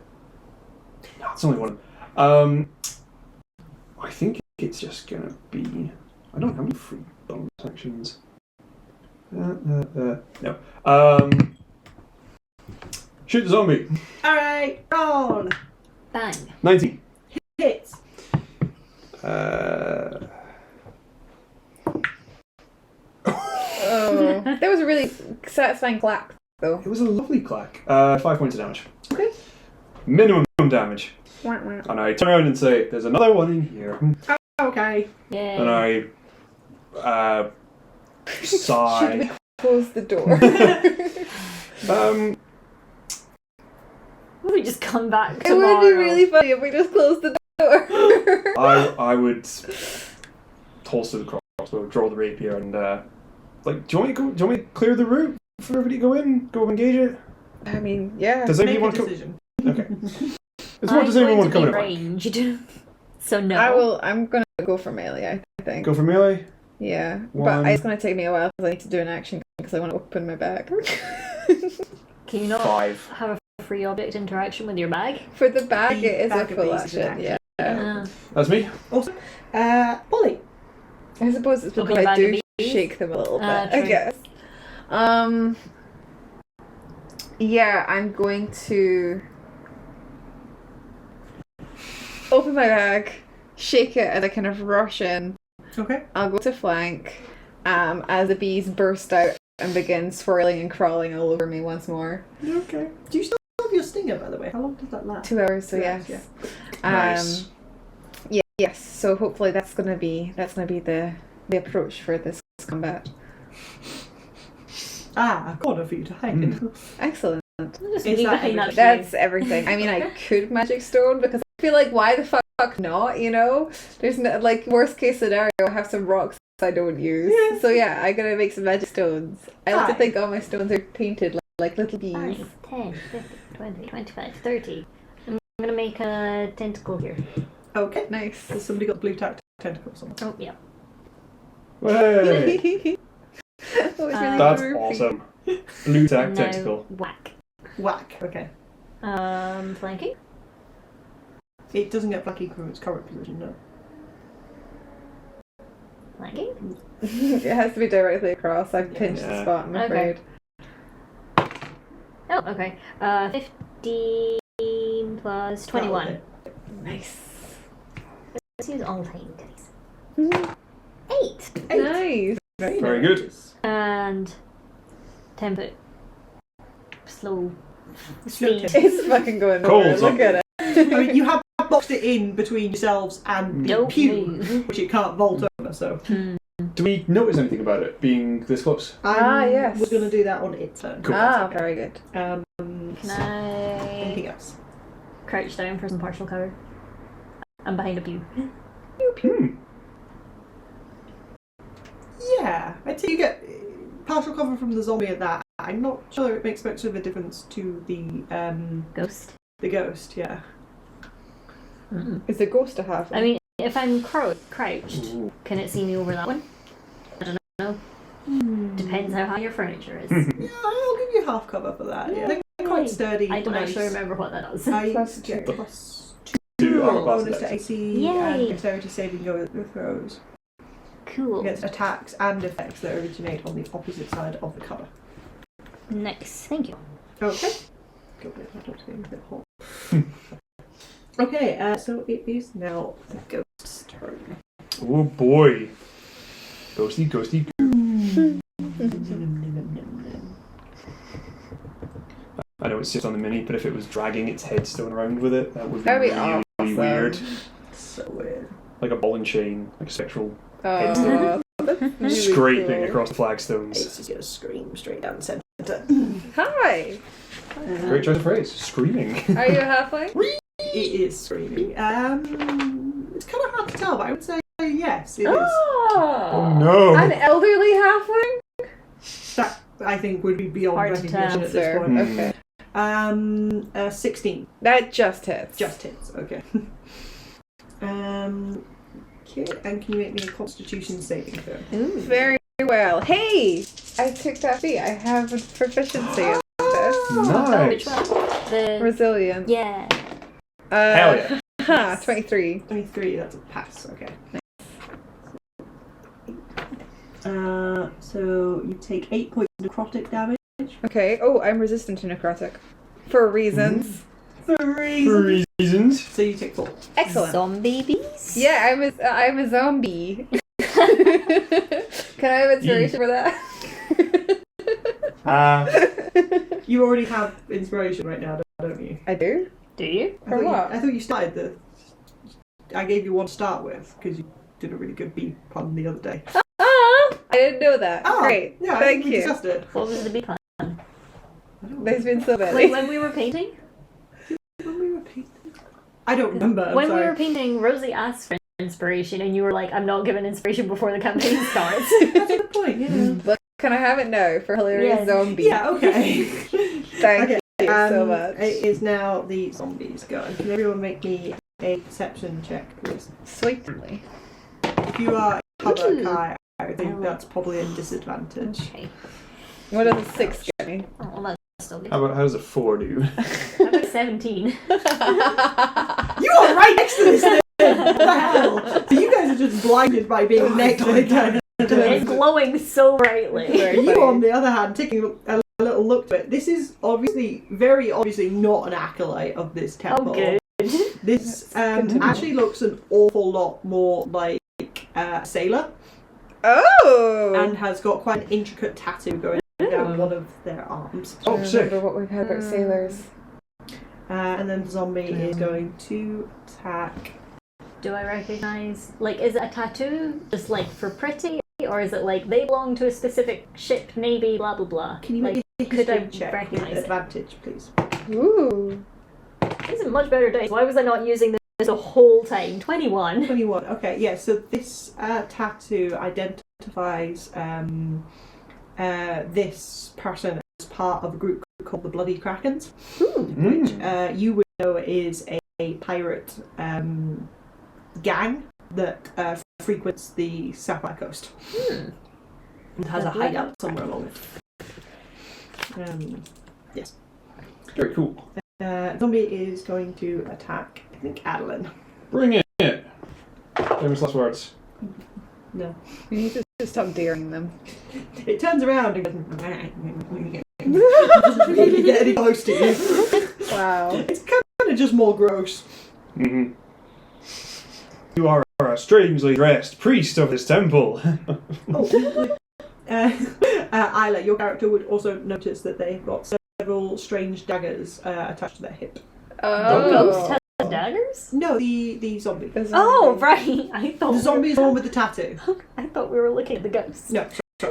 No, it's only one. I think it's just going to be. I don't have any free bonus actions. No. Shoot the zombie. Alright, roll. Bang. 19. Hits. Oh, that was a really satisfying clap, though. It was a lovely clack. 5 points of damage. Okay. Minimum damage. Wah, wah. And I turn around and say, there's another one in here. Okay. Yay. And I sigh. Should we close the door? We just come back It tomorrow. would be really funny if we just closed the I would holster the crossbow, draw the rapier, and like, do you want me to clear the route for everybody to go in, go engage it? I mean, yeah. Does Make anyone a want to come? decision. Okay. Does anyone want to come in? Ranged. So no. I'm gonna go for melee, I think. Go for melee. Yeah, One. but it's gonna take me a while because I need to do an action because I want to open my bag. Can you not 5. have a free object interaction with your bag? For the bag, The it is a bag full is an action. Yeah. That's me. Also, Polly. I suppose it's because Okay, I bag do of bees. shake them a little bit. I true. guess. Yeah, I'm going to open my bag, shake it, and I kind of rush in. Okay. I'll go to flank as the bees burst out and begin swirling and crawling all over me once more. Okay. Do you still have your stinger, by the way? How long does that last? 2 hours, so 2 yes. hours, Nice. Yes. So hopefully that's gonna be the approach for this combat. A corner for you to hide in. Excellent. Just Is leave that behind that That's everything. I mean, I could magic stone because I feel like why the fuck not? You know, there's no, like, worst case scenario, I have some rocks I don't use. Yeah. So yeah, I gotta make some magic stones. I like to Hi. think all my stones are painted like little bees. 5, 10, 15, 20, 25, 30. I'm gonna make a tentacle here. Okay. Nice. Has somebody got blue tentacles on? Oh, yeah. Hey, That was really that's goofy. awesome. Blue tack Now, tentacle. whack. Whack. Okay. Flanking. It doesn't get flaky from its current position, no. Flanking. It has to be directly across. I've pinched the Yeah. spot, I'm Okay. afraid. Oh, okay. 15 plus 21. That'll Nice. Let's use all time dice. 8. Eight. Nice. Very good. And 10 foot. Slow. Slow Speed. tip. It's fucking going Cold nowhere. Look zombie. at it. I mean, you have boxed it in between yourselves and the Don't pew, move. which it can't vault over, so. Do we notice anything about it being this close? Yes. We're going to do that on its turn. Cool. Very good. Can Anything I else? crouch down for some partial cover? I'm behind a pew. Yeah, I'd say you get partial cover from the zombie at that. I'm not sure it makes much of a difference to the Ghost. ghost. Yeah. Is the ghost a half? I mean, if I'm crouched, Ooh. can it see me over that one? I don't know. Depends how high your furniture is. Yeah, I'll give you half cover for that. Yeah, they're quite sturdy. I don't nice. actually remember what that does. I Plus get two. plus 2 2 armor class bonus to attacks. AC Yay. and dexterity saving throws Cool. against attacks and effects that originate on the opposite side of the cover. Nice. Thank you. Okay. Go with it, that's getting a bit hot. Okay, so it is now the ghost's turn. Oh boy. Ghosty, ghosty. I know it sits on the mini, but if it was dragging its headstone around with it, that would be That'd be really awesome. weird. So weird. Like a ball and chain, like a spectral Oh, that's really scraping cool. across the flagstones. It's just gonna scream straight down the centre. Hi. Great choice of phrase. Screaming. Are you a halfling? It is screaming. It's kind of hard to tell, but I would say yes, it is. Oh, no. An elderly halfling? That I think would be beyond Hard to recognition tell. at this Fair. point. Okay. 16. That just hits. Just hits. Okay. Okay, and can you make me a Constitution saving throw? Ooh. Very well. Hey! I took that feat. I have a proficiency in this. Oh, which Nice. one? The Resilient. yeah. Hell yeah. 23. 23. That's a pass. Okay. So you take 8 points of necrotic damage. Okay. Oh, I'm resistant to necrotic. For reasons. For Reasons. So you take 4. Excellent. Zombie babies? Yeah, I'm a zombie. Can I have inspiration for that? You already have inspiration right now, don't you? I do? Do you? For what? I thought you started the. I gave you one to start with because you did a really good bee pun the other day. Ah! I didn't know that. Great. Yeah, Thank we you. discussed it. What was the bee plan? I don't know. There's been so Like many. when we were painting? When we were painting. I don't remember. I'm When sorry. we were painting, Rosie asked for inspiration, and you were like, "I'm not giving inspiration before the campaign starts." That's a good point. Yeah. But can I have it now for hilarious Yes. zombies? Yeah. Okay. Thank Okay, you so much. It is now the zombies go. Can everyone make me a perception check, please? Sweetly. If you are cover Ooh. Kai, I think like that's probably a disadvantage. Okay. What does a 6 get me? Oh, well, that's still good. How does a 4 do? How about 17? You are right next to this thing! What the hell? So you guys are just blinded by being next to it. It's glowing so brightly. You, on the other hand, taking a little look at it, this is very obviously not an acolyte of this temple. Oh, good. This good to know. actually looks an awful lot more like a sailor, Oh! and has got quite an intricate tattoo going down one of their arms. Oh, I sick. remember what we've had about sailors. And then the zombie is going to attack. Do I recognise, like, is it a tattoo just like for pretty, or is it like they belong to a specific ship, navy, blah blah blah? Can you like, make a could I history check with recognise it? advantage, please? Ooh. This is a much better dice. Why was I not using this the whole time? 21. 21. Okay, yeah. So this tattoo identifies this person as part of a group called the Bloody Krakens, which you would know is a pirate gang that frequents the Sapphire Coast and has a hideout somewhere along it. Yes. Very cool. Zombie is going to attack, I think, Adolin. Bring it! Famous last words. No. You need to stop daring them. It turns around and goes. It doesn't really get any close to you. Wow. It's kind of just more gross. Mm-hmm. You are a strangely dressed priest of this temple. Isla, your character would also notice that they've got several strange daggers attached to their hip. The ghost has daggers? No, the zombie. Oh, right. I thought The zombie is the one with the tattoo. I thought we were looking at the ghosts. No.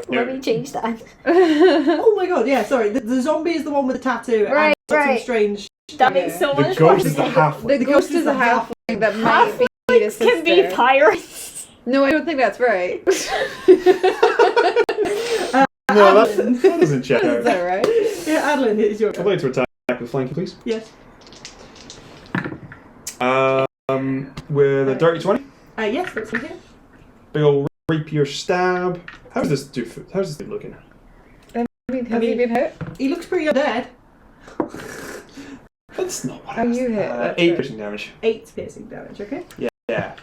Let me change that. Oh my god, yeah, sorry. The zombie is the one with the tattoo Right, and got some right. strange. That makes so The much more ghost is the sense. halfway. The ghost is a halfling that might be the sister. Can be pirates. No, I don't think that's right. No, that doesn't check Is out. that right? Yeah, Adolin, it is your I'd turn. like to attack with flanking, please. Yes. With a dirty 20. Yes, that's okay. Big old rapier stab. How's this dude looking? Have you been hit? He looks pretty undead. That's not what Oh, I was. you hit. That's 8 right. piercing damage. 8 piercing damage, okay? Yeah.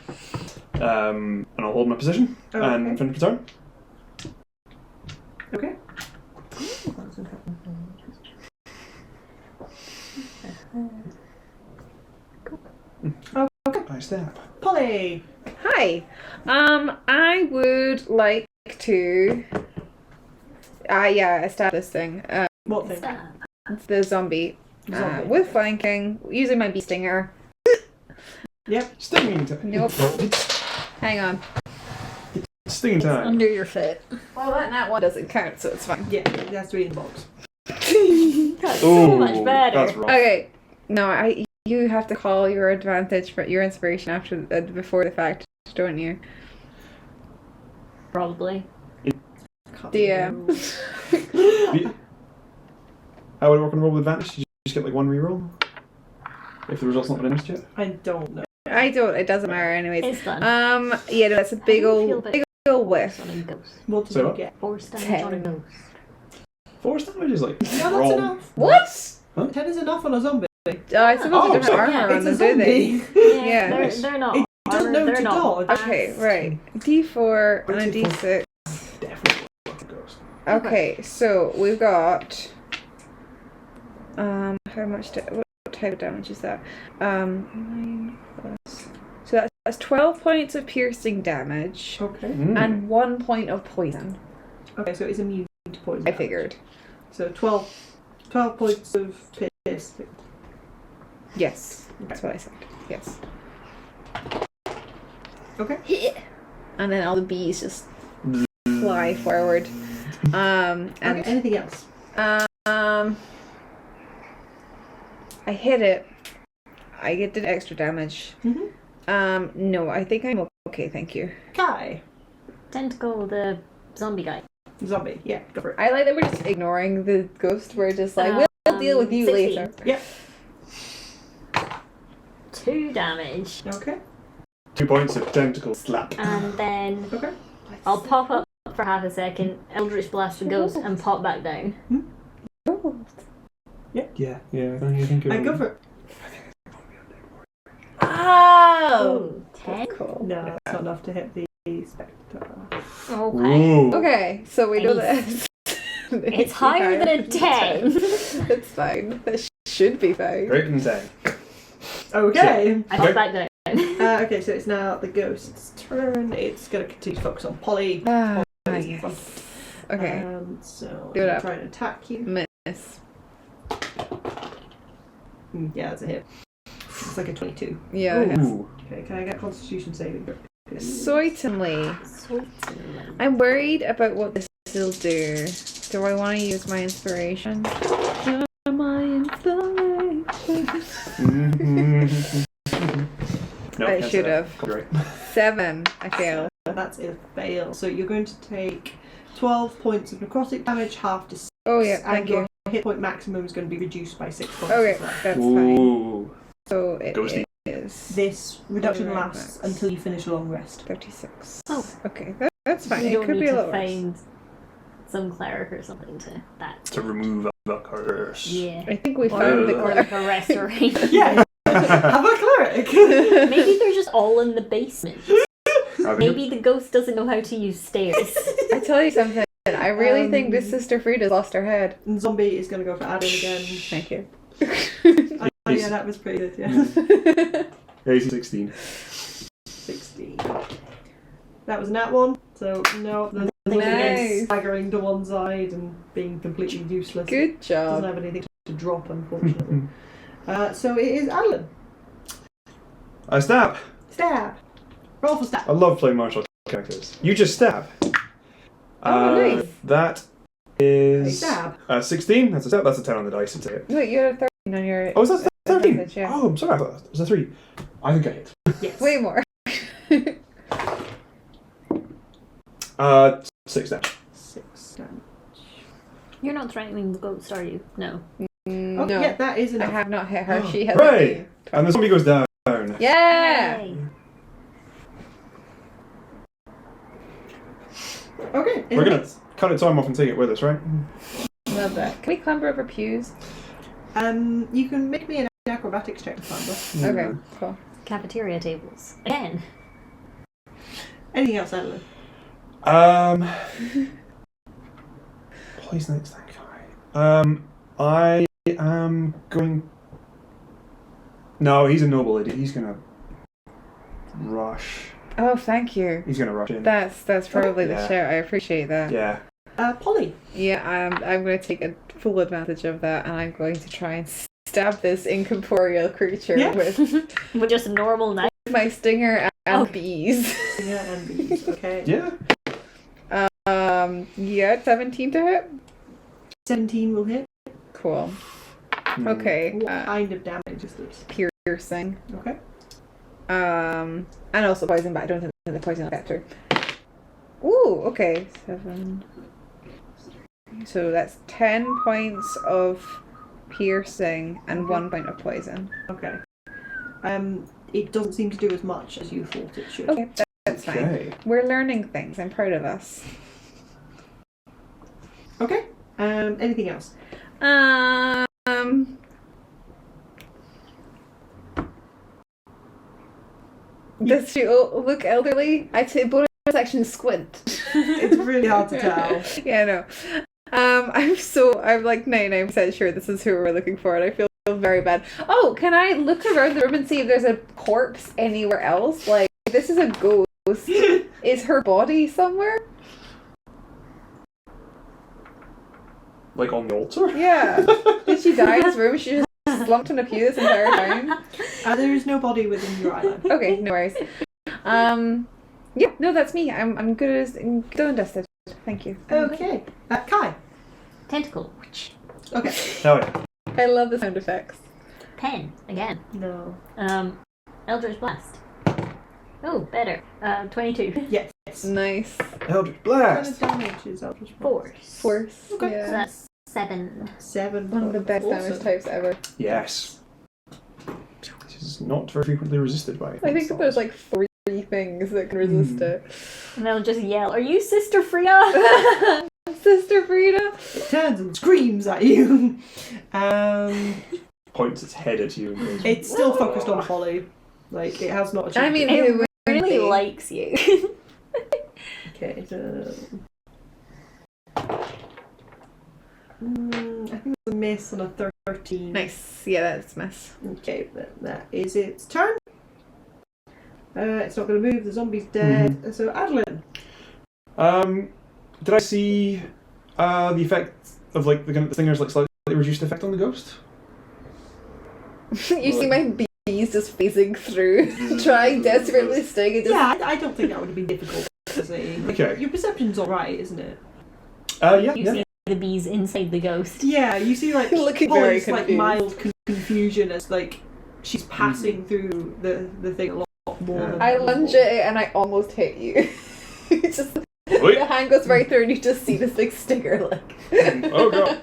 And I'll hold my position and finish the turn. Okay. Nice stab. Polly! Hi. I would like to. Stab this thing. What thing? It's the zombie. Zombie. With flanking, using my bee stinger. Yep. Stinging time. Nope. Hang on. Stinging time. Under your foot. Well, that one doesn't count, so it's fine. Yeah, it has to be in the box. That's so much better. That's wrong. Okay. No, you have to call your advantage for your inspiration after before the fact, don't you? Probably. DM. How would it work on a roll with advantage? Did you just get like one reroll? If the result's not been announced yet? I don't know. I don't. It doesn't matter, anyways. It's done. Yeah, no, that's a big How do you feel old, about big old whiff. On a ghost. What did So you what? get? 4 damage 10. on a ghost. 4 damage is like. No, that's wrong. enough. What? 10 is enough on a zombie. I suppose Oh, they don't have sorry. armor on It's a them, do they? zombie. Yeah. They're not. It doesn't armored, know they're to not dodge. Okay, fast. right. D4 and a D6. Definitely not a ghost. Okay, so we've got. How much? What type of damage is that? 9 plus. So that's 12 points of piercing damage Okay. and 1 point of poison. Okay, so it's immune to poison. I damage. figured. So 12 points of pierce. Yes, that's what I said. Yes. Okay. And then all the bees just fly forward. And Okay, anything else? I hit it. I get the extra damage. No, I think I'm okay, thank you. Kai. Tentacle, the zombie guy. Zombie. Yeah, go for it. I like that we're just ignoring the ghost. We're just like, we'll deal with you 16. later. Yep. 2 damage. Okay. 2 points of tentacle slap. And then Okay. I'll pop up for half a second, Eldritch Blast the ghost, and pop back down. Yeah. I think I go for it. Oh! 10. Cool. No, that's not enough to hit the spectre. Okay. Ooh. Okay, so we know this. It's higher than a 10. It's fine. That should be fine. Greater than 10. Okay. I pop back down. Okay, so it's now the ghost's turn. It's going to continue to focus on Polly. Ah, Polly's in front. yes. Okay. So Do it I'm up. trying to attack you. Miss. Yeah, that's a hit. It's like a 22. Yeah. it is. Ooh. Okay, can I get Constitution saving throw? Certainly. I'm worried about what this will do. Do I want to use my inspiration? My inspiration. No, I can't should say that. have. Copyright. 7. I fail. That's a fail. So you're going to take 12 points of necrotic damage, half to 6. Oh yeah, and thank your you. hit point maximum is going to be reduced by 6 points. Okay, as well. that's fine. Ooh. So it Ghosty. is This reduction Alright, lasts max. until you finish a long rest. 36. Oh. Okay, that's fine. You It don't could need be a to little worse. find some cleric or something to that. To remove the curse. Yeah. I think we Or, found the or cleric. like a restaurant. Yeah, have a cleric. Maybe they're just all in the basement. Are they- Maybe the ghost doesn't know how to use stairs. I tell you something. I really think this Um, Sister Frida's lost her head. And Zombie is going to go for Adolin again. Thank you. Oh yeah, that was pretty good, yeah. AC 16. 16. That was a nat one, so no, the thing Nice. against staggering to one side and being completely useless. Good Doesn't job. have anything to drop, unfortunately. So it is Adolin. I stab. Stab. Roll for stab. I love playing martial characters. You just stab. Oh, nice. That A is stab. 16. That's a stab. That's a 10 on the dice. I'd say it. Wait, you had a 13 on your. Oh, is that 13? advantage, yeah. Oh, I'm sorry. I thought it was a 3. I think I hit. Yes. Way more. 6 damage. 6 damage. You're not threatening the ghost, are you? No. Oh, No, yeah, that is I enough. have not hit her. She has. Hooray! And the zombie goes down. Yeah. Yay. Okay, We're going to cut its arm off and take it with us, right? Love that. Can we clamber over pews? You can make me an acrobatics check to climb up. Okay, cool. Cafeteria tables. Again. Anything else, Adolin? Poison next that guy. I am going. No, he's a noble idiot. He's gonna rush. Oh, thank you. He's gonna rush in. That's probably the Yeah. shout. I appreciate that. Yeah. Polly. Yeah, I'm going to take a full advantage of that, and I'm going to try and stab this incorporeal creature Yeah. with With just a normal knife. my stinger and Okay. bees. Yeah, and bees. Okay. Yeah. Yeah, 17 to hit. 17 will hit. Cool. Okay. What kind of damage is this? Piercing. Okay. And also poison, but I don't think the poison affects her. Ooh, okay. 7. So that's 10 points of piercing and 1 point of poison. Okay. It doesn't seem to do as much as you thought it should. Okay, that's fine. Okay. We're learning things. I'm proud of us. Okay. Anything else? Does she look elderly? I'd say bonus action squint. It's really hard to tell. Yeah, I know. I'm like 99% sure this is who we're looking for, and I feel very bad. Oh, can I look around the room and see if there's a corpse anywhere else? Like, this is a ghost. Is her body somewhere? Like on the altar? Yeah. Did she die in this room? She just slumped in a pew this entire time? There is no body within your island. Okay, no worries. Yeah, no, that's me. I'm good as good and dusted. Thank you. Okay. Kai. Tentacle. Okay. Hell yeah. I love the sound effects. pen again. No. Eldritch Blast. Oh, better. 22. Yes. Nice. Eldritch What kind Blast. of damage is Eldritch Blast? Force. Okay. Yeah. So that's 7. 7. One of the best damage Awesome. types ever. Yes. This is not very frequently resisted by. I think there's like 3 things that can resist it. And they'll just yell, "Are you Sister Frida?" Sister Frida. It turns and screams at you. Points its head at you and goes. It's still focused on Holly. Like, it has not achieved I mean, it. who It wouldn't really be? likes you. Okay, so... I think it's a miss on a 13. Nice. Yeah, that's a mess. Okay, that is its turn. It's not going to move, the zombie's dead. So, Adolin. Did I see the effect of like the thinger's like slightly reduced effect on the ghost? You see my bees just phasing through, trying desperately to sting and just... Yeah, I don't think that would have been difficult to see. Okay. Your perception's alright, isn't it? Yeah. You see the bees inside the ghost. Yeah, you see like Looking very Holly's like confused. mild confusion as like she's passing through the thing a lot more Yeah. than I lunge at it and I almost hit you. It's just Wait. the hand goes right through and you just see this big stinger like. Oh god.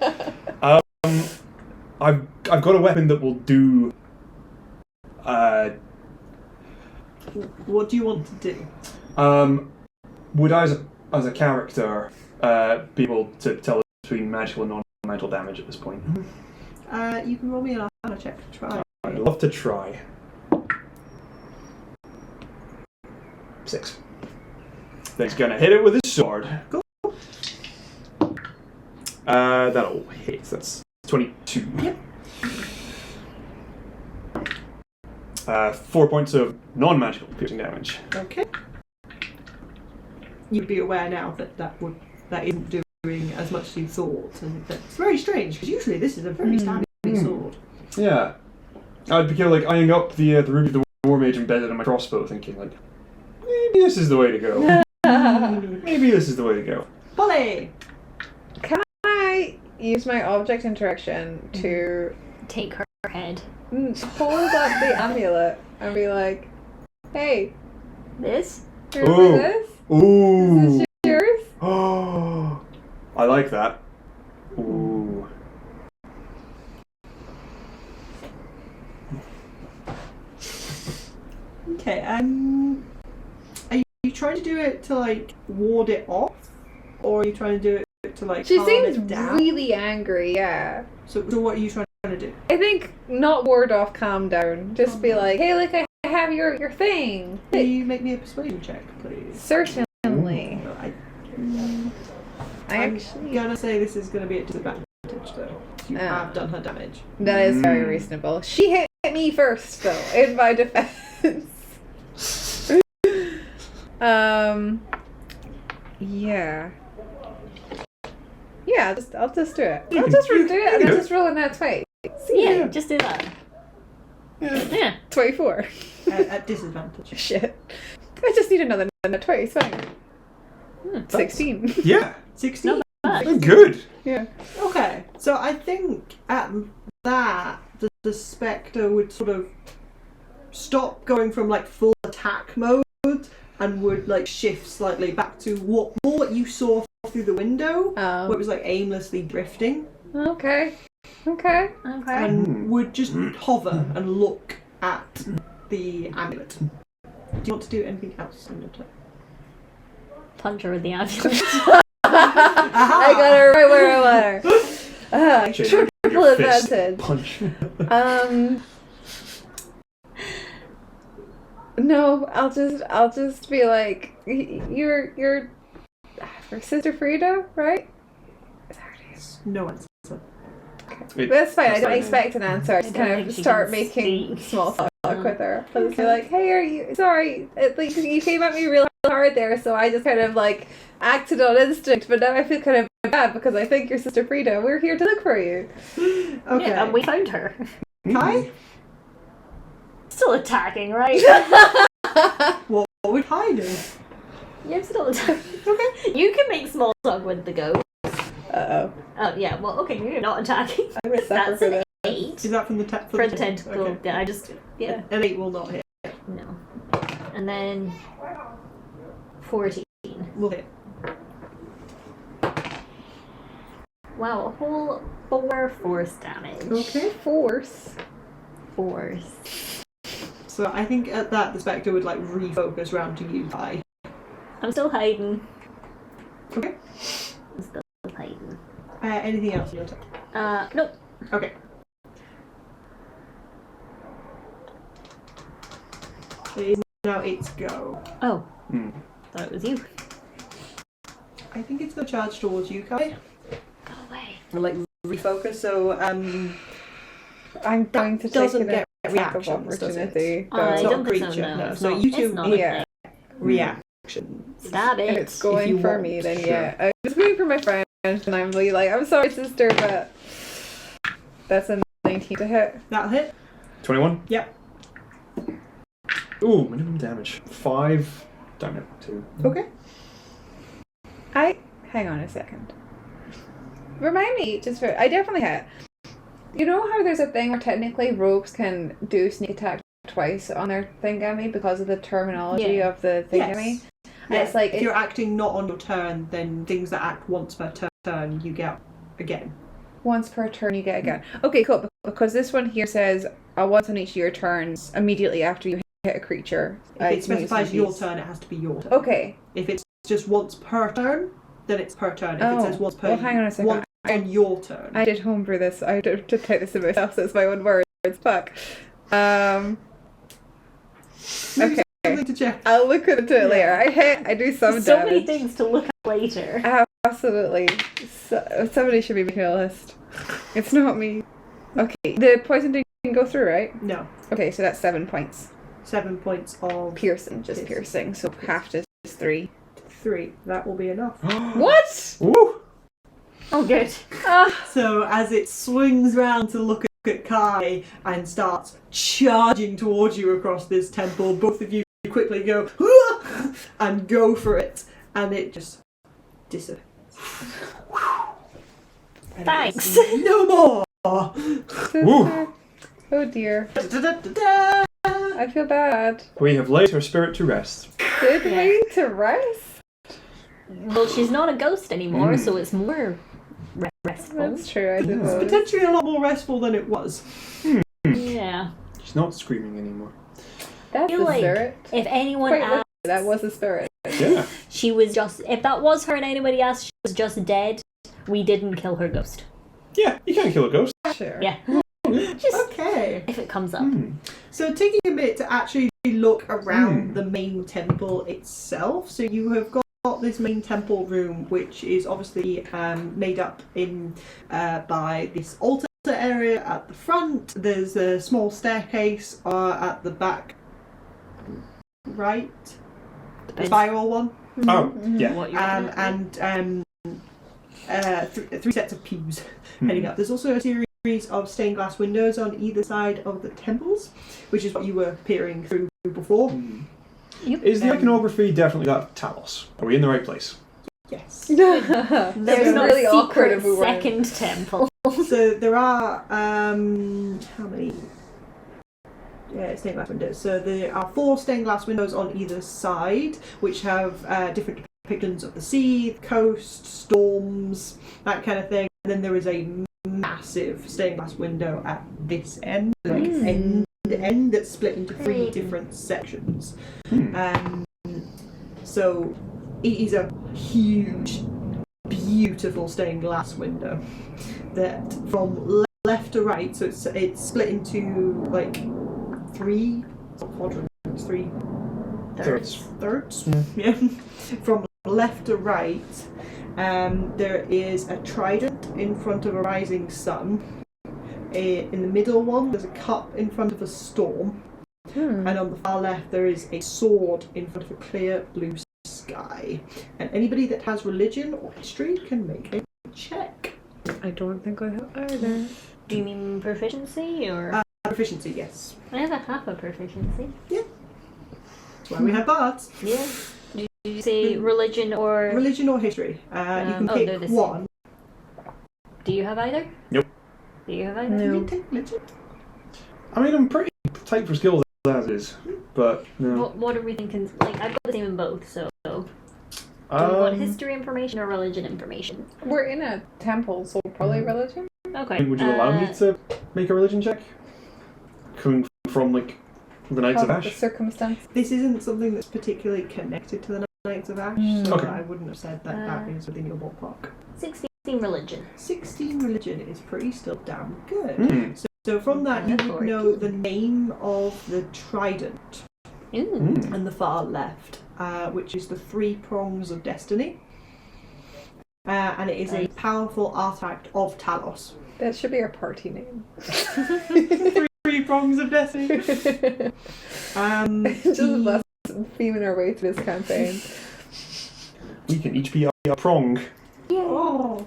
I've got a weapon that will do. What do you want to do? Would I, as a character, be able to tell between magical and non-magical damage at this point? You can roll me an Arcana check to try. I'd love to try. 6. Then he's gonna hit it with his sword. Go. That'll hit. That's 22. Yep. 4 points of non-magical piercing damage. Okay. You'd be aware now that that isn't doing as much as you thought, and that's very strange because usually this is a very standard sword. Yeah. I'd be kind of like eyeing up the ruby of the war mage embedded in my crossbow, thinking like, maybe this is the way to go. Maybe this is the way to go. Polly. Can I use my object interaction to Take her head. hold up the amulet and be like, hey, This? remember Ooh. this? Ooh. Is this yours? Oh, I like that. Ooh. Okay. Are you trying to do it to like ward it off, or are you trying to do it to like? She calm seems it down? really angry, yeah. So what are you trying to do? I think not ward off, calm down. Just be like, hey, look, I have your thing. Can you make me a persuasion check, please? Certainly. No, I'm actually... gonna say this is gonna be at disadvantage though. You Ah. have done her damage. That is very reasonable. She hit me first, though, in my defense. Yeah. Yeah, I'll just do it. I'll just do it, and I'll just roll in that 20. Yeah, just do that. Yeah. 24. At disadvantage. Shit. I just need another 20, it's fine. 16. Yeah. 16. Good. Yeah. Okay, so I think at that the spectre would sort of stop going from like full attack mode and would like shift slightly back to what you saw through the window, where it was like aimlessly drifting, Okay. and would just hover and look at the amulet. Do you want to do anything else on your turn? Punch her with the amulet. I got her right where I want her. Shake your Triple fist. advantage. Punch. No, I'll just be like, you're for Sister Frida, right? No answer. That's fine. I don't fine. expect an answer. I just I don't kind think of she start can making speak. small talk with her. I'll just be like, hey, are you sorry? Like you came at me real hard there, so I just kind of like acted on instinct. But now I feel kind of bad because I think you're Sister Frida. We're here to look for you. Okay. Yeah, and we found her. Kai? Still attacking, right? What would Kai do? You're still attacking. Okay. You can make small talk with the ghost. Uh-oh. Oh, yeah, well, okay, you're not attacking. I'm gonna suffer That's for an this. 8. 8. Is that from the For the tentacle. Okay. Yeah, I just, yeah. An 8 will not hit. No. And then 14. Will hit. Wow, a whole 4 force damage. Okay. Force. So I think at that the Spectre would like refocus round to you, Ty. I'm still hiding. Okay. I'm still hiding. Anything else you want to? Nope. Okay. It is now its go. Oh, Hmm. thought it was you. I think it's going to charge towards you, Kai. Go away. And like refocus. So I'm going to take doesn't an get attack of reactions, does it? opportunity. I it's but- not don't a think so, creature, no. no. It's So not- you it's two not a yeah. reaction. Stab it. And it's going you for want. me, then Sure. yeah. I'm just waiting for my friend, and I'm really like, I'm sorry, sister, but that's a 19 to hit. That'll hit. 21? Yep. Ooh, minimum damage. 5. Damn it. 2. Okay. Hang on a second. Remind me, just for I definitely hit. You know how there's a thing where technically rogues can do sneak attack twice on their thingamy because of the terminology Yeah. of the thingammy? Yes. And it's like if you're acting not on your turn, then things that act once per turn you get again. once per turn you get again. Okay, cool. Because this one here says once on each of your turns, immediately after you hit a creature. If it you can use specifies your these. turn, it has to be your turn. Okay. If it's just once per turn, then it's per turn. If it says once per well, hang on a second. once on your turn. I did homebrew this. I did to type this in myself, so it's my own words. Fuck. Okay. Something to check. I'll look into it later. I do some So damage. many things to look at later. Absolutely. Somebody should be making a list. It's not me. Okay. The poison didn't go through, right? No. Okay, so that's 7 points. 7 points of Piercing, just piercing. So half is 3. 3. That will be enough. What? Woo! Oh, good. So as it swings round to look at Kai and starts charging towards you across this temple, both of you quickly go "Hua!" and go for it, and it just disappears. And Thanks. it's no more. Woo! Oh dear. Da-da-da-da-da. I feel bad. We have laid her spirit to rest. Did Yeah. we to rest? Well, she's not a ghost anymore, so it's more restful. That's true, I Yeah. suppose. Potentially a lot more restful than it was. Yeah. She's not screaming anymore. That's feel the like spirit. If anyone Quite asked, literally, that was the spirit. Yeah. she was just. If that was her and anybody asked, she was just dead. We didn't kill her ghost. Yeah, you can't kill a ghost. Sure. Yeah. Just Okay. if it comes up. So taking a minute to actually look around the main temple itself. So you have got this main temple room, which is obviously made up in by this altar area at the front. There's a small staircase at the back right, the spiral one, Oh, yeah. What you're looking at. and 3 sets of pews heading up. There's also a series of stained glass windows on either side of the temples, which is what you were peering through before. Yep. Is the iconography definitely that Talos? Are we in the right place? Yes. There's It's no really awkward secret if we weren't. second temple. So there are how many? Yeah, stained glass windows. So there are 4 stained glass windows on either side, which have different depictions of the sea, the coast, storms, that kind of thing. And then there is a massive stained glass window at this end, like end to end, that's split into 3 different sections. So it is a huge, beautiful stained glass window that from left to right, so it's split into like 3 quadrants, 3 thirds. Yeah. From left to right, there is a trident in front of a rising sun. In the middle one, there's a cup in front of a storm. And on the far left, there is a sword in front of a clear blue sky. And anybody that has religion or history can make a check. I don't think I have either. Do you mean proficiency or? Proficiency, yes. I have a half a proficiency. That's why we have bards. Yeah. Did you say religion or? Religion or history. You can they're pick the same. one. Do you have either? Do you have any? No. I mean, I'm pretty tight for skills as is, but no. What are we thinking? Like, I've got the same in both, so. Do we want history information or religion information? We're in a temple, so probably religion. Okay. Would you allow me to make a religion check? Coming from, like, the Knights of The Ash? circumstance. This isn't something that's particularly connected to the Knights of Ash, so Okay. I wouldn't have said that that is within your ballpark. 16 religion. 16 religion is pretty still damn good. Hmm. So from that you Okay. would know the name of the trident Ooh. and the far left, which is the 3 prongs of destiny. And it is a powerful artifact of Talos. That should be our party name. 3 prongs of destiny. Just us theming our way through this campaign. We can each be a prong. Oh.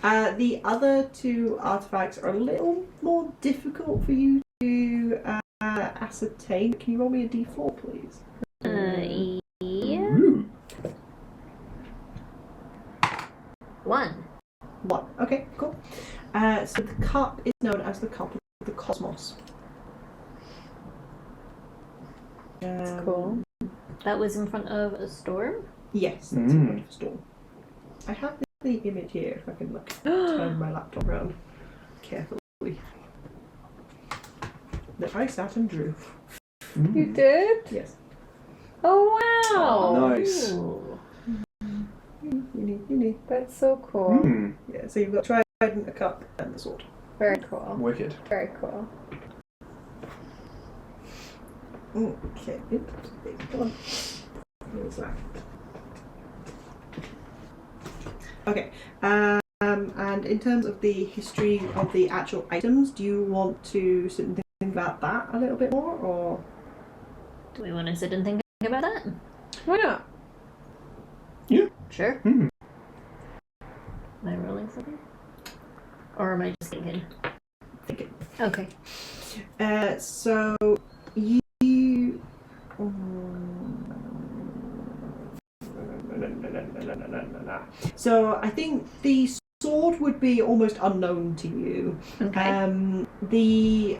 The other 2 artifacts are a little more difficult for you to ascertain. Can you roll me a d4, please? Yeah. Ooh. 1. 1. Okay, cool. So the cup is known as the Cup of the Cosmos. Cool. That was in front of a storm? Yes, that's a wonderful storm. I have the image here, if I can look. Turn my laptop around carefully. That I sat and drew. You did? Yes. Oh wow! Nice. Ooh. That's so cool. Hmm. Yeah, so you've got trident, a cup, and the sword. Very cool. Wicked. Very cool. Okay, oops, big one. Where's that? Okay, and in terms of the history of the actual items, do you want to sit and think about that a little bit more, or? Do we want to sit and think about that? Why not? Sure. Hmm. Am I rolling something? Or am I just thinking? Thinking. Okay. So you. So I think the sword would be almost unknown to you. Okay. The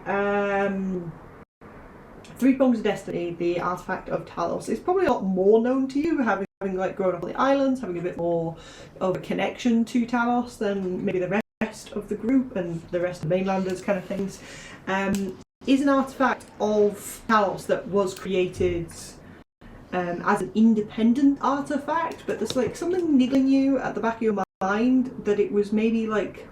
3 prongs of destiny, the artifact of Talos, is probably a lot more known to you, having like grown up on the islands, having a bit more of a connection to Talos than maybe the rest of the group and the rest of the mainlanders kind of things. Is an artifact of Talos that was created as an independent artifact, but there's like something niggling you at the back of your mind that it was maybe like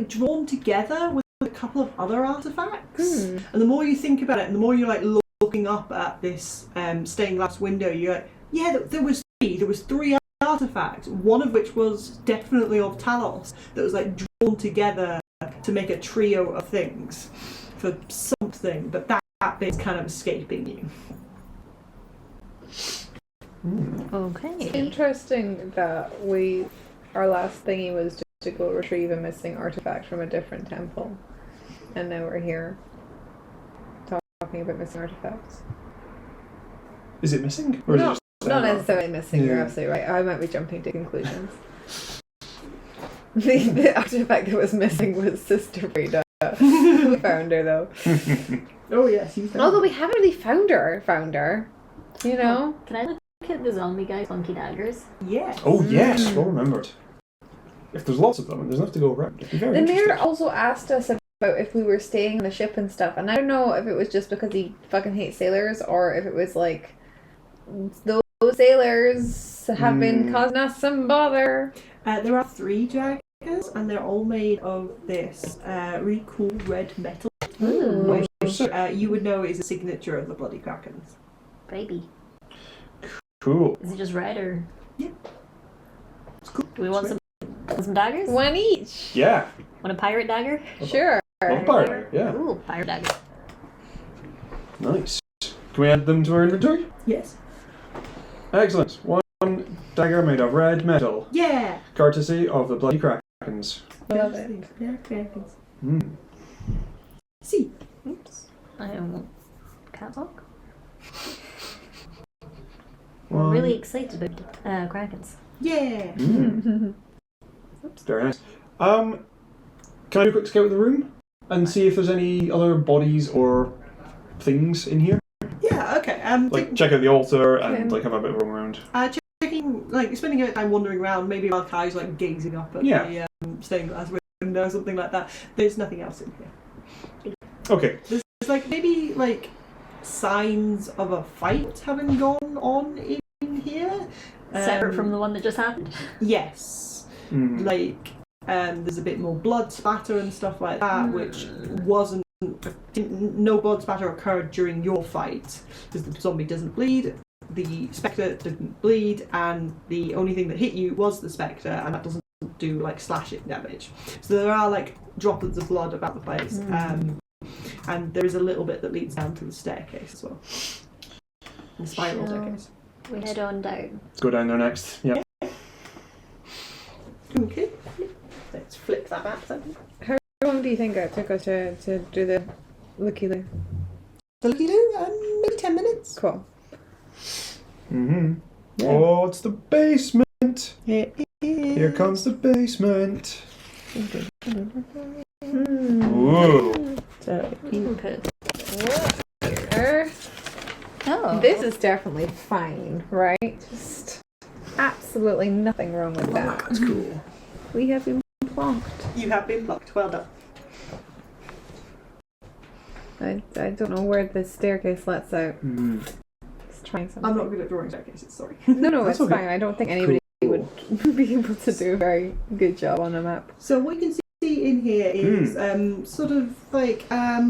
drawn together with a couple of other artifacts. And the more you think about it, and the more you're like looking up at this stained glass window, you're like, yeah, there was 3 artifacts, one of which was definitely of Talos, that was like drawn together to make a trio of things for something, but that bit's kind of escaping you. Okay. Interesting that our last thingy was just to go retrieve a missing artifact from a different temple, and now we're here talking about missing artifacts. Is it missing? Or is it No, just not necessarily missing. You're Yeah. absolutely right. I might be jumping to conclusions. The artifact that was missing was Sister Frida. We found her though. Oh yes, you found Although we haven't really found her. You know? Can I look at the zombie guy's funky daggers? Yes. Oh yes, well remembered. If there's lots of them and there's enough to go around, it'd be very The mayor interesting. also asked us about if we were staying on the ship and stuff, and I don't know if it was just because he fucking hates sailors or if it was like those sailors have been causing us some bother. There are 3 daggers, and they're all made of this really cool red metal, which you would know is a signature of the Bloody Krakens. Baby. Cool. Is it just red or? Yeah. It's cool. Do we want some daggers? One each. Yeah. Want a pirate dagger? Sure. Love pirate, yeah. Ooh, pirate dagger. Nice. Can we add them to our inventory? Yes. Excellent. One dagger made of red metal, Yeah. courtesy of the Bloody Krakens. Love it. Yeah, Krakens. See. Oops. I am catwalk. One. We're really excited about Krakens. Yeah. Very nice. Can I do a quick scout of the room and see if there's any other bodies or things in here? Yeah, okay. Like check out the altar and like have a bit of a roam around. Checking, like spending a bit of time wandering around, maybe Malachi's like gazing up at the stained glass window or something like that. There's nothing else in here. Okay. There's like maybe like signs of a fight having gone on in here. Separate from the one that just happened. Yes. Like there's a bit more blood spatter and stuff like that, which no blood spatter occurred during your fight because the zombie doesn't bleed, the spectre didn't bleed, and the only thing that hit you was the spectre, and that doesn't do like slashing damage. So there are like droplets of blood about the place, and there is a little bit that leads down to the staircase as well. The spiral staircase. We head on down. Let's go down there next. Yep. Okay. Let's flip that back then. How long do you think it took us to do the looky-loo? The looky-loo? Maybe 10 minutes. Cool. Yeah. Oh, it's the basement. Here comes the basement. Whoa. So You could. Oh. This is definitely fine, right? Just absolutely nothing wrong with that. That's cool. We have been plonked. You have been blocked. Well done. I don't know where the staircase lets out. Just trying something. I'm not good at drawing staircases, sorry. No, That's it's okay. fine. I don't think anybody would be able to do a very good job on a map. So what you can see in here is sort of like a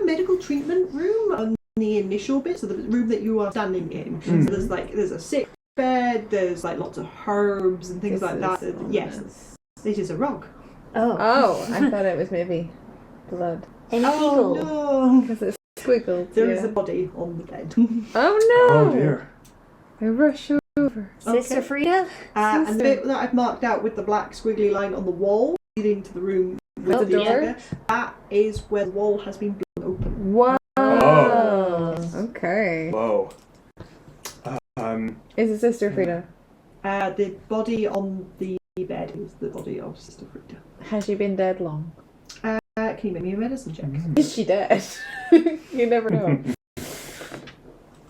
medical treatment room on the initial bit, so the room that you are standing in. So there's a sick bed, there's like lots of herbs and things like that. Yes, it is a rug. Oh, I thought it was maybe blood. Any people? No, Because it's squiggled. there is a body on the bed. Oh no! Oh dear. I rush over. Sister Frida? And the bit that I've marked out with the black squiggly line on the wall leading to the room with the door? dagger, that is where the wall has been blown open. Wow. Oh. Okay. Whoa. Is it Sister Frida? The body on the bed is the body of Sister Frida. Has she been dead long? Can you make me a medicine check? Is she dead? You never know.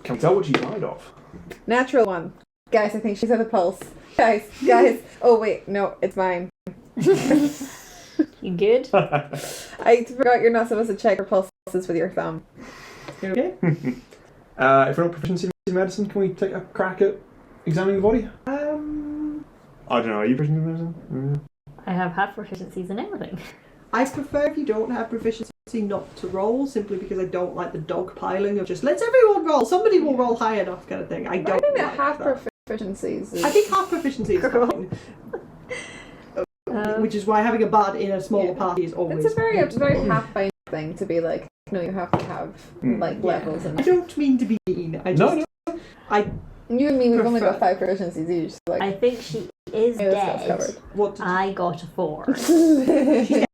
Can we tell what she died of? Natural one. Guys, I think she's had a pulse. Guys. Oh wait, no, it's mine. You good? I forgot you're not supposed to check her pulses with your thumb. You okay? If we're not proficiency in medicine, can we take a crack at examining the body? I don't know. Are you proficient in medicine? I have half proficiencies in everything. I prefer if you don't have proficiency not to roll, simply because I don't like the dog piling of just let's everyone roll, somebody will roll high enough kind of thing. I don't think like half that. proficiencies is... I think half proficiency is fine. Which is why having a bard in a smaller party is always It's a very useful. half-fine thing to be like, no, you have to have like levels and... I don't mean to be mean. I just You and me, we've only got prefer- 5 proficiencies each. So like, I think she is Yeah, that's dead. covered. What did I got a 4. you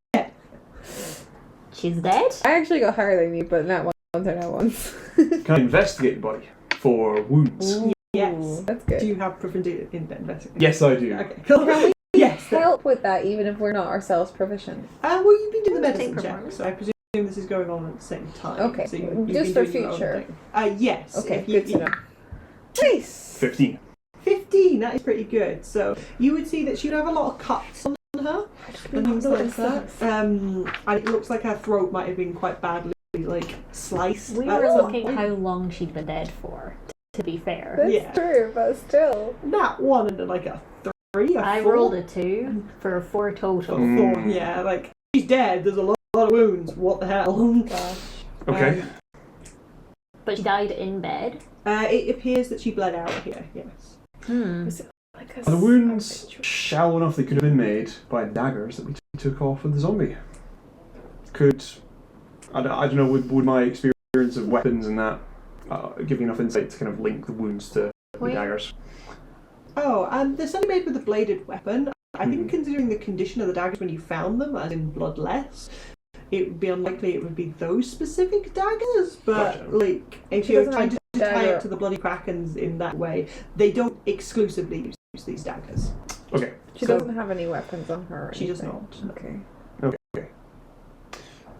She's dead? I actually got higher than you, but not once or not once. Can I investigate the body for wounds? Yes. That's good. Do you have proficiency in investigation? Yes, I do. Okay, cool. Can we Yes. help with that even if we're not ourselves proficient? Well, you've been doing the Take medicine check, performance. so I presume this is going on at the same time. Okay, So you've just been for doing your own future. thing. Yes. Okay, if you- good to know. Nice! 15. 15, that is pretty good. So you would see that she would have a lot of cuts on her and things like that. And it looks like her throat might have been quite badly like sliced. We at were some looking point. how long she'd been dead for, to be fair. That's Yeah. true, but still. That one and like a 3, a I 4. rolled a 2 for a 4 total. a 4. Yeah, like she's dead. There's a lot of wounds. What the hell? Gosh. Okay. But she died in bed. It appears that she bled out here. Yes. Like Are the wounds shallow enough they could have been made by daggers that we took off with the zombie? I don't know, would my experience of weapons and that give me enough insight to kind of link the wounds to the daggers? Oh, and they're certainly made with a bladed weapon. I think considering the condition of the daggers when you found them, as in bloodless, it would be unlikely it would be those specific daggers, but Gotcha. like if She you're doesn't trying have to tie dagger. it to the bloody krakens in that way, they don't exclusively use these daggers. Okay. She so- doesn't have any weapons on her. Or She does anything. not. Okay. Okay.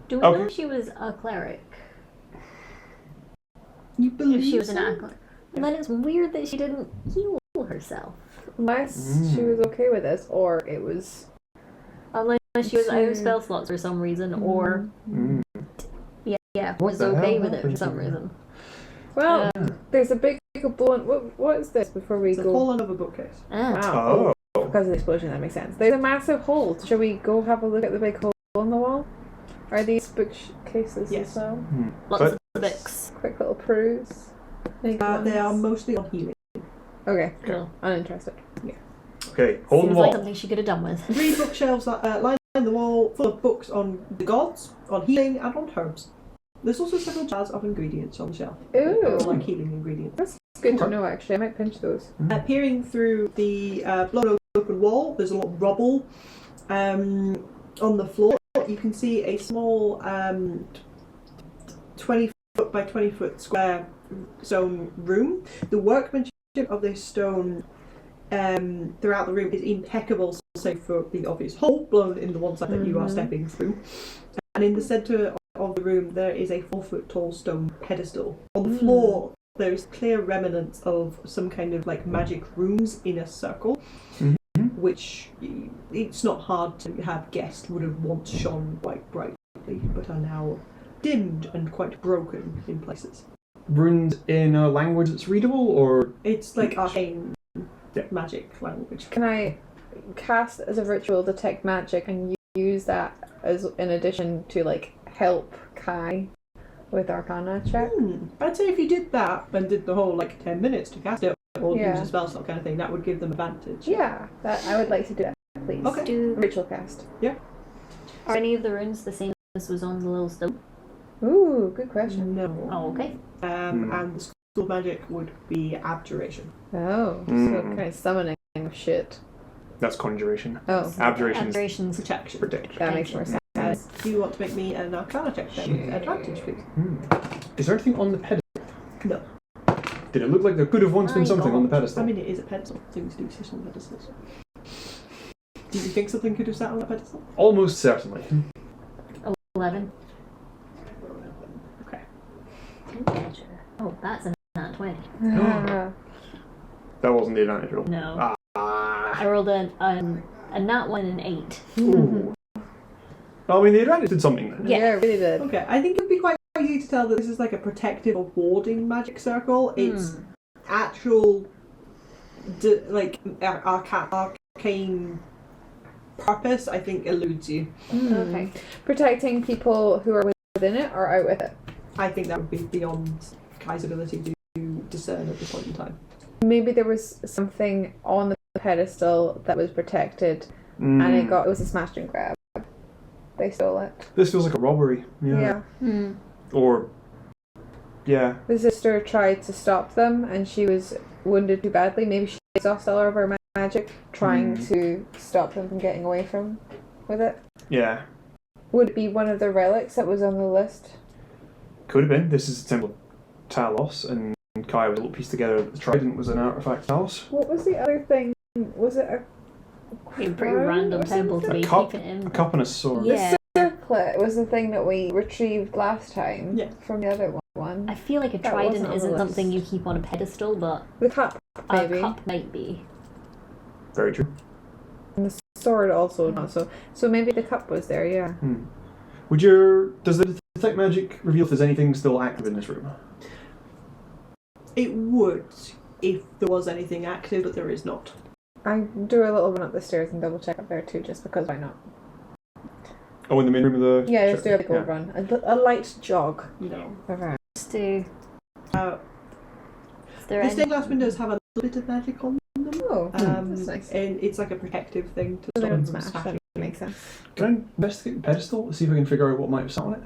Do we Okay. know if she was a cleric? You If believe she was an so? acolyte? Then it's weird that she didn't heal herself. Unless she was okay with this, or it was. Unless she was out of She- spell slots for some reason, or Mm. yeah, What was the okay hell with it for happened some to her? reason. Well, Um, there's a big blown. What is this before we It's a go? fallen over bookcase. Wow. Oh. Because of the explosion, that makes sense. There's a massive hole. Shall we go have a look at the big hole in the wall? Are these bookcases Yes. as well? Hmm. Lots But- of books. Quick little peruse. Big They are ones. mostly on healing. Okay, Cool. uninterested. Okay, hole in Seems the like wall. something she could have done with. 3 bookshelves that line the wall full of books on the gods, on healing, and on herbs. There's also several jars of ingredients on the shelf. Ooh. They're all like healing ingredients. It's good to Okay. know, actually. I might pinch those. Peering through the blown open wall, there's a lot of rubble on the floor. You can see a small 20 foot by 20 foot square stone room. The workmanship of this stone throughout the room is impeccable, save for the obvious hole blown in the one side that you are stepping through. And in the centre of the room, there is a 4-foot tall stone pedestal. On the floor, there is clear remnants of some kind of like magic runes in a circle, which it's not hard to have guessed would have once shone quite brightly, but are now dimmed and quite broken in places. Runes in a language that's readable, or It's like arcane Yeah. magic language. Can I cast as a ritual detect magic and use that as in addition to like help Kai with Arcana check? I'd say if you did that and did the whole like 10 minutes to cast it or Yeah. use a spell slot kind of thing, that would give them advantage. Yeah, that I would like to do that, please. Okay. Do Ritual cast. are any of the runes the same as was on the little stone? Ooh, good question. No. Oh, okay. And the school of magic would be abjuration. Oh, so Mm. kind of summoning of shit. that's conjuration. Oh, Abjuration's Aberrations. Protection. protection. that makes more sense. Do you want to make me an arcana check then with advantage, please? Is there anything on the pedestal? No. Did it look like there could have once been My something on the God. pedestal? I mean, it is a pedestal. Things do sit on pedestals. Do you think something could have sat on a pedestal? Almost certainly. 11. Okay. Oh, that's a nat 20. Ah, That wasn't the advantage roll. No. Ah. I rolled a nat 1 and an 8. Ooh. I mean, the advantage did something then. yeah, it really did. Okay, I think it would be quite easy to tell that this is like a protective or warding magic circle. Its actual, arcane purpose, I think, eludes you. Okay. Protecting people who are within it or out with it. I think that would be beyond Kai's ability to discern at this point in time. Maybe there was something on the pedestal that was protected and it was a smash and grab. They stole it. This feels like a robbery. Yeah. Or, yeah. The sister tried to stop them and she was wounded too badly. Maybe she exhausted all of her magic trying to stop them from getting away from with it. Yeah. Would it be one of the relics that was on the list? Could have been. This is the Temple of Talos, and Kai was a little pieced together that the trident was an artifact of Talos. What was the other thing? Was it a A pretty crown random or temple to something? be A cup, keeping in. a cup and a sword. Yeah. circlet was the thing that we retrieved last time Yeah. from the other one. I feel like a That trident wasn't on the isn't list. something you keep on a pedestal, but The cup, maybe. a cup might be. Very true. And the sword also not. So maybe the cup was there, yeah. Does the detect magic reveal if there's anything still active in this room? It would if there was anything active, but there is not. I do a little run up the stairs and double check up there too, just because why not? Oh, in the main room of the... Yeah, just do a big Yeah. old run. A light jog No. around. Just to. Uh, Is there the any? stained glass windows have a little bit of magic on them. Oh, that's nice. And it's like a protective thing to So they stop don't them smash, from that smashing. makes sense. Can I investigate the pedestal? See if I can figure out what might have sat on it?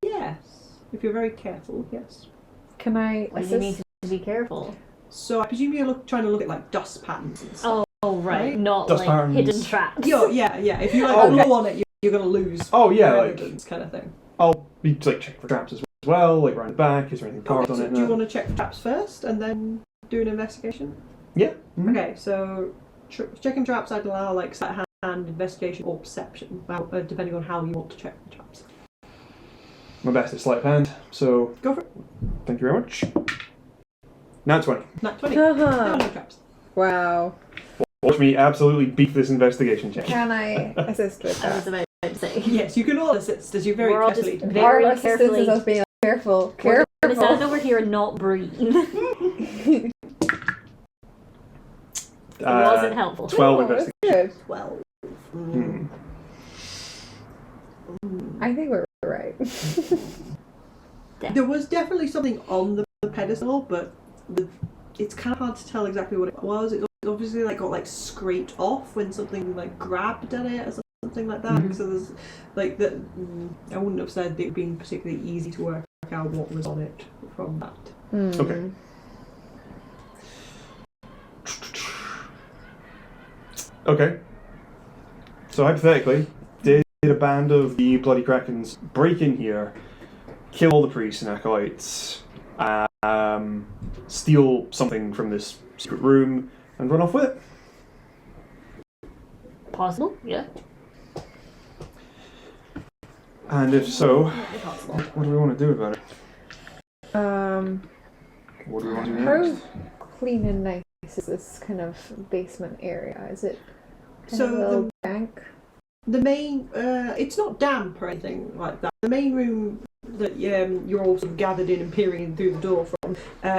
Yes. If you're very careful, yes. Can I Why do you need assist? to be careful? So I presume you're trying to look at like dust patterns and stuff. Oh, right. Right? Not Dust like patterns. hidden traps. Yeah. If you like Oh, go on it, you're going to lose. Oh, yeah, your like... evidence kind of thing. I'll be like checking for traps as well, like around the back. Is there anything carved Okay, on so it? do you want to check traps first and then do an investigation? Yeah. Mhm. Okay, so checking traps, I'd allow like sleight of hand, investigation, or perception, depending on how you want to check the traps. My best is sleight of hand, so Go for it. thank you very much. Nat 20. Nat 20. No traps. Wow. Watch me absolutely beat this investigation check. Can I assist with I was that? about to say. Yes, you can all assist as you very We're all just carefully. very Our assistance carefully. is us being careful. We're gonna stand Careful. over here and not breathe. It wasn't helpful. 12 Oh, that's investigation. good. 12. I think we're right. There was definitely something on the pedestal, but it's kind of hard to tell exactly what it was. It obviously like got like scraped off when something like grabbed at it or something like that. Mm-hmm. So there's like that. I wouldn't have said it being particularly easy to work out what was on it from that. Okay. Okay. So hypothetically, did a band of the Bloody Krakens break in here, kill all the priests and acolytes, steal something from this secret room, and run off with it? Possible, yeah. And if so, what do we want to do about it? What do we want to do How next? clean and nice is this kind of basement area? Is it kind So of a little dank? The main, it's not damp or anything like that. The main room that you're all sort of gathered in and peering in through the door from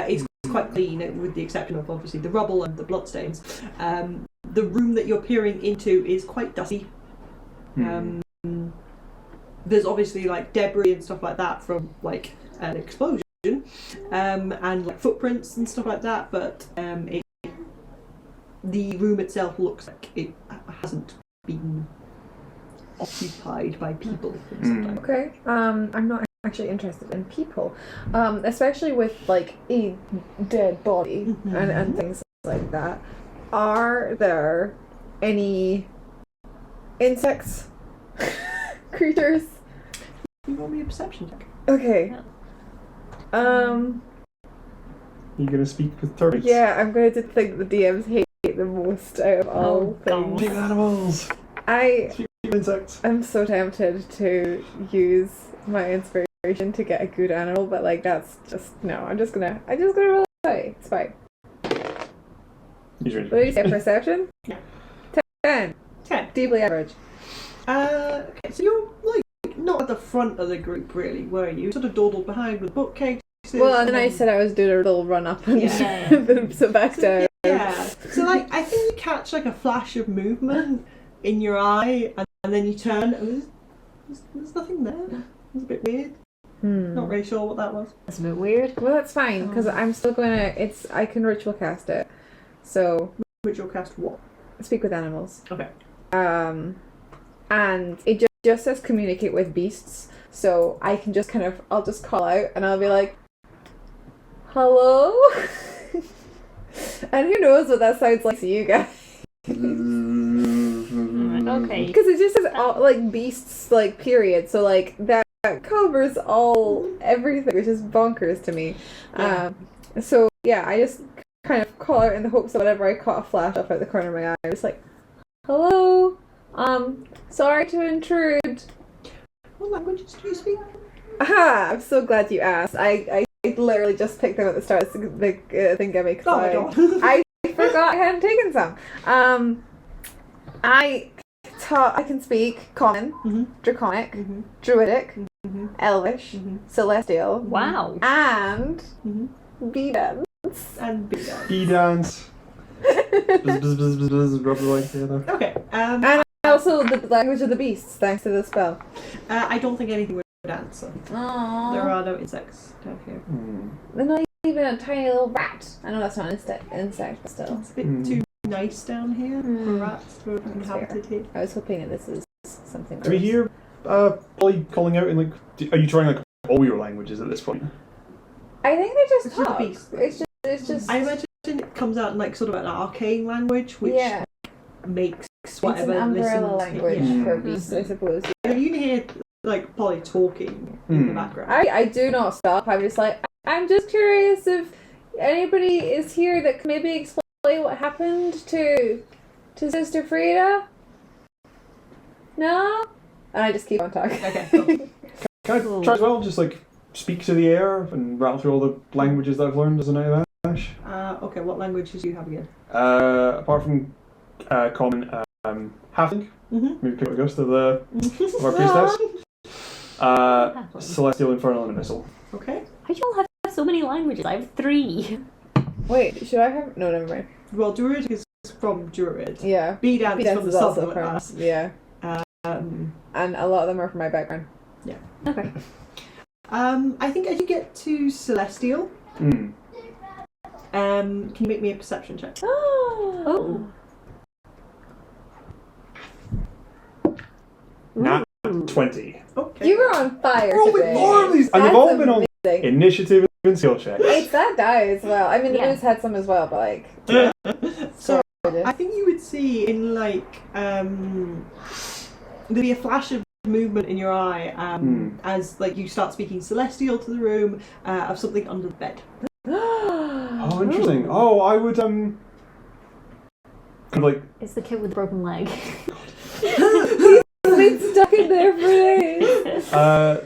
is quite clean, with the exception of obviously the rubble and the bloodstains. The room that you're peering into is quite dusty. There's obviously like debris and stuff like that from like an explosion, and like footprints and stuff like that. But the room itself looks like it hasn't been occupied by people for some time. Okay. I'm not actually interested in people, especially with like a dead body and things like that. Are there any insects, creatures? You roll me a perception check. Okay. You gonna speak with termites? Yeah, I'm going to think the DMs hate the most out of all things. Speak with animals. Speak with insects. I'm so tempted to use my inspiration to get a good animal, but like that's just no. I'm just gonna roll away. It's fine. What do you say? Perception? Yeah. 10. 10. Deeply average. Okay, so you're like not at the front of the group really, were you? Sort of dawdled behind with bookcases. Well, and then I said I was doing a little run up and Yeah. then sit back down. Yeah. So like I think you catch like a flash of movement in your eye, and then you turn and there's nothing there. It's a bit weird. Not really sure what that was. That's a bit weird. Well, that's fine because I'm still gonna. I can ritual cast it. So Ritual cast what? speak with animals. Okay. And it just says communicate with beasts. So I can just I'll just call out and I'll be like, hello? And who knows what that sounds like to you guys. Okay. Because it just says all, like beasts, like period. So like that covers everything, which is bonkers to me. Yeah. So yeah, I just kind of call out in the hopes that whatever I caught a flash up out the corner of my eye. I was like, hello? Sorry to intrude. What languages do you speak? Aha! I'm so glad you asked. I literally just picked them at the start of the thing gimmick. Oh my god. I forgot I hadn't taken some. I can speak Common, Draconic, Druidic, Elvish, Celestial, Wow. and Bane. And big dance. Bee dance. Bzz, bzz, bzz, bzz, bzz, rub the legs together. Okay. And also the language of the beasts, thanks to the spell. I don't think anything would answer. Aww. There are no insects down here. They're not even a tiny little rat. I know that's not an insect, but still. It's a bit too nice down here for rats to have inhabited here. I was hoping that this is something. Do we hear Polly calling out in like? Are you trying like all your languages at this point? I think they just It's just talk. beast. It's just. I imagine it comes out in like sort of an arcane language, which makes It's whatever an umbrella listens. language Yeah. for beasts, I suppose. And you can hear like Polly talking in the background. I do not stop. I'm just like, I'm just curious if anybody is here that can maybe explain what happened to to Sister Frida? No? And I just keep on talking. Okay, cool. Can I try as well? Just like speak to the air and rattle through all the languages that I've learned as a Knight of Ash. Okay, what languages do you have again? Apart from common, halfling. Maybe pick a ghost of our priestess. Celestial, Infernal, and Abyssal. Okay. How do you all have so many languages? I have 3. Wait, should I have? No, never mind. Well, Druid is from Druid. Yeah. Bedan is from the also Southern from, class. yeah. Um, And a lot of them are from my background. yeah. Okay. I think as you get to Celestial, can you make me a perception check? Oh. Nat 20. Okay. You were on fire Oh, today. more of these! And they've That's all been on amazing. initiative and skill checks. It's that die as well. I mean, the Yeah. Moose had some as well, but like... So, Sorry. I think you would see in like there'd be a flash of movement in your eye as like you start speaking Celestial to the room of something under the bed. Oh, interesting. Oh, I would kind of like It's the kid with the broken leg. Been stuck in there for days.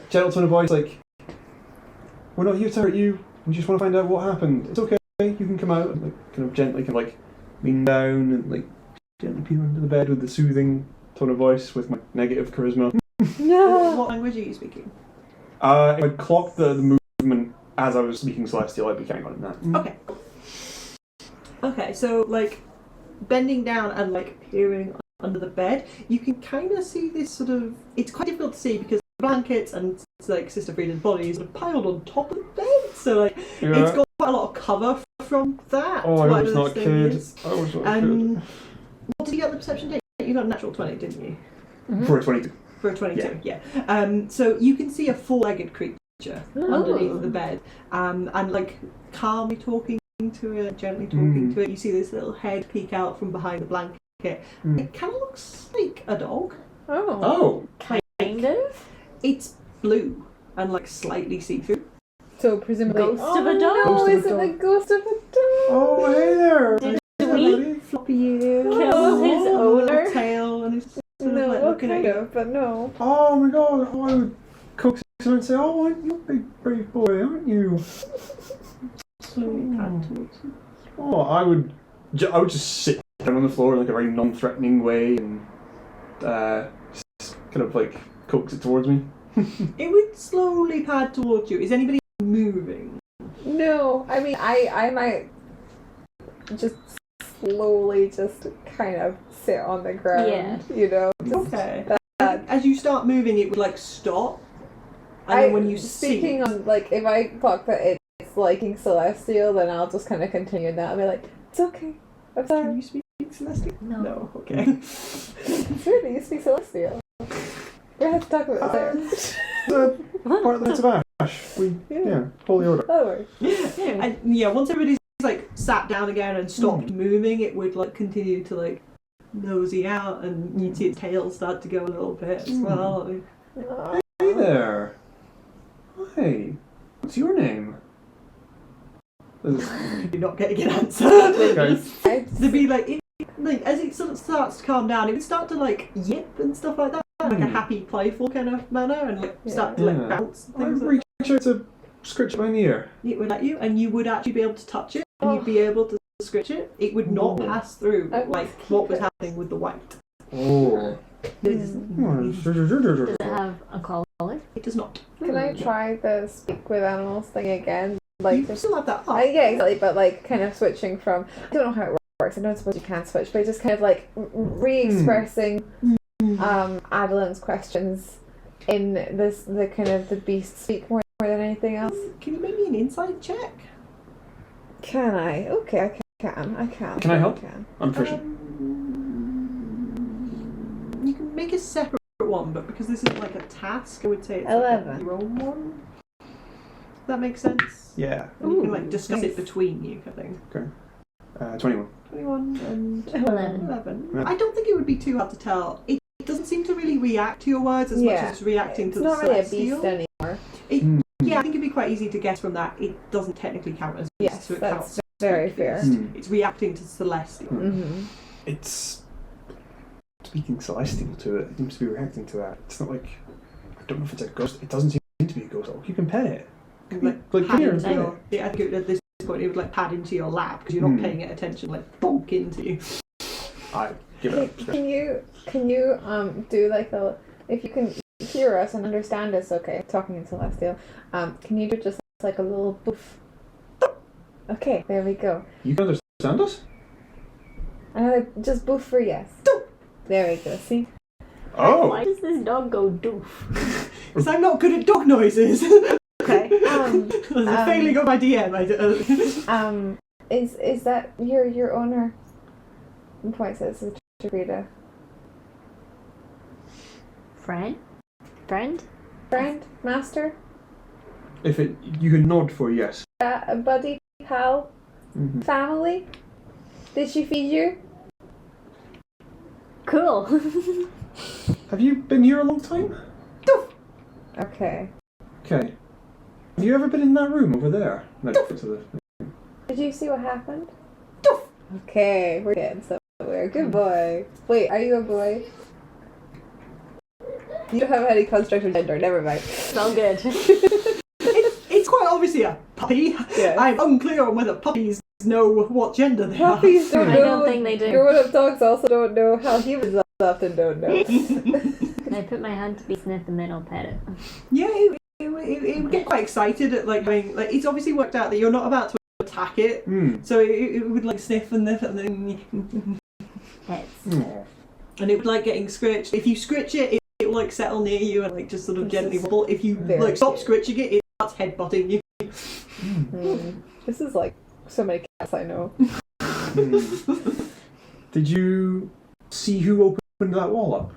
gentle tone of voice, like, we're not here to hurt you. We just want to find out what happened. It's okay. You can come out and like kind of gently, kind of like lean down and like gently peer under the bed with the soothing tone of voice with my negative charisma. No. What language are you speaking? If I clocked the movement as I was speaking Celestial, I'd be carrying on in that. Okay. Okay, so like bending down and like peering under the bed, you can kind of see this sort of. It's quite difficult to see because the blankets and like Sister Frida's body is sort of piled on top of the bed, so like it's got quite a lot of cover from that. Oh, I hope it's whatever not this a thing kid. is. I hope it's not a kid. What did you get the perception date? You got a natural 20, didn't you? For a 22. For a 22, yeah. So you can see a four-legged creature underneath the bed, and like calmly talking to it, gently talking to it. You see this little head peek out from behind the blanket. It kind of looks like a dog. Oh. Kind of. It's blue and like slightly see-through. So presumably... Ghost of a dog? No, Ghost of a is it dog. the ghost of a dog? Oh, hey there. Did Hello, we buddy. Floppy ears, kill his owner? tail, and it's sort of No, like well, looking at kind you. of, but no. Oh my god, oh, I would coax him and say, oh, you're a big brave boy, aren't you? Slowly pan towards you. Oh, I would just sit down on the floor in like a very non-threatening way and just kind of like coax it towards me. It would slowly pad towards you. Is anybody moving? No, I mean, I might just slowly just kind of sit on the ground, you know? Just Okay. As you start moving, it would like stop. And then when you speaking see, on, like, if I clock that it's liking Celestial, then I'll just kind of continue that. I'll be like, it's okay. I'm can sorry. you speak Celestial? No. Okay. Sure, you speak Celestial. We have to talk about it there. Part of the Knights of Ash. Yeah, holy order. That works. And yeah, once everybody's like sat down again and stopped moving, it would like continue to like nosy out, and you'd see its tail start to go a little bit as well. Hey there. Hi. What's your name? You're not getting an answer. Okay. There'd be like as it sort of starts to calm down, it would start to like yip and stuff like that, like a happy, playful kind of manner, and like start to like bounce and I things. reach out to scratch it behind the ear. It would let you, and you would actually be able to touch it, and you'd be able to scratch it. It would not pass through like what was happening with the white. Oh. Does Does it have a collar? It does not. Can I try the speak with animals thing again? Like, You just, still have that up. yeah, exactly, but like kind of switching from, I don't know how it works, I don't suppose you can switch, but just kind of like re-expressing Adolin's questions in the kind of the beast speak more than anything else. Can you make me an insight check? Can I? Okay, I can. Can I help? can. I'm proficient. You can make a separate one, but because this is like a task, I would say it's 11. like your own one. Does that make sense? Yeah. And you can like discuss nice. it between you, I think. 21. 21 and 11. 11. Yeah. I don't think it would be too hard to tell. It doesn't seem to really react to your words as much as it's reacting it's to the not really a celestial. beast anymore. Yeah, I think it'd be quite easy to guess from that. It doesn't technically count as beast, Yes, so it that's counts very as fair. beast. It's reacting to celestial. Mm-hmm. It's speaking celestial to it. It seems to be reacting to that. It's not like, I don't know if it's a ghost. It doesn't seem to be a ghost. You can pet it. Like Come pad here and into pet your, it. yeah, I think at this point it would like pad into your lap because you're not paying it attention, like bonk into you. I give it up. Can you do like a, if you can hear us and understand us, okay, talking in celestial, can you do just like a little boof? Okay, there we go. You can understand us? Just boof for yes. There we go, see? Oh! Why does this dog go doof? Because I'm not good at dog noises. Okay. There's a failing of my DM. Is that your owner? Points at Sister Frida. Friend? Master? If it, you can nod for yes. A buddy, pal, family? Did she feed you? Cool. Have you been here a long time? Okay. Okay. Have you ever been in that room over there? No, to the... Did you see what happened? Okay, we're getting somewhere. Good boy. Wait, are you a boy? You don't have any construct of gender, never mind. It's all good. It's quite obviously a puppy. Yeah. I'm unclear on whether puppies know what gender they are. Puppies don't I know. don't think they do. Grown-up dogs also don't know. How humans often don't know. I put my hand to be sniffed and then I'll pet it. Yeah, it would get quite excited at like going, like it's obviously worked out that you're not about to attack it, so it would like sniff and then Pets. Aww. and it would like getting scratched. If you scritch it, it will like settle near you and like just sort of gently wobble. If you like stop scritching it, it starts headbutting you. This is like so many cats I know. Did you see who opened that wall up?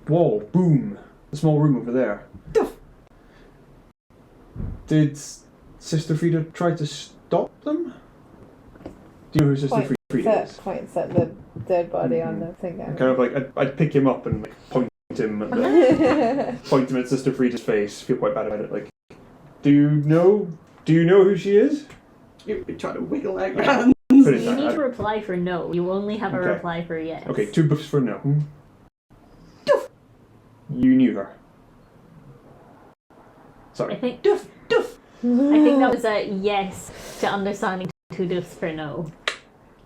Wall, boom. The small room over there. Did Sister Frida try to stop them? Do you know who Sister Frida is? Points at the dead body on the thing. Kind of like, I'd pick him up and like point him at Sister Frida's face. Feel quite bad about it. Like, do you know who she is? You'd be trying to wiggle out your hands. You need to reply for no. You only have a Okay. reply for yes. Okay, 2 buffs for no. You knew her. Sorry. I think Duff. that was a yes to understanding 2 doofs for no.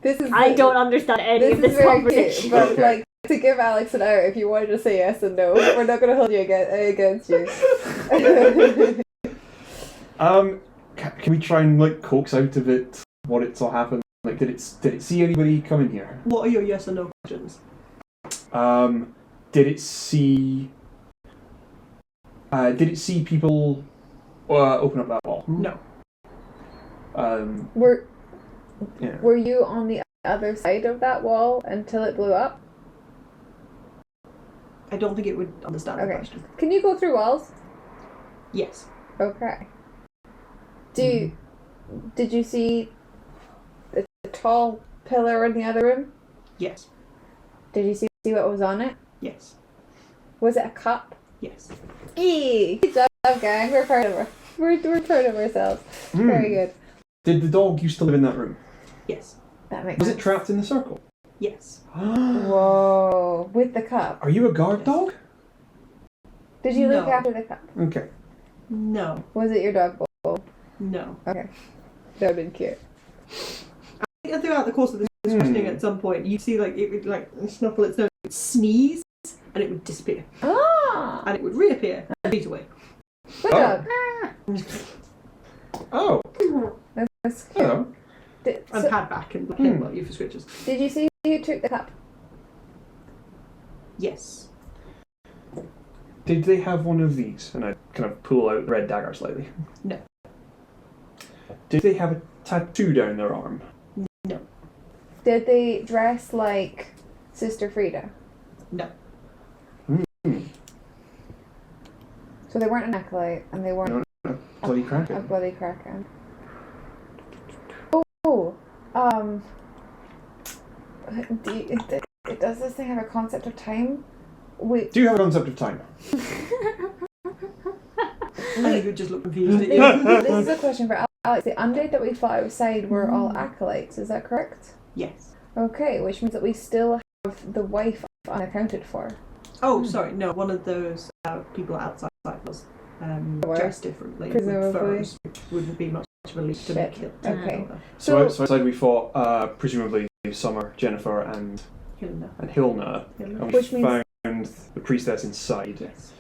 This is I don't understand any of This this is very conversation. cute, but Okay. like to give Alex an hour, if you wanted to say yes and no, we're not going to hold you against you. Can we try and like coax out of it what it's all happened? Like, did it see anybody come in here? What are your yes and no questions? Did it see people open up that wall? No. Were you on the other side of that wall until it blew up? I don't think it would understand the question. Can you go through walls? Yes. Okay. Did you see the tall pillar in the other room? Yes. Did you see what was on it? Yes. Was it a cup? Yes. Eee! Good job, gang. We're proud of we're proud of ourselves. Very good. Did the dog used to live in that room? Yes. That makes Was sense. it trapped in the circle? Yes. Whoa! With the cup. Are you a guard dog? Did you look No. after the cup? Okay. No. Was it your dog bowl? No. Okay. That would have been cute. I think throughout the course of this questioning, at some point, you'd see like it would like snuffle its nose, it would sneeze, and it would disappear, Ah! and it would reappear and beat away. Good dog. Oh. That's cute. Hello. And pad back and headbutt you for switches. Did you see who took the cup? Yes. Did they have one of these? And I kind of pull out the red dagger slightly. No. Did they have a tattoo down their arm? No. Did they dress like Sister Frida? No. So they weren't an acolyte and they weren't Bloody a Kraken. bloody kraken. Does this thing have a concept of time? Do you have a concept of time? I think you just look confused at you. This is a question for Alex. The undead that we fought outside were all acolytes, is that correct? Yes. Okay, which means that we still the wife unaccounted for. Oh, sorry, no, one of those people outside was dressed differently with Presumably. furs, which wouldn't be much of a leap to Shit. make it. Okay. So outside we fought presumably Summer, Jennifer, and Hilna, and we Which means- found the priestess inside. Yes.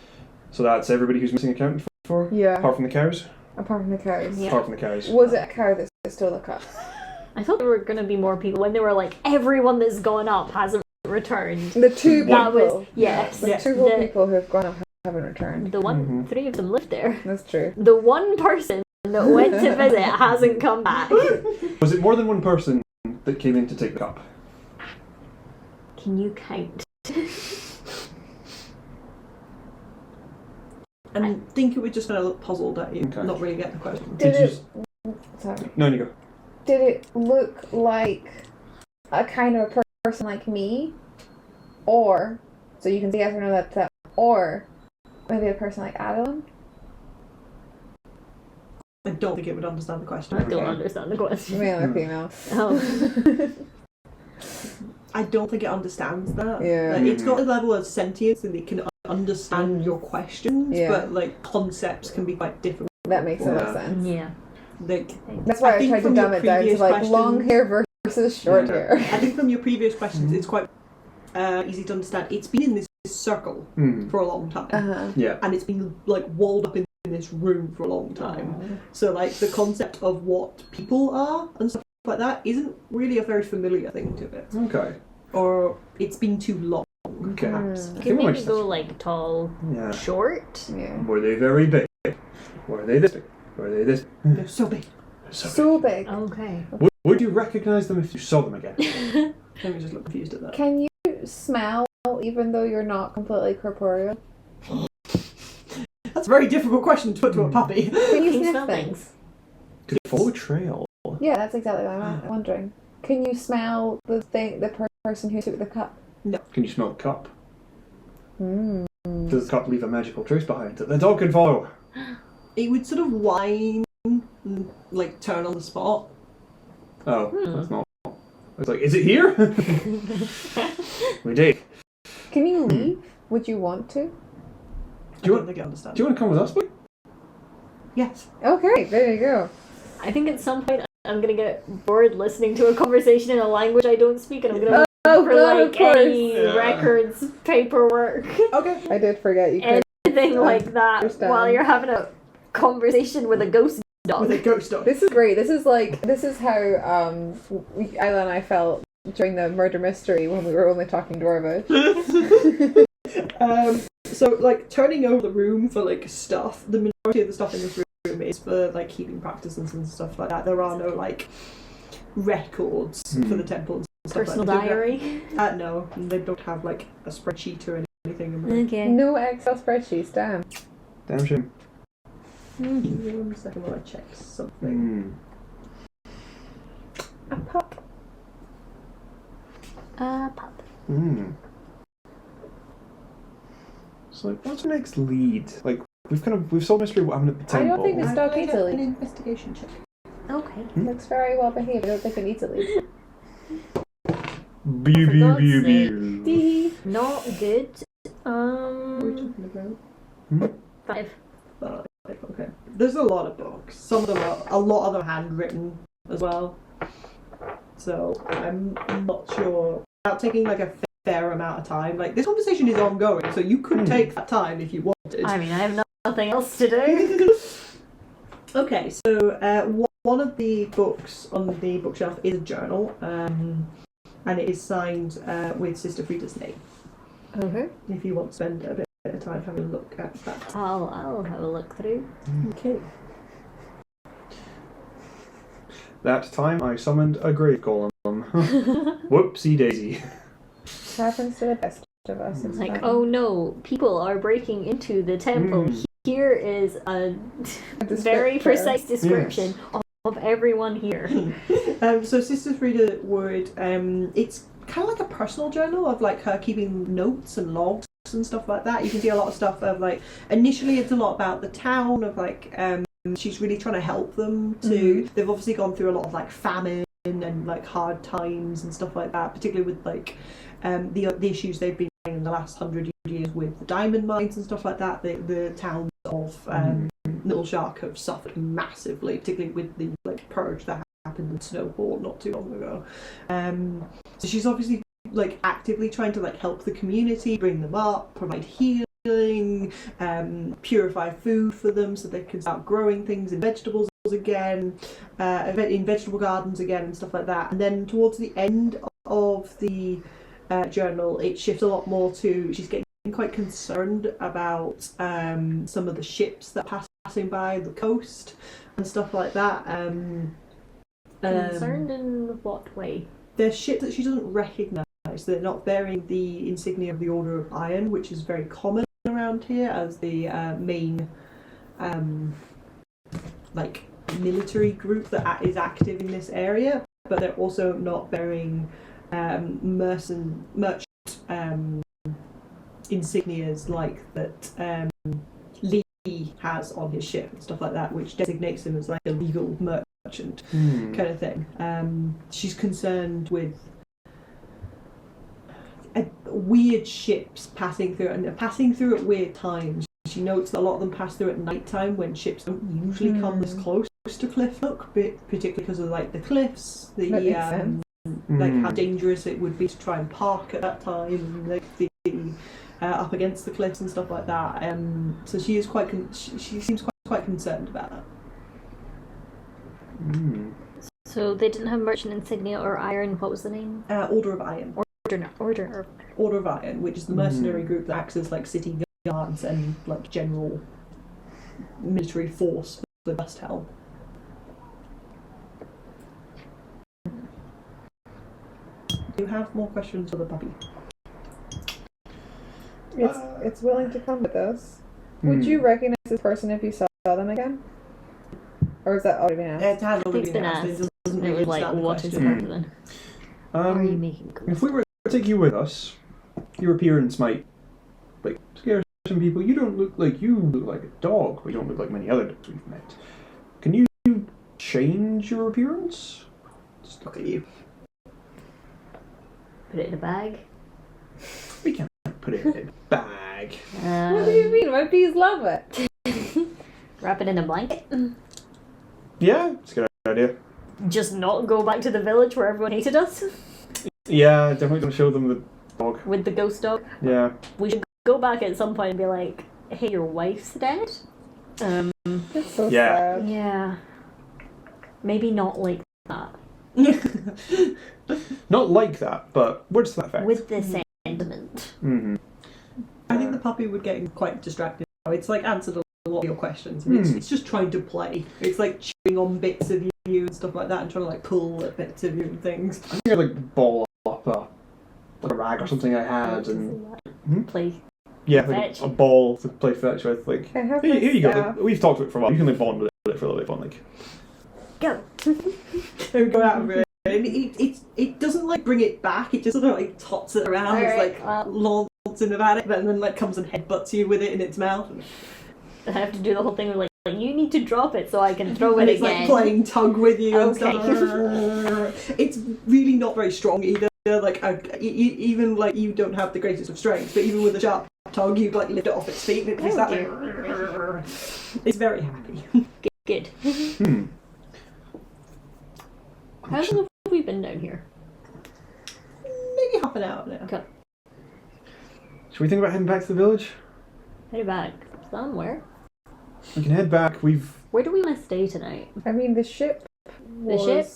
So that's everybody who's missing accounted for? Yeah. Apart from the cows? Apart from the cows. Yeah. Apart from the cows. Was it a cow that stole the cup? I thought there were going to be more people when they were like, everyone that's gone up hasn't returned. The two That people. was, yes. The Yeah. two The- people who have gone up haven't returned. The one, Mhm. 3 of them lived there. That's true. The one person that went to visit hasn't come back. Was it more than one person that came in to take the cup? Can you count? And I think it was just going to look puzzled at you, Okay. not really get the question. Did you it? Sorry. No, you go. Did it look like a kind of a person like me, or so you can say yes or no that, or maybe a person like Adolin? I don't think it would understand the question. I don't Okay. understand the question. Male or Hmm. female? Oh. I don't think it understands that. Yeah. Like, it's got a level of sentience and it can understand your questions, Yeah. but like concepts can be quite difficult. That makes a lot of Yeah. sense. Yeah. Like, That's why I I, think tried to from your dumb it down to previous like questions- long hair versus short Yeah. hair. I think from your previous questions, it's quite easy to understand. It's been in this circle Hmm. for a long time, Uh-huh. Yeah. and it's been like walled up in this room for a long time. So like the concept of what people are and stuff like that isn't really a very familiar thing to it, Okay. or it's been too long. Okay. Perhaps. I Could think maybe much go like tall, Yeah. short. Yeah. Were they very big? Were they this big? Were they this? They're so big. So big. Okay. Would you recognise them if you saw them again? Let me just look confused at that. Can you smell even though you're not completely corporeal? That's a very difficult question to put to a puppy. Can you Can you sniff smell things? things? Could follow a trail. Yeah, that's exactly what I'm wondering. Can you smell the thing, the person who took the cup? Can you smell the cup? Mm. Does the cup leave a magical trace behind it? The dog can follow. It would sort of whine and like turn on the spot. Oh, that's not. I was like, is it here? We did. Can you leave? Would you want to? I Do you don't want? think I understand. Do you want to come with us, boy? Yes. Okay, there you go. I think at some point I'm gonna get bored listening to a conversation in a language I don't speak, and I'm gonna Oh, look for God, of like course. any Yeah. records, paperwork, Okay. I did forget you could. anything like that understand. while you're having a conversation with a ghost dog. With a ghost dog. This is great. This is how Isla and I felt during the murder mystery when we were only talking Dwarvish. So like turning over the room for like stuff, the majority of the stuff in this room is for like keeping practices and stuff like that. There are no like records for the temple and stuff Personal like that. diary. No, they don't have like a spreadsheet or anything. Okay. No Excel spreadsheets, damn. Damn shame. Give me 1 second while I check something. A pup. Pup. So, like, what's the next lead? Like, we've solved mystery. What happened at the I temple? don't think this dog needs a an lead. investigation check. Okay. Looks very well behaved. I don't think it needs a lead. Beep, For God's beep, sake. beep, beep. Dee. Not good. What are we talking about? 5. Okay. There's a lot of books. Some of them are, a lot of them are handwritten as well. So I'm not sure. Without taking like a fair amount of time. Like this conversation is ongoing, so you could take that time if you wanted. I mean, I have nothing else to do. Okay, so one of the books on the bookshelf is a journal, and it is signed with Sister Frida's name. Okay. If you want to spend a bit of time having a look at that. I'll have a look through. Okay. That time I summoned a grave golem. Whoopsie daisy. This happens to the best of us. It's Like, fine. oh no, people are breaking into the temple. Here is a very descriptor. precise description of everyone here. So Sister Frida would, it's kind of like a personal journal of like her keeping notes and logs and stuff like that. You can see a lot of stuff of like, initially it's a lot about the town of like, she's really trying to help them to, they've obviously gone through a lot of like famine and like hard times and stuff like that, particularly with like the issues they've been having in the last 100 years with the diamond mines and stuff like that. The towns of Little Shark have suffered massively, particularly with the purge that happened in Snowport not too long ago. So she's obviously actively trying to help the community, bring them up, provide healing, purify food for them so they can start growing things in vegetables again, in vegetable gardens again and stuff like that. And then towards the end of the journal, it shifts a lot more to she's getting quite concerned about some of the ships that are passing by the coast and stuff like that. Concerned in what way? They're ships that she doesn't recognise. They're not bearing the insignia of the Order of Iron, which is very common around here as the main military group that is active in this area. But they're also not bearing merchant insignias like that Lee has on his ship and stuff like that, which designates him as a legal merchant kind of thing. She's concerned with weird ships passing through at weird times. She notes that a lot of them pass through at night time when ships don't usually come this close to Cliffhook, particularly because of the cliffs, how dangerous it would be to try and park at that time, and up against the cliffs and stuff like that. So she is she seems quite concerned about that. So they didn't have merchant insignia or iron. What was the name? Order of Iron. Order of Iron, which is the mercenary group that acts as city guards and general military force for the Dust Helm. Do you have more questions for the puppy? It's willing to come with us. Would you recognize this person if you saw them again? Or has that already been asked? It has already been asked. It doesn't really understand the what is question. Adolin? Are you making If we were to take you with us, your appearance might scare some people. You look like a dog, but you don't look like many other dogs we've met. Can you change your appearance? Just look at you. Put it in a bag? We can't put it in a bag. What do you mean? My bees love it. Wrap it in a blanket? Yeah, it's a good idea. Just not go back to the village where everyone hated us? Yeah, definitely don't show them the dog. With the ghost dog? Yeah. We should go back at some point and be like, hey, your wife's dead? It's so Yeah. sad. Yeah. Maybe not like that. Not like that, but words to that effect. With the sentiment. Mm-hmm. I think the puppy would get quite distracted. It's answered a lot of your questions. And it's just trying to play. It's chewing on bits of you and stuff like that, and trying to pull at bits of you and things. I think I'd ball up a rag or something I had and Play. Yeah, Fetch. a ball to play fetch with. I have Here my you go. staff. We've talked about it for a while. You can bond with it for a little bit fun. Go. They go out of it. And it doesn't bring it back. It just sort of tots it around. Alright, It's launching about it, and then comes and headbutts you with it in its mouth. I have to do the whole thing of you need to drop it so I can throw And it it's again. playing tug with you and Okay. stuff. It's really not very strong either. Even you don't have the greatest of strengths, but even with a sharp tug, you'd lift it off its feet and it just it's very happy. Good. How long have we been down here? Maybe half an hour now. Okay. Should we think about heading back to the village? Head back somewhere. We can head back. Where do we want to stay tonight? I mean, the ship was... ship?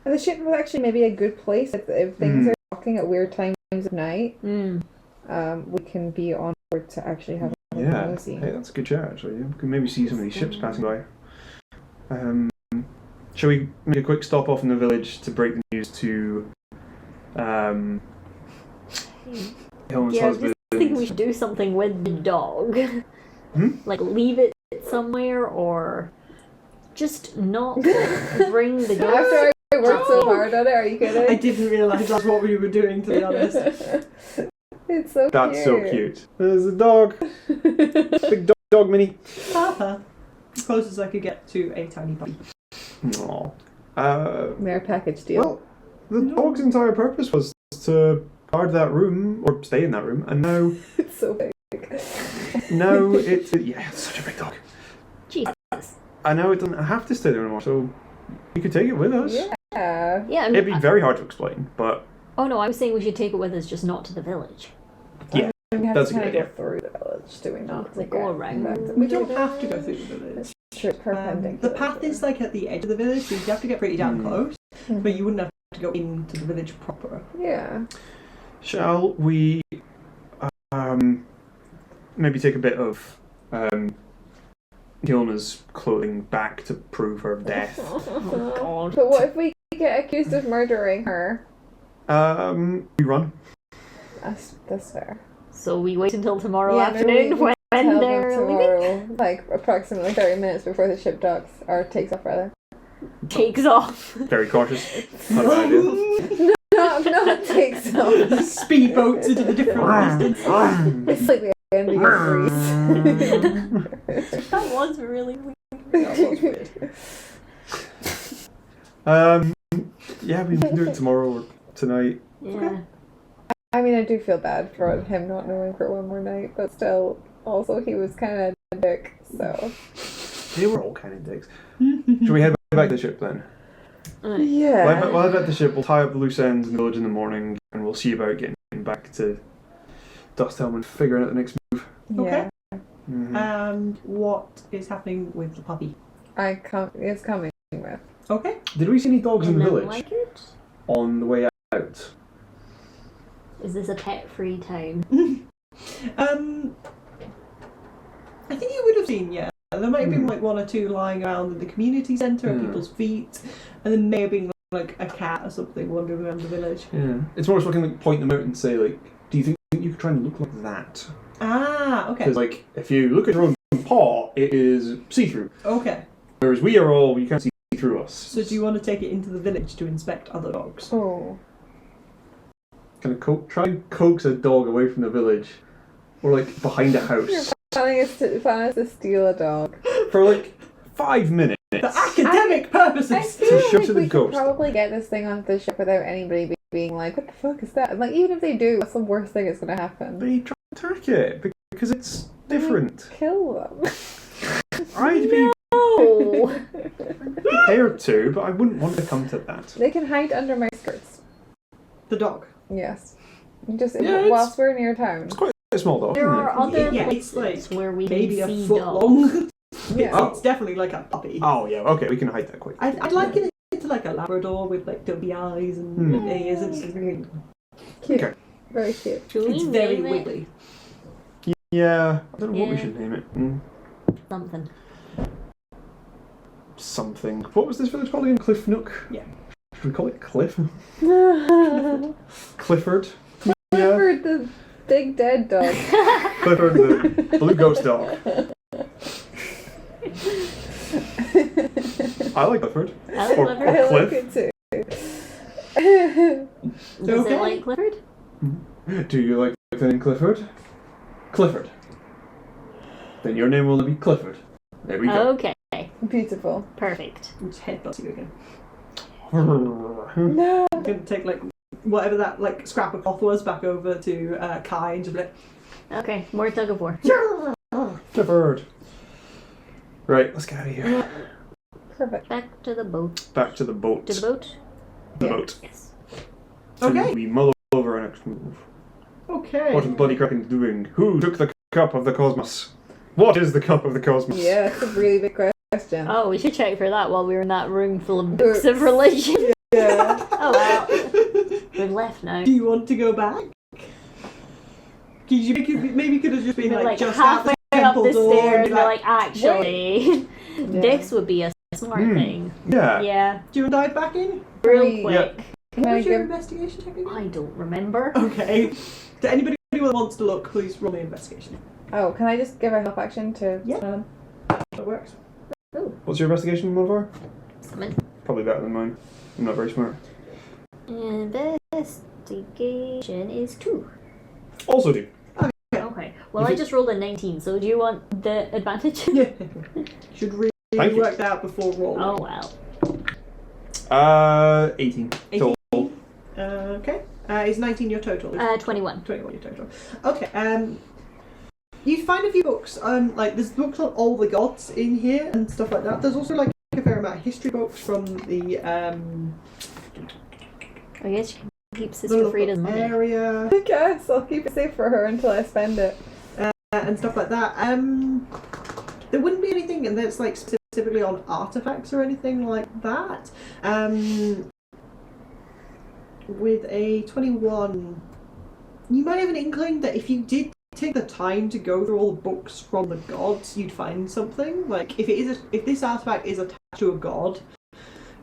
The ship was actually maybe a good place if things are talking at weird times of night. We can be on board to actually have a nosy. Hey, that's a good chat actually. We can maybe see some of these ships passing by. Shall we make a quick stop off in the village to break the news to Helen's Yeah, I husband? just think we should do something with the dog. Leave it somewhere or just not bring the dog. After I worked so hard on it, are you kidding? I didn't realise that's what we were doing, to be honest. It's so That's cute. so cute. There's a dog. Big dog mini. Papa. As close as I could get to a tiny puppy. Aww. Mere package deal. Well, the dog's entire purpose was to guard that room or stay in that room, and now It's so big. now it's such a big dog. Jesus. I know it doesn't have to stay there anymore, so you could take it with us. Yeah. Yeah, It'd be very hard to explain, but oh no, I was saying we should take it with us, just not to the village. We have That's to a good kind of idea. go through the village, do we not? Like, go around. We don't have to go through the village. Sure, perpendicular. The path is like at the edge of the village, so you have to get pretty damn close. Mhm. But you wouldn't have to go into the village proper. Yeah. shall we maybe take a bit of Gilna's clothing back to prove her death? Oh god. But what if we get accused of murdering her? We run. That's fair. So we wait until tomorrow Yeah, afternoon when Tell them they're leaving? tomorrow, like approximately 30 minutes before the ship docks, or takes off rather. Takes off. Very cautious. Not a bad idea. Not takes off. Speedboats into the different distance. It's like the ending of Grease. That was really weird. That was weird. Yeah, we can do it tomorrow or tonight. Yeah. I mean, I do feel bad for him not knowing for one more night, but still, also he was kind of a dick, so. They were all kind of dicks. Should we head back to the ship then? Yeah. We'll head back to the ship, we'll tie up the loose ends in the village in the morning, and we'll see about getting back to Dusthelm and figuring out the next move. Okay. Mhm. And what is happening with the puppy? It's coming with. Okay. Did we see any dogs in the And then village like it? on the way out? Is this a pet-free town? I think you would have seen, yeah. There might have been like one or two lying around in the community centre at people's feet, and there may have been like a cat or something wandering around the village. Yeah. It's more so I can like point them out and say like, do you think you could try and look like that? Ah, okay. Because like, if you look at your own paw, it is see-through. Okay. Whereas we are all, you can't see through us. So do you want to take it into the village to inspect other dogs? Oh. Kind of try and coax a dog away from the village, or like behind a house Planning us to steal a dog. for like 5 minutes. For academic I purposes! feel show like to the we ghost. could probably get this thing onto the ship without anybody being like, what the fuck is that? And like, even if they do, what's the worst thing that's going to happen? They try to track it because it's different. Kill them. I'd be Oh! prepared to, but I wouldn't want to come to that. They can hide under my skirts. The dog. Yes. Just Yeah, whilst we're near town. It's quite a small dog. There isn't are it? other Yeah, places it's like where we maybe can a see foot dogs. long. Yeah. It's definitely like a puppy. Oh yeah, okay, we can hide that quick. I'd liken it to like a Labrador with like dopey eyes and ears. Cute. Okay. Very cute. Should we It's very name it wiggly. Yeah, I don't know what we Yeah. should name it. something? Something. What was this village called again? Cliff Nook? Yeah. Should we call it Cliff? Clifford Clifford? Yeah. the big dead dog. Clifford the blue ghost dog. I like Clifford. I like Or Clifford. I like Cliff. it too. Does Okay. it like Clifford? Do you like the name Clifford? Clifford. Then your name will be Clifford. There we go. Okay. Beautiful. Perfect. Just headbutt you again. No. I'm gonna take like whatever that like scrap of cloth was back over to Kai and just be like, Okay, more tug of war. Clifford. Right, let's get out of here. Perfect. Back to the boat. Back to the boat. To the boat? The Yeah. boat. Yes. Okay. And we mull over our next move. okay. What is Bloody Kraken doing? Who took the cup of the cosmos? What is the cup of the cosmos? Yeah, that's a really big question. Oh, we should check for that while we were in that room full of books of religion. Yeah. Oh well. We've left now. Do you want to go back? Maybe could have just been We're like like just at the halfway up temple the door stairs and and be we're like, like, actually, this would be a smart thing. Yeah. Yeah, do you want to dive back in? real Wait. quick. Can What I was your give... investigation check again? I don't remember. Okay. To anybody who wants to look, please roll me investigation. Oh, can I just give a help action to... Yeah. That works. What's your investigation modifier? Summon. Probably better than mine. I'm not very smart. Investigation is 2. Also do. Okay. Well, I just rolled a 19, so do you want the advantage? Yeah. Should really Thank you. work that out before rolling. Oh well. 18. 18. Total. Okay. Is 19 your total? 21. 21 your total. Okay. You find a few books. Like there's books on all the gods in here and stuff like that. There's also like a fair amount of history books from the I guess you can keep Sister Frida's money. area. I guess I'll keep it safe for her until I spend it. And stuff like that. There wouldn't be anything that's like specifically on artifacts or anything like that. With a 21, you might have an inkling that if you did take the time to go through all the books from the gods, you'd find something. Like if this artifact is attached to a god,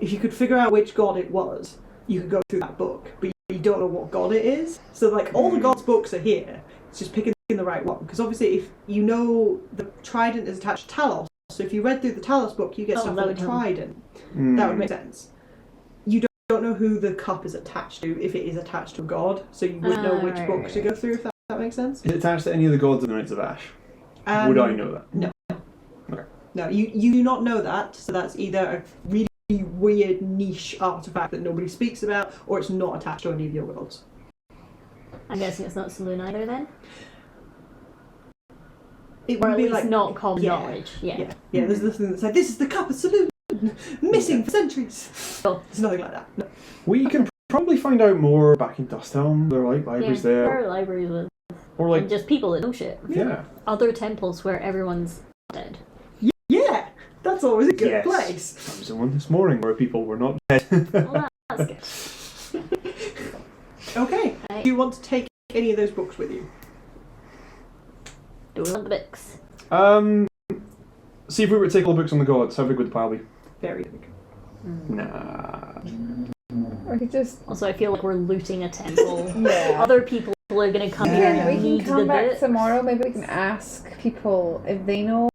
if you could figure out which god it was, you could go through that book, but you don't know what god it is. So like all the gods' books are here. It's just picking the right one, because obviously if you know the trident is attached to Talos, so if you read through the Talos book, you get stuff on the trident. That would make sense. You don't know who the cup is attached to if it is attached to a god, so you wouldn't know which book to go through, if that makes sense. Is it attached to any of the gods of the Knights of Ash? Would I know that? No. Okay. No, you do not know that, so that's either a really weird niche artifact that nobody speaks about, or it's not attached to any of your gods. I'm guessing it's not Saloon either then? It Or would at be least like not common knowledge. Yeah. There's nothing that's like, this is the cup of Saloon, missing for centuries. Oh. There's nothing like that. No. We can probably find out more back in Dusthelm. There are like libraries There there. are libraries with Or like, and just people that know shit. yeah. Other temples where everyone's dead. Yeah, that's always a good Yes. place. I was in one this morning where people were not dead. Well, that's good. Okay, Right. do you want to take any of those books with you? Do we want the books? See if we were to take all the books on the gods, how big would the pile be? Very big. Nah. Or you just Also, I feel like we're looting a temple. yeah. Other people are going to come here We and can need come the back books. tomorrow. Maybe we can ask people if they know,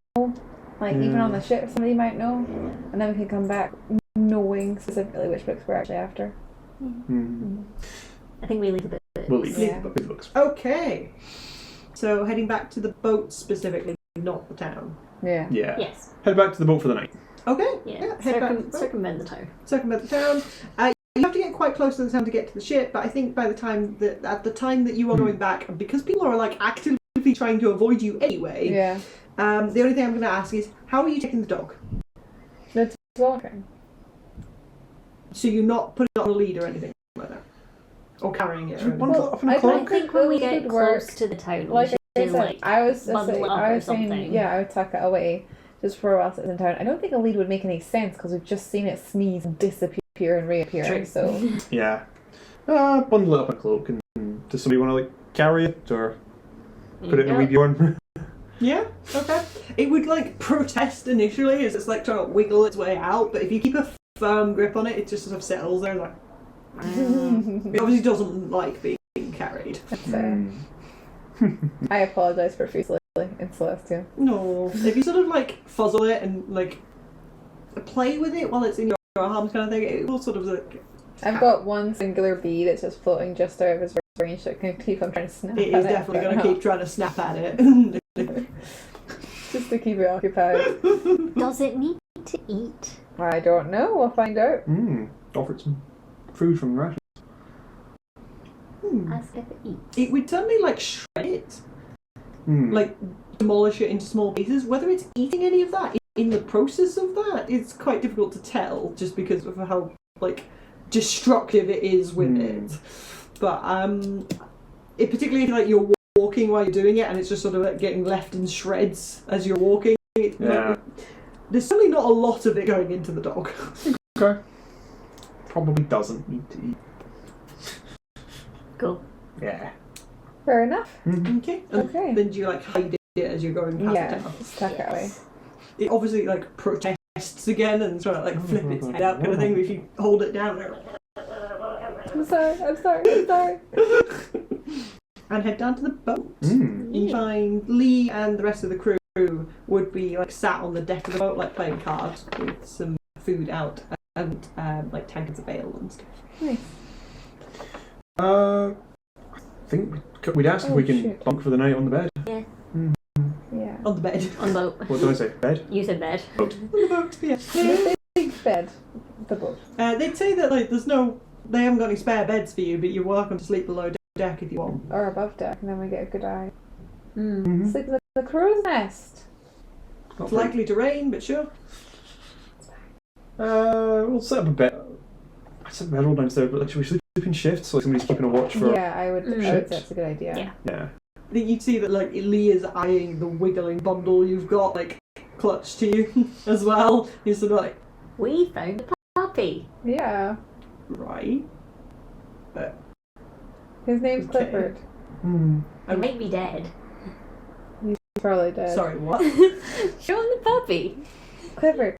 like even on the ship, somebody might know, and then we can come back knowing specifically which books we're actually after. I think we leave the books. We'll leave Yeah. the books. Okay, so heading back to the boat specifically, not the town. Yeah. Yeah. Yes. Head back to the boat for the night. Okay, Yeah. head back to the boat. Circumvent the town. Circumvent the town. You have to get quite close to the town to get to the ship, but I think by the time that at the time that you are going back, because people are like actively trying to avoid you anyway. Yeah. The only thing I'm going to ask is, how are you taking the dog? That's walking. So you're not putting it on a lead or anything like that, or carrying it. Or anything? Bundle it up in a I I cloak? think when we Well, get it would work. close to the town, Like we I should said, like I was bundle it up or saying, something. yeah, I would tuck it away just for a while it's in town. I don't think a lead would make any sense because we've just seen it sneeze, disappear, and reappear. True. So Yeah. Bundle it up in a cloak, and does somebody want to like carry it or put it in a wee bjorn? Yeah, okay. It would like protest initially as it's like trying to wiggle its way out, but if you keep a firm grip on it, it just sort of settles there and like. It obviously doesn't like being carried. that's fair. I apologise profusely in Celestia. No. If you sort of like fuzzle it and like play with it while it's in your arms kind of thing, it will sort of like. I've got one singular bee that's just floating just out of his range that can keep on trying to snap It at is definitely going to keep trying to snap at it. just to keep it occupied. Does it need to eat? I don't know. We'll find out. Offered some food from the rations. Ask if it eats. It would certainly like shred it, like demolish it into small pieces. Whether it's eating any of that in the process of that is quite difficult to tell, just because of how like destructive it is with it. But it particularly if like you're walking while you're doing it, and it's just sort of like getting left in shreds as you're walking. There's certainly not a lot of it going into the dog. Okay. Probably doesn't need to eat. Cool. Yeah. Fair enough. Okay. And Okay. then do you like hide it as you're going past Yeah, the town? just tuck it away. It obviously like protests again and trying to like flip its head out kind of thing. But if you hold it down, I'm sorry. and head down to the boat. You find Lee and the rest of the crew would be like sat on the deck of the boat, like playing cards with some food out and like tankards of ale and stuff. Nice. I think we'd ask if we can bunk for the night on the bed. Yeah. Yeah. On the bed. On the boat. What did I say? Bed? You said bed. Boat. On the boat, yeah. The big bed. The boat. They'd say that like there's no They haven't got any spare beds for you, but you're welcome to sleep below deck if you want. Or above deck, and then we get a good eye. Mm-hmm. Sleep in the crow's nest. It's likely to rain, but sure. We'll set up a bed. I set a bed all downstairs, but like, should we sleep in shifts? Like somebody's keeping a watch for. Yeah, I would say that's a good idea. Yeah. Yeah. You'd see that like Lee is eyeing the wiggling bundle you've got like clutched to you as well. He's sort of like, We found a puppy. Yeah. right. His name's Okay. Clifford. He might be dead. He's probably dead. Sorry, what? Show him the puppy. Clifford.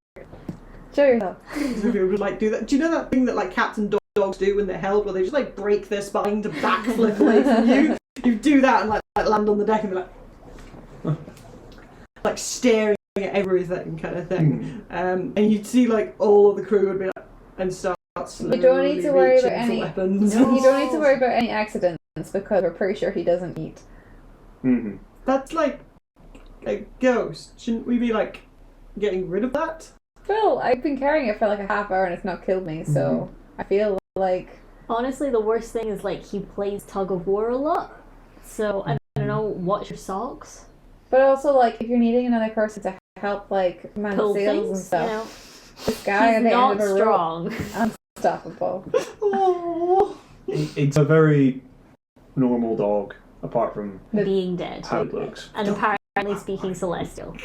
Show yourself. Some people would like do that. Do you know that thing that like cats and dogs do when they're held, where they just like break their spine to backflip away from you? You do that and like land on the deck and be like staring at everything kind of thing. And you'd see like all of the crew would be like and start slowly You don't need to worry about reaching for any weapons. You don't need to worry about any accidents because we're pretty sure he doesn't eat. Mm-hmm. That's like a ghost. Shouldn't we be like getting rid of that? Well, I've been carrying it for like a half hour and it's not killed me, so I feel like Honestly, the worst thing is like he plays tug of war a lot. So I don't know, watch your socks. but also like if you're needing another person to help like man Pull sails things, and stuff. you know. This guy He's at the not end of a rope, strong. unstoppable. Oh. It's a very normal dog, apart from Being dead. how it looks. And apparently speaking celestial.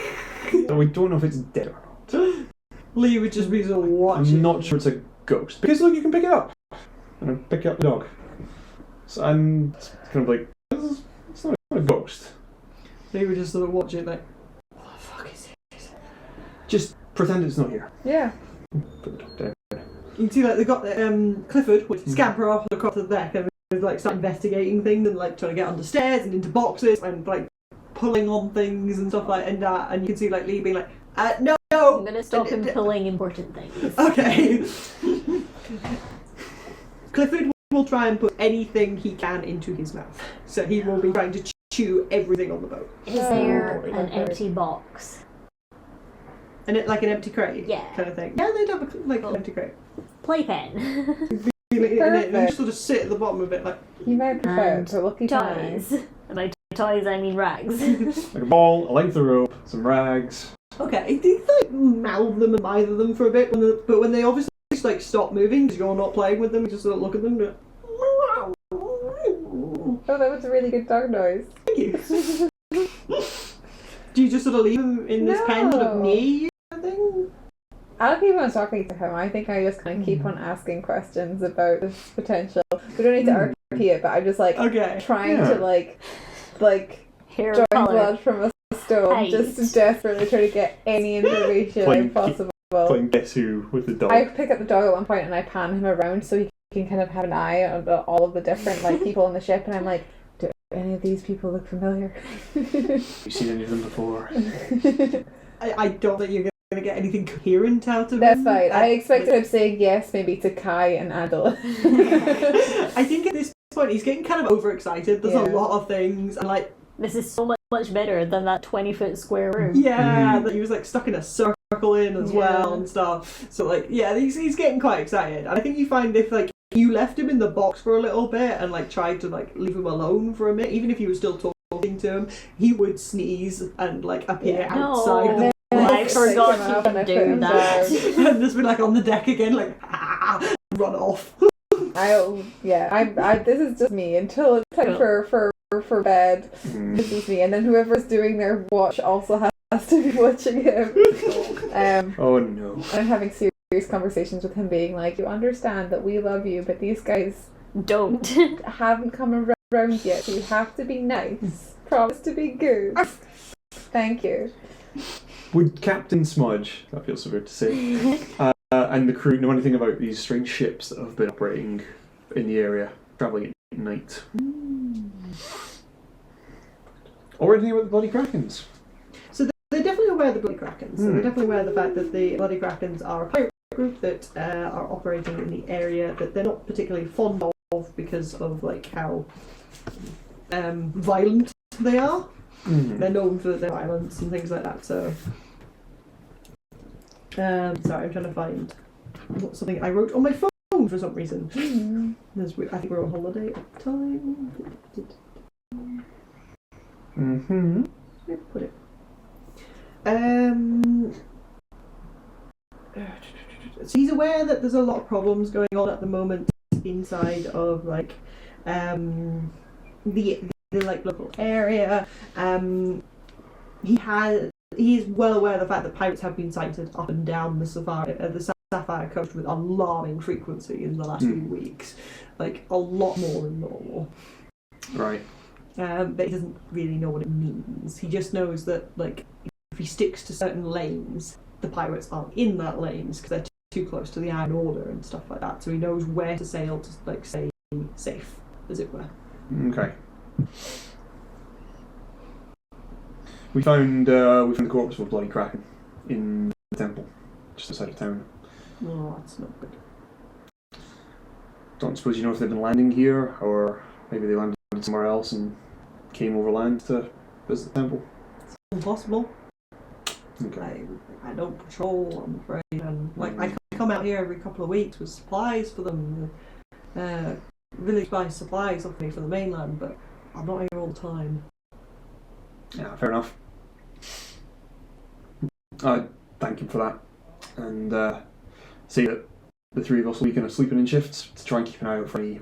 So we don't know if it's dead or not. Lee would just be sort of watching. I'm not sure it's a ghost. Because look, you can pick it up. And I pick up the dog. So I'm kind of like, it's not a ghost. Lee would just sort of watch it like, what the fuck is this? Just pretend it's not here. Yeah. Put the dog down. You can see like they got Clifford would scamper off across the deck and would like start investigating things and like trying to get under stairs and into boxes and like pulling on things and stuff like that. And you can see like Lee being like, no. I'm gonna stop him pulling important things. Okay. Clifford will try and put anything he can into his mouth. So he will be trying to chew everything on the boat. Is there Oh, an okay. empty box? And it like an empty crate Yeah. kind of thing. Yeah, they'd have like an empty crate. Playpen. And you just sort of sit at the bottom of it like, You might prefer And to lucky times. Toys. And by toys I mean rags. Like a ball, a length of rope, some rags. okay, they like mouth them and either them for a bit, but when they obviously just like stop moving because you're not playing with them, you just sort of look at them and be like, Oh, that was a really good dog noise. thank you. Do you just sort of leave him in this pen sort of No. near you kind of thing? I'll keep on talking to him. I think I just kind of keep on asking questions about this potential. We don't need to RP it, but I'm just like Okay. trying Yeah. to like Hair join color. blood from a stone, Height. just desperately try to get any information Playing- possible. Playing Guess Who with the dog. I pick up the dog at one point and I pan him around so he can kind of have an eye on all of the different like people on the ship, and I'm like, do any of these people look familiar? Have you seen any of them before? I don't think you're going to get anything coherent out of That's him. fine. I expected him saying yes, maybe to Kai and Adolin. I think at this point he's getting kind of overexcited. There's Yeah. a lot of things, and like, This is so much better than that 20-foot square room. yeah, that he was like stuck in a circle in as well Yeah. and stuff. So like, yeah, he's getting quite excited. And I think you find if like you left him in the box for a little bit and like tried to like leave him alone for a minute, even if you were still talking to him, he would sneeze and like appear Yeah. outside the I box. forgot Pick him up he and I could put do him that. down. And just be like on the deck again, like run off. I this is just me until it's time for bed. This is me, and then whoever's doing their watch also has to be watching him. Oh no. I'm having serious conversations with him, being like, "You understand that we love you, but these guys Don't. haven't come around yet. So you have to be nice. Promise to be good. Thank you." Would Captain Smudge, that feels so weird to say, and the crew know anything about these strange ships that have been operating in the area, travelling at night? Or anything about the bloody Krakens? They're definitely aware of the Bloody Krakens. So they're definitely aware of the fact that the Bloody Krakens are a pirate group that are operating in the area that they're not particularly fond of because of like how violent they are. They're known for their violence and things like that. So, sorry, I'm trying to find something I wrote on my phone for some reason. I think we're on holiday at the time. Where to put it? So he's aware that there's a lot of problems going on at the moment inside of like the like local area. He is well aware of the fact that pirates have been sighted up and down the Sapphire Coast with alarming frequency in the last few weeks, like a lot more than normal. Right. But he doesn't really know what it means. He just knows that like if he sticks to certain lanes, the pirates aren't in that lanes because they're too close to the Iron Order and stuff like that. So he knows where to sail to like stay safe, as it were. Okay. We found the corpse of a bloody kraken in the temple, just outside of town. Oh, that's not good. Don't suppose you know if they've been landing here, or maybe they landed somewhere else and came overland to visit the temple. It's impossible. Okay. I don't patrol, I'm afraid, and like I come out here every couple of weeks with supplies for them. Village buys supplies off me for the mainland, but I'm not here all the time. Yeah, fair enough. I thank him for that, and say that the three of us will be kind of sleeping in shifts to try and keep an eye out for any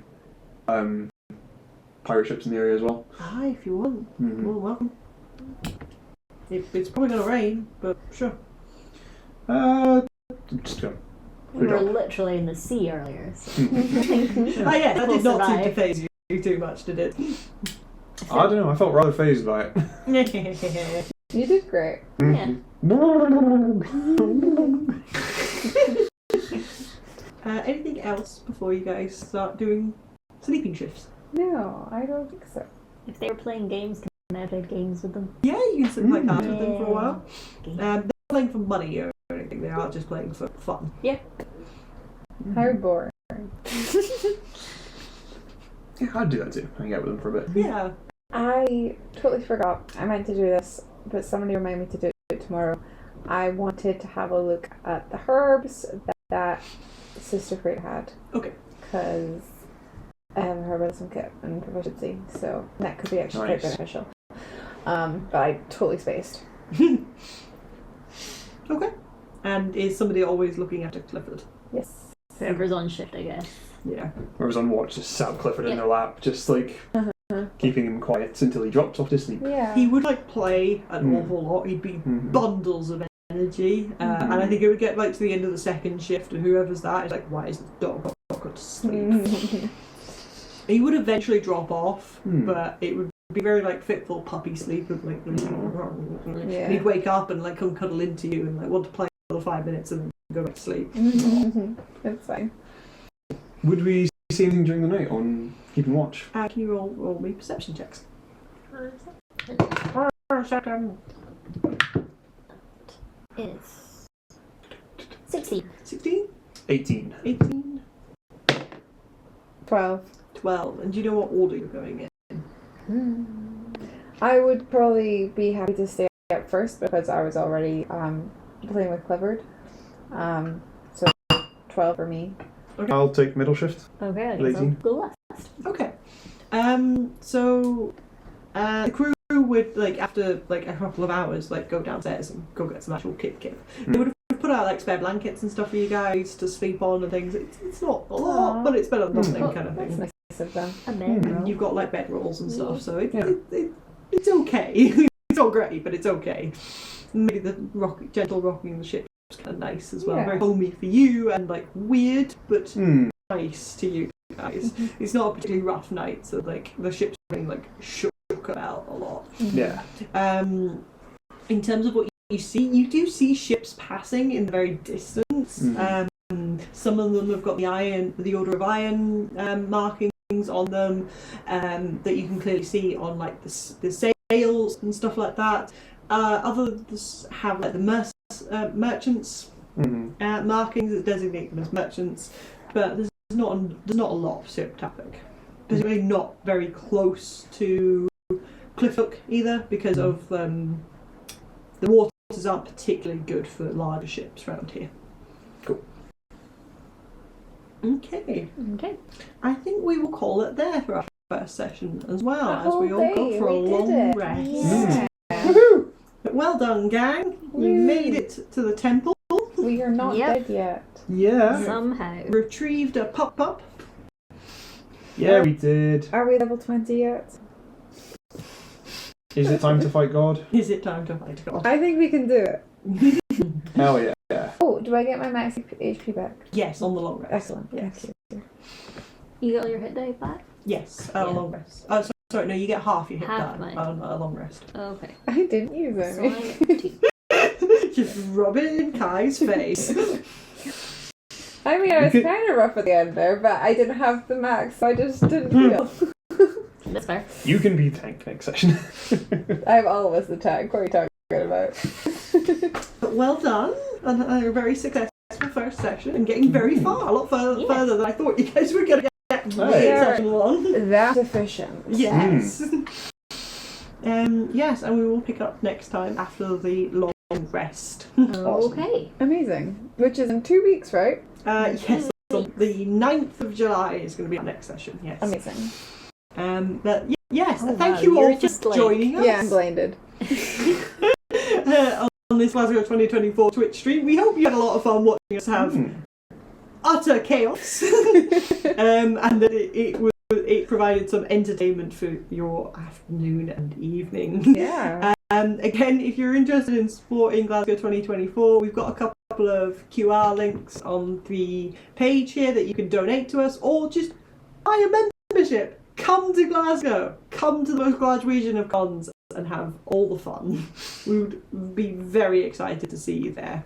pirate ships in the area as well. Aye, if you want. Well, welcome. It's probably going to rain, but sure. Just go. We were literally in the sea earlier. So. Yeah, that did not seem to faze you too much, did it? I don't know, I felt rather phased by it. You did great. Yeah. Anything else before you guys start doing sleeping shifts? No, I don't think so. If they were playing games, can I play games with them? Yeah, you can sit like that with them for a while. Okay. They're not playing for money or anything, they are just playing for fun. Yeah. How boring. Yeah, I'd do that too. Hang out with them for a bit. Yeah. I totally forgot. I meant to do this, but somebody remind me to do it tomorrow. I wanted to have a look at the herbs that Sister Frida had. Okay. Because herbalism kit and proficiency, so that could be actually quite beneficial. But I totally spaced. Okay. And is somebody always looking after Clifford? Yes. Whoever's on shift, I guess. Yeah. Whoever's on watch just sat Clifford in their lap, just like keeping him quiet until he drops off to sleep. Yeah. He would like play an awful lot. He'd be bundles of energy, and I think it would get like to the end of the second shift, and whoever's that is like, why is the dog not got to sleep? He would eventually drop off, but it would be very like fitful puppy sleep of like, and he'd wake up and like come cuddle into you and like want to play another 5 minutes and then go back to sleep. That's fine. Would we see anything during the night on keeping watch? Can you roll me perception checks? It's 16. 16? 18. 18? 12. 12. And do you know what order you're going in? I would probably be happy to stay up first because I was already playing with Clifford. So 12 for me. Okay. I'll take middle shift. Okay, I guess I'll go last. Okay. So the crew would like after like a couple of hours like go downstairs and go get some actual kit. They would have put out like spare blankets and stuff for you guys to sleep on and things. It's not a lot, but it's better than nothing kind of thing. That's nice of them. And you've got like bedrolls and stuff, so it's okay. It's not great, but it's okay. Maybe the gentle rocking of the ship is kind of nice as well. Very homey for you and like weird, but nice to you guys. It's not a particularly rough night, so like the ship's being like shook about a lot. Yeah. In terms of what you see, you do see ships passing in the very distance. Some of them have got the Order of Iron markings on them that you can clearly see on like the sails and stuff like that. Others have like the merchants markings that designate them as merchants, but there's not a lot of ship traffic. Because really not very close to Cliffhook either, because of the waters aren't particularly good for larger ships around here. Cool. Okay. Okay. I think we will call it there for our first session as well, A as we whole all go day, for a we did long it. rest. Yeah. Woohoo! Well done, gang. You Woo. made it to the temple. We are not Yep. dead yet. Yeah. Somehow. Retrieved a pup. Yeah, we did. Are we level 20 yet? Is it time to fight God? Is it time to fight God? I think we can do it. Hell yeah. Oh, do I get my max HP back? Yes, on the long rest. Excellent. Yes. Thank you. You got your hit die back? Yes, a Yeah. long rest. Oh, sorry, no, you get half your hit Half die mine. on a long rest. Okay. I didn't use So any. I get 2. Just rub it in Kai's face. I mean, I You was could- kind of rough at the end there, but I didn't have the max, so I just didn't feel. That's fair. You can be tank next session. I'm always the tank. What are you talking about? But well done, and a very successful first session, and getting very far, a lot further, Yes. further than I thought you guys were going to get with Hey. session 1. That's efficient. Yes. Yes, and we will pick up next time after the long rest. Okay. Amazing. Which is in 2 weeks, right? Yes, so the 9th of July is going to be our next session, yes. Amazing. But yes, Oh, thank wow, you all you're for just like- joining us Yeah, I'm blinded. on this Glasgow 2024 Twitch stream. We hope you had a lot of fun watching us have utter chaos, and that it provided some entertainment for your afternoon and evening. Yeah. Again, if you're interested in supporting Glasgow 2024, we've got a couple of QR links on the page here that you can donate to us, or just buy a membership. Come to Glasgow. Come to the most Glaswegian of cons and have all the fun. We would be very excited to see you there.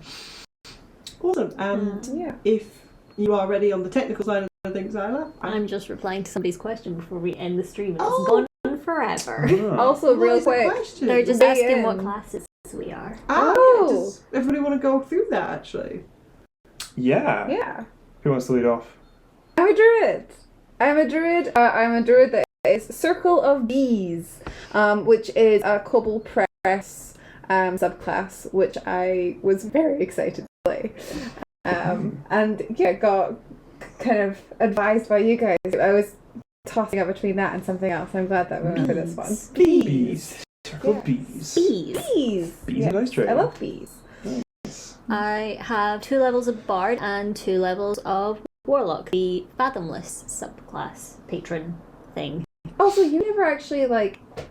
Awesome. Yeah. If you are ready on the technical side of things, Isla, I'm just replying to somebody's question before we end the stream. It's Oh. gone on forever. Also, what real is the quick. question? They're just Weigh asking what in. classes we are. Oh. Does everybody want to go through that actually? Yeah. Yeah. Who wants to lead off? I'm a druid. I'm a druid that is Circle of Bees, which is a Cobble Press subclass, which I was very excited to play. And yeah, got kind of advised by you guys. I was tossing up between that and something else. I'm glad that we went for this one. Bees. Circle Yeah. bees. Bees. Bees. Bees Yes, and ice I dragon. love bees. I have 2 levels of Bard and 2 levels of Warlock, the Fathomless subclass patron thing. Also, you never actually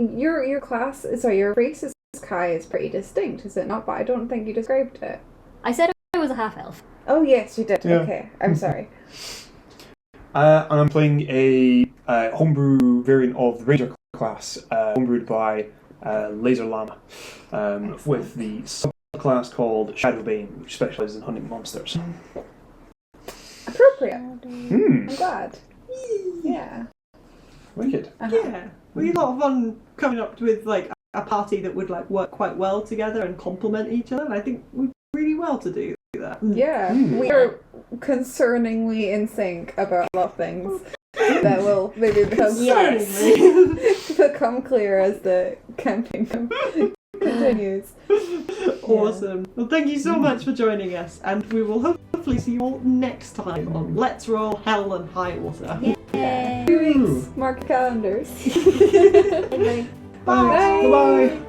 your class. Sorry, your race is Kai is pretty distinct, is it not? But I don't think you described it. I said I was a half elf. Oh yes, you did. Yeah. Okay, I'm sorry. And I'm playing a homebrew variant of the Ranger class, homebrewed by Laser Llama, with the subclass called Shadow Bane, which specializes in hunting monsters. Appropriate. Hmm. I'm glad. Yeah. Wicked. Yeah, we had a lot of fun coming up with like a party that would like work quite well together and complement each other. And I think we did really well to do that. Yeah. We are concerningly in sync about a lot of things that will maybe become become clear as the campaign continues. Awesome. Well, thank you so much for joining us, and we will hopefully see you all next time on Let's Roll Hell and Highwater. Yay! 2 weeks. Mark your calendars. Bye. Bye. Bye-bye.